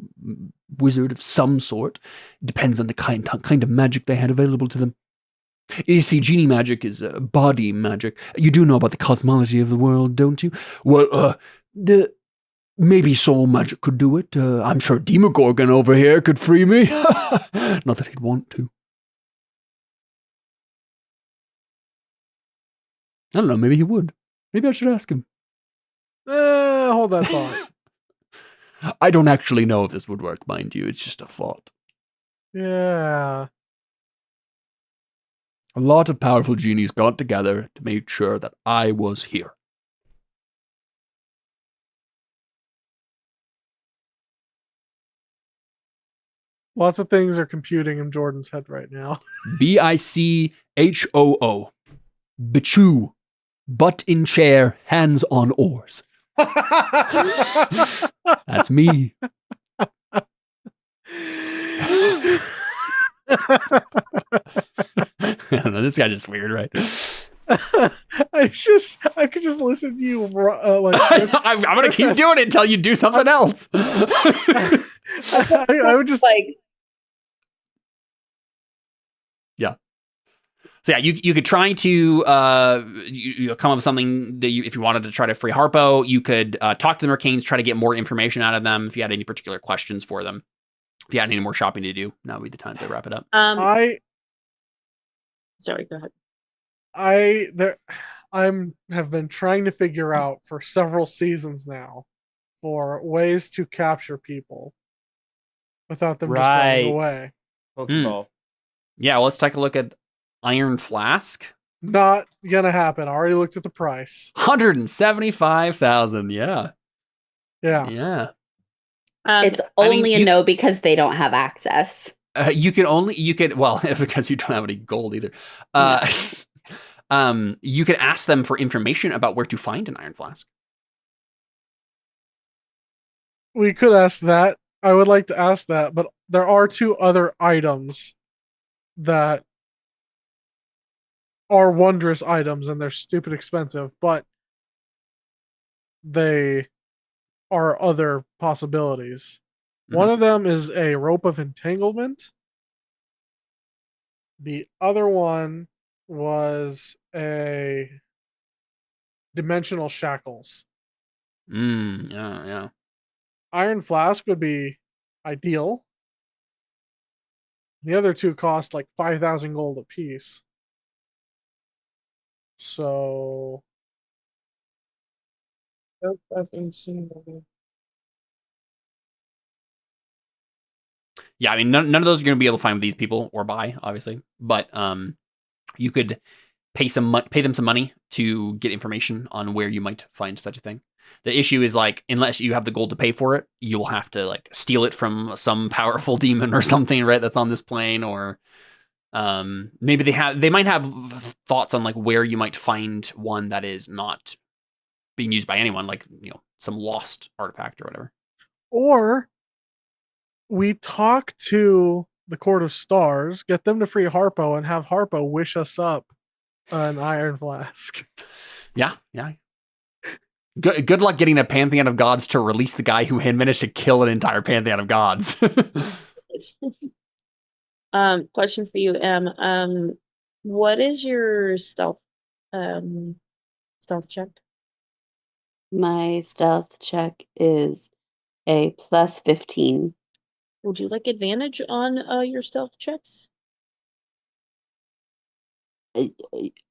Speaker 1: wizard of some sort. It depends on the kind of magic they had available to them. You see, genie magic is body magic. You do know about the cosmology of the world, don't you? Well, maybe soul magic could do it. I'm sure Demogorgon over here could free me. Not that he'd want to. I don't know, maybe he would. Maybe I should ask him.
Speaker 4: Hold that thought.
Speaker 1: I don't actually know if this would work, mind you. It's just a thought.
Speaker 4: Yeah.
Speaker 1: A lot of powerful genies got together to make sure that I was here.
Speaker 4: Lots of things are computing in Jordan's head right now.
Speaker 1: Bichoo. Bichu. Butt in chair, hands on oars. That's me. This guy's just weird, right?
Speaker 4: I could just listen to you.
Speaker 1: I'm gonna keep doing it until you do something else.
Speaker 4: I would just
Speaker 5: like,
Speaker 1: yeah. So yeah, you could try to you come up with something that if you wanted to try to free Harpo, you could talk to the Mercanes, try to get more information out of them if you had any particular questions for them. If you had any more shopping to do, now would be the time to wrap it up.
Speaker 5: Sorry, go ahead.
Speaker 4: I have been trying to figure out for several seasons now for ways to capture people without them just running away.
Speaker 3: Pokeball.
Speaker 1: Yeah, well, let's take a look at Iron Flask.
Speaker 4: Not gonna happen. I already looked at the price.
Speaker 1: 175,000. Yeah.
Speaker 4: Yeah.
Speaker 2: It's only a no because they don't have access.
Speaker 1: You could because you don't have any gold either. You could ask them for information about where to find an Iron Flask.
Speaker 4: We could ask that. I would like to ask that, but there are 2 other items that are wondrous items and they're stupid expensive, but they are other possibilities. Mm-hmm. One of them is a rope of entanglement. The other one was a dimensional shackles.
Speaker 1: Yeah.
Speaker 4: Iron Flask would be ideal. The other 2 cost like 5,000 gold apiece. So that's insane.
Speaker 1: Yeah, I mean, none of those are going to be able to find with these people or buy, obviously. But you could pay them some money to get information on where you might find such a thing. The issue is like, unless you have the gold to pay for it, you will have to like steal it from some powerful demon or something, right? That's on this plane, or maybe they might have thoughts on like where you might find one that is not being used by anyone, like some lost artifact or whatever.
Speaker 4: Or we talk to the Court of Stars, get them to free Harpo, and have Harpo wish us up an Iron Flask.
Speaker 1: Yeah. Good luck getting a pantheon of gods to release the guy who had managed to kill an entire pantheon of gods.
Speaker 5: Question for you, Em. What is your stealth check?
Speaker 2: My stealth check is a plus 15.
Speaker 5: Would you like advantage on your stealth checks?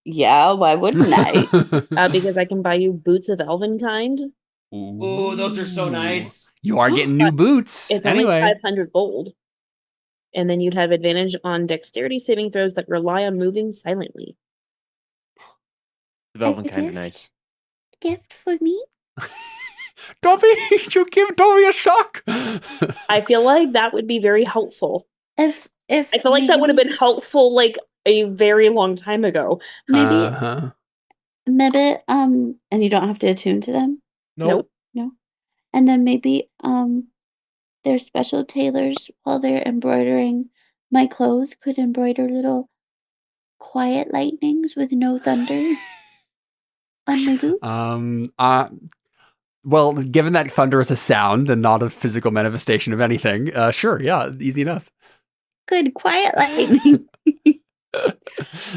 Speaker 2: Yeah, why wouldn't I?
Speaker 5: Because I can buy you boots of Elvenkind.
Speaker 3: Ooh, those are so nice.
Speaker 1: You are getting new boots.
Speaker 5: It's
Speaker 1: anyway.
Speaker 5: only 500 gold. And then you'd have advantage on dexterity saving throws that rely on moving silently.
Speaker 3: Elvenkind are nice.
Speaker 2: Gift for me?
Speaker 1: Dobby, you give Dobby a sock.
Speaker 5: I feel like that would be very helpful.
Speaker 2: If
Speaker 5: I feel like that would have been helpful like a very long time ago.
Speaker 2: Maybe and you don't have to attune to them?
Speaker 5: Nope.
Speaker 2: No. And then maybe their special tailors while they're embroidering my clothes could embroider little quiet lightnings with no thunder on my boots.
Speaker 1: Well, given that thunder is a sound and not a physical manifestation of anything, sure, yeah, easy enough.
Speaker 2: Good, quiet lightning.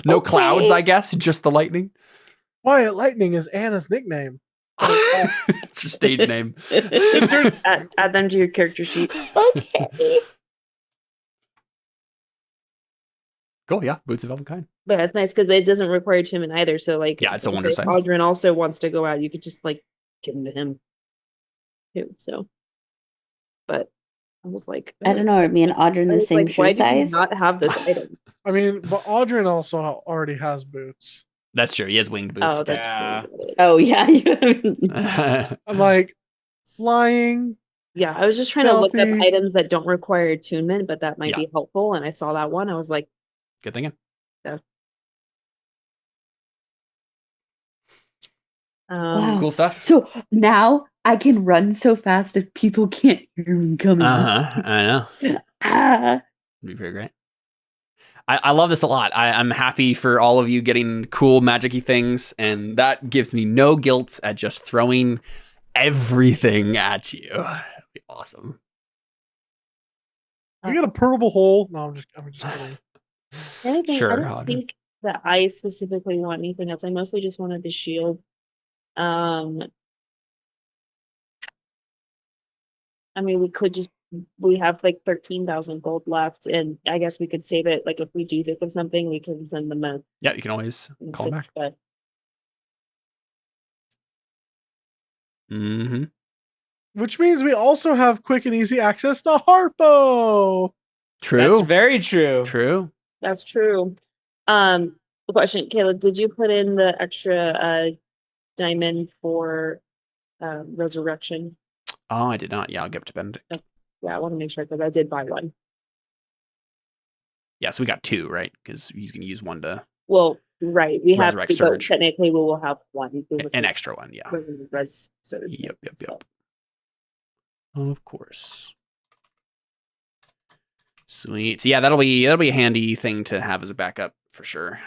Speaker 1: No clouds, I guess, just the lightning.
Speaker 4: Quiet Lightning is Anna's nickname.
Speaker 1: It's her stage name.
Speaker 5: Add them to your character sheet.
Speaker 2: Okay.
Speaker 1: Cool, yeah, boots of Elvenkind.
Speaker 5: But it's nice because it doesn't require attunement either. So, like,
Speaker 1: yeah, it's a wonder sign.
Speaker 5: Audrin also wants to go out. You could just like give them to him too. So, but I was like,
Speaker 2: I don't know. Are me and Audrin the same shoe size?
Speaker 5: Why do you not have this item?
Speaker 4: I mean, but Audrin also already has boots.
Speaker 1: That's true. He has winged boots.
Speaker 5: Oh, that's
Speaker 2: cool. Oh yeah.
Speaker 4: I'm like flying.
Speaker 5: Yeah, I was just trying to look up items that don't require attunement, but that might be helpful. And I saw that one. I was like,
Speaker 1: good thinking.
Speaker 5: So.
Speaker 2: Wow.
Speaker 1: Cool stuff.
Speaker 2: So now I can run so fast if people can't hear me coming.
Speaker 1: I know. It'd be pretty great. I love this a lot. I'm happy for all of you getting cool magic-y things, and that gives me no guilt at just throwing everything at you. That'd be awesome.
Speaker 4: We got a purple hole. No, I'm just kidding.
Speaker 5: Anything,
Speaker 1: Sure,
Speaker 5: I don't think that I specifically want anything else. I mostly just wanted the shield. I mean, we have like 13,000 gold left, and I guess we could save it. Like, if we do think of something, we can send them a
Speaker 1: Yeah, you can always call
Speaker 5: message,
Speaker 1: back.
Speaker 5: but
Speaker 1: Mm-hmm.
Speaker 4: Which means we also have quick and easy access to Harpo.
Speaker 1: True.
Speaker 3: That's very true.
Speaker 1: True.
Speaker 5: that's true. The question, Caleb, did you put in the extra diamond for resurrection?
Speaker 1: Oh, I did not. Yeah, I'll give it to Ben.
Speaker 5: Yeah, I want to make sure because I did buy one.
Speaker 1: Yeah, so we got 2, right? Because he's going to use one to
Speaker 5: Well, right, we have
Speaker 1: Resurrect
Speaker 5: to, but
Speaker 1: Surge.
Speaker 5: technically we will have one.
Speaker 1: an extra one. Yeah.
Speaker 5: Res Surge.
Speaker 1: Yep.
Speaker 5: So.
Speaker 1: Of course. Sweet. So yeah, that'll be a handy thing to have as a backup for sure.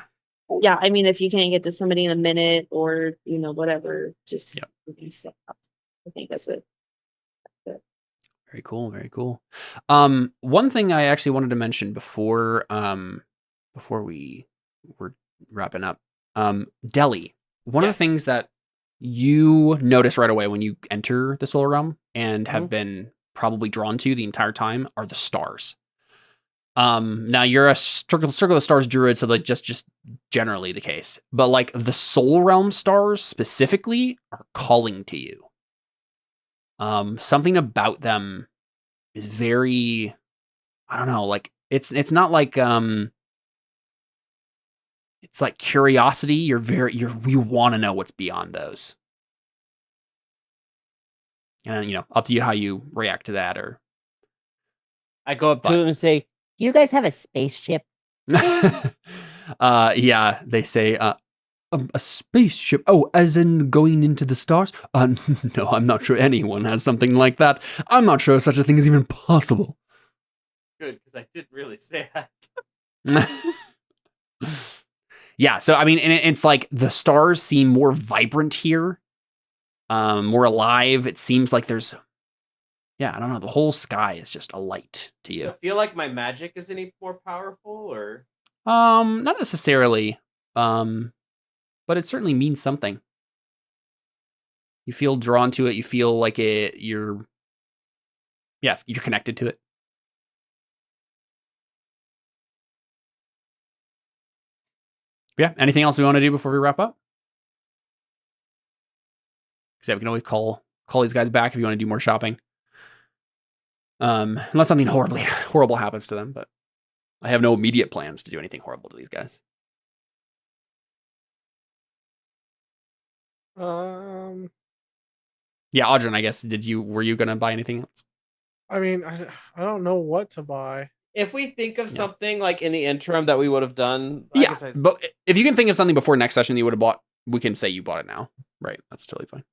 Speaker 5: Yeah, I mean, if you can't get to somebody in a minute or whatever, just
Speaker 1: Yep.
Speaker 5: step up. I think that's it.
Speaker 1: Very cool. Very cool. One thing I actually wanted to mention before we were wrapping up, Delhi. One of the
Speaker 3: Yes.
Speaker 1: things that you notice right away when you enter the solar realm and have
Speaker 3: Mhm.
Speaker 1: been probably drawn to the entire time are the stars. Now you're a circle of stars druid, so like just generally the case, but like the soul realm stars specifically are calling to you. Something about them is very, I don't know, like it's not like it's like curiosity. You want to know what's beyond those. And up to you how you react to that or
Speaker 3: I go up
Speaker 1: But-
Speaker 3: to them and say, "Do you guys have a spaceship?"
Speaker 1: yeah, they say a spaceship. Oh, as in going into the stars? No, I'm not sure anyone has something like that. I'm not sure such a thing is even possible.
Speaker 3: Good, because I didn't really say that.
Speaker 1: Yeah, so I mean, and it's like the stars seem more vibrant here, more alive. It seems like there's, I don't know, the whole sky is just alight to
Speaker 3: Do
Speaker 1: you.
Speaker 3: I feel like my magic is any more powerful, or
Speaker 1: Not necessarily, but it certainly means something. You feel drawn to it. You feel like you're connected to it. Yeah. Anything else we want to do before we wrap up? Because we can always call these guys back if you want to do more shopping. Unless something horrible happens to them, but I have no immediate plans to do anything horrible to these guys. Yeah, Audrey, I guess were you gonna buy anything else?
Speaker 4: I mean, I don't know what to buy.
Speaker 3: if we think of
Speaker 1: Yeah.
Speaker 3: something like in the interim that we would have done,
Speaker 1: Yeah, but if you can think of something before next session that you would have bought, we can say you bought it now. Right, that's totally fine.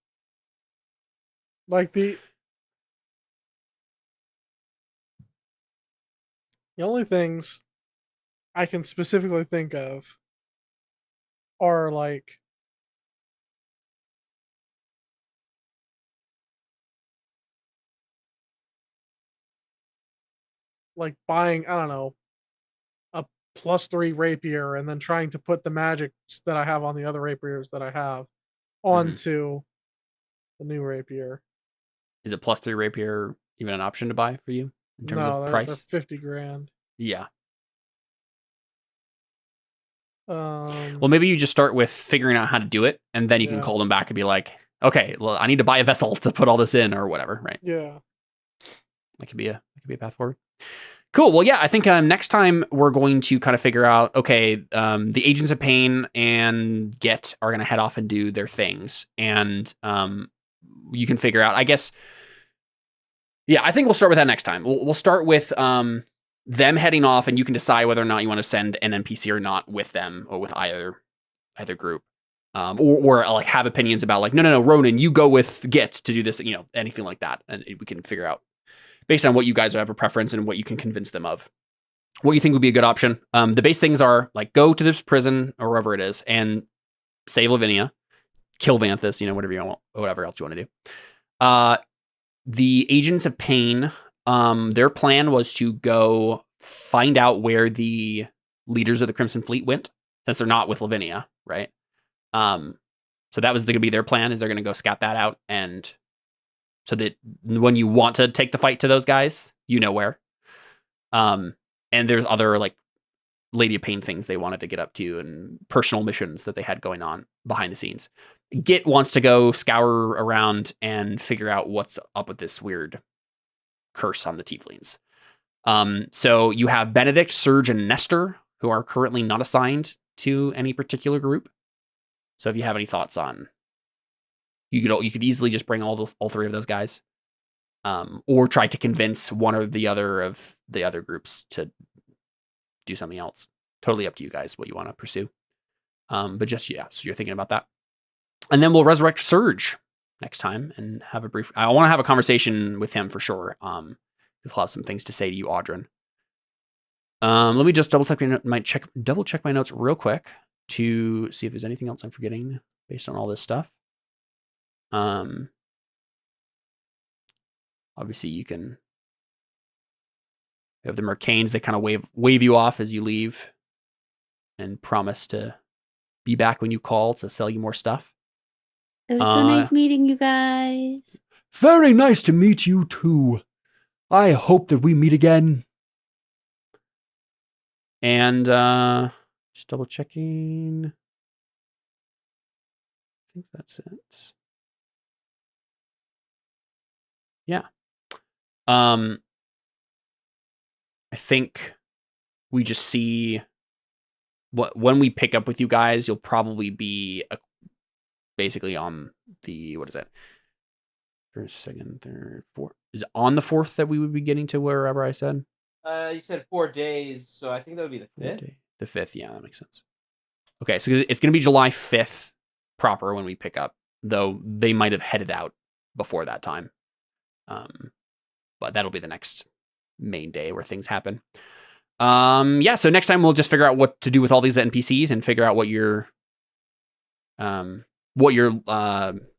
Speaker 4: Like the only things I can specifically think of are like buying, I don't know, a +3 rapier and then trying to put the magics that I have on the other rapiers that I have onto the new rapier.
Speaker 1: Is a +3 rapier even an option to buy for you in terms
Speaker 4: No,
Speaker 1: of
Speaker 4: they're
Speaker 1: price?
Speaker 4: 50 grand.
Speaker 1: Yeah.
Speaker 4: Um,
Speaker 1: Well, maybe you just start with figuring out how to do it, and then you can
Speaker 4: Yeah.
Speaker 1: call them back and be like, okay, well, I need to buy a vessel to put all this in or whatever, right?
Speaker 4: yeah.
Speaker 1: That could be a path forward. Cool. Well, yeah, I think next time we're going to kind of figure out, okay, the Agents of Pain and Get are going to head off and do their things. And you can figure out, I guess, yeah, I think we'll start with that next time. We'll start with them heading off, and you can decide whether or not you want to send an NPC or not with them or with either group. Or like have opinions about like, no, Ronan, you go with Get to do this, anything like that. And we can figure out based on what you guys have a preference and what you can convince them of, what you think would be a good option. The base things are like go to this prison or wherever it is and save Lavinia, kill Vanthus, whatever you want, whatever else you want to do. The Agents of Pain, their plan was to go find out where the leaders of the Crimson Fleet went since they're not with Lavinia, right? So that was going to be their plan, is they're going to go scout that out, and so that when you want to take the fight to those guys, you know where. And there's other like Lady of Pain things they wanted to get up to, and personal missions that they had going on behind the scenes. Git wants to go scour around and figure out what's up with this weird curse on the tieflings. So you have Benedict, Serge, and Nestor, who are currently not assigned to any particular group. So if you have any thoughts on, you could easily just bring all three of those guys, or try to convince one or the other of the other groups to do something else. Totally up to you guys what you want to pursue. But just, so you're thinking about that. And then we'll resurrect Serge next time and have a brief, I want to have a conversation with him for sure. Because he'll have some things to say to you, Audrin. Let me just double check my notes real quick to see if there's anything else I'm forgetting based on all this stuff. Obviously you have the Mercanes, they kind of wave you off as you leave and promise to be back when you call to sell you more stuff.
Speaker 2: It was so nice meeting you guys.
Speaker 1: Very nice to meet you too. I hope that we meet again. And just double checking. I think that's it. Yeah. I think we just see when we pick up with you guys, you'll probably be basically on the, what is that? First, second, third, fourth. Is it on the 4th that we would be getting to wherever I said?
Speaker 3: You said 4 days, so I think that would be the 5th.
Speaker 1: The 5th, yeah, that makes sense. Okay, so it's going to be July 5th proper when we pick up, though they might have headed out before that time. But that'll be the next main day where things happen. So next time we'll just figure out what to do with all these NPCs and figure out what your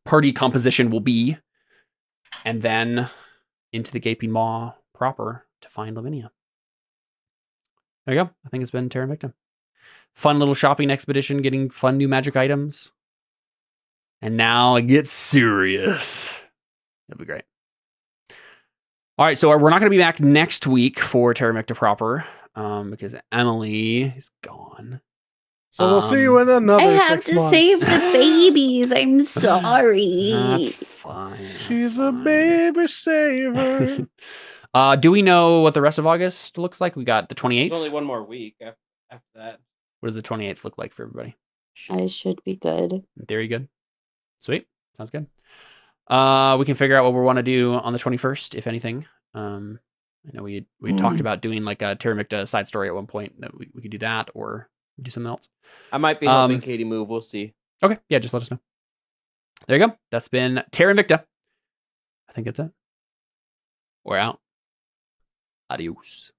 Speaker 1: party composition will be, and then into the Gaping Maw proper to find Lavinia. There you go. I think it's been Terra Invicta. Fun little shopping expedition, getting fun new magic items. And now it gets serious. That'll be great. All right, so we're not going to be back next week for Terra Invicta proper, because Emily is gone.
Speaker 4: So we'll see you in another 6
Speaker 2: I
Speaker 4: months.
Speaker 2: have to save the babies. I'm sorry.
Speaker 1: That's fine.
Speaker 4: She's a baby saver.
Speaker 1: Do we know what the rest of August looks like? We got the 28th.
Speaker 3: There's only one more week after that.
Speaker 1: What does the 28th look like for everybody?
Speaker 2: I should be good.
Speaker 1: In theory, good. Sweet. Sounds good. We can figure out what we want to do on the 21st, if anything. I know we talked about doing like a Terra Invicta side story at one point. That we could do that or do something else.
Speaker 3: I might be helping Katie move. We'll see.
Speaker 1: Okay. Yeah, just let us know. There you go. That's been Terra Invicta. I think that's it. We're out. Adios.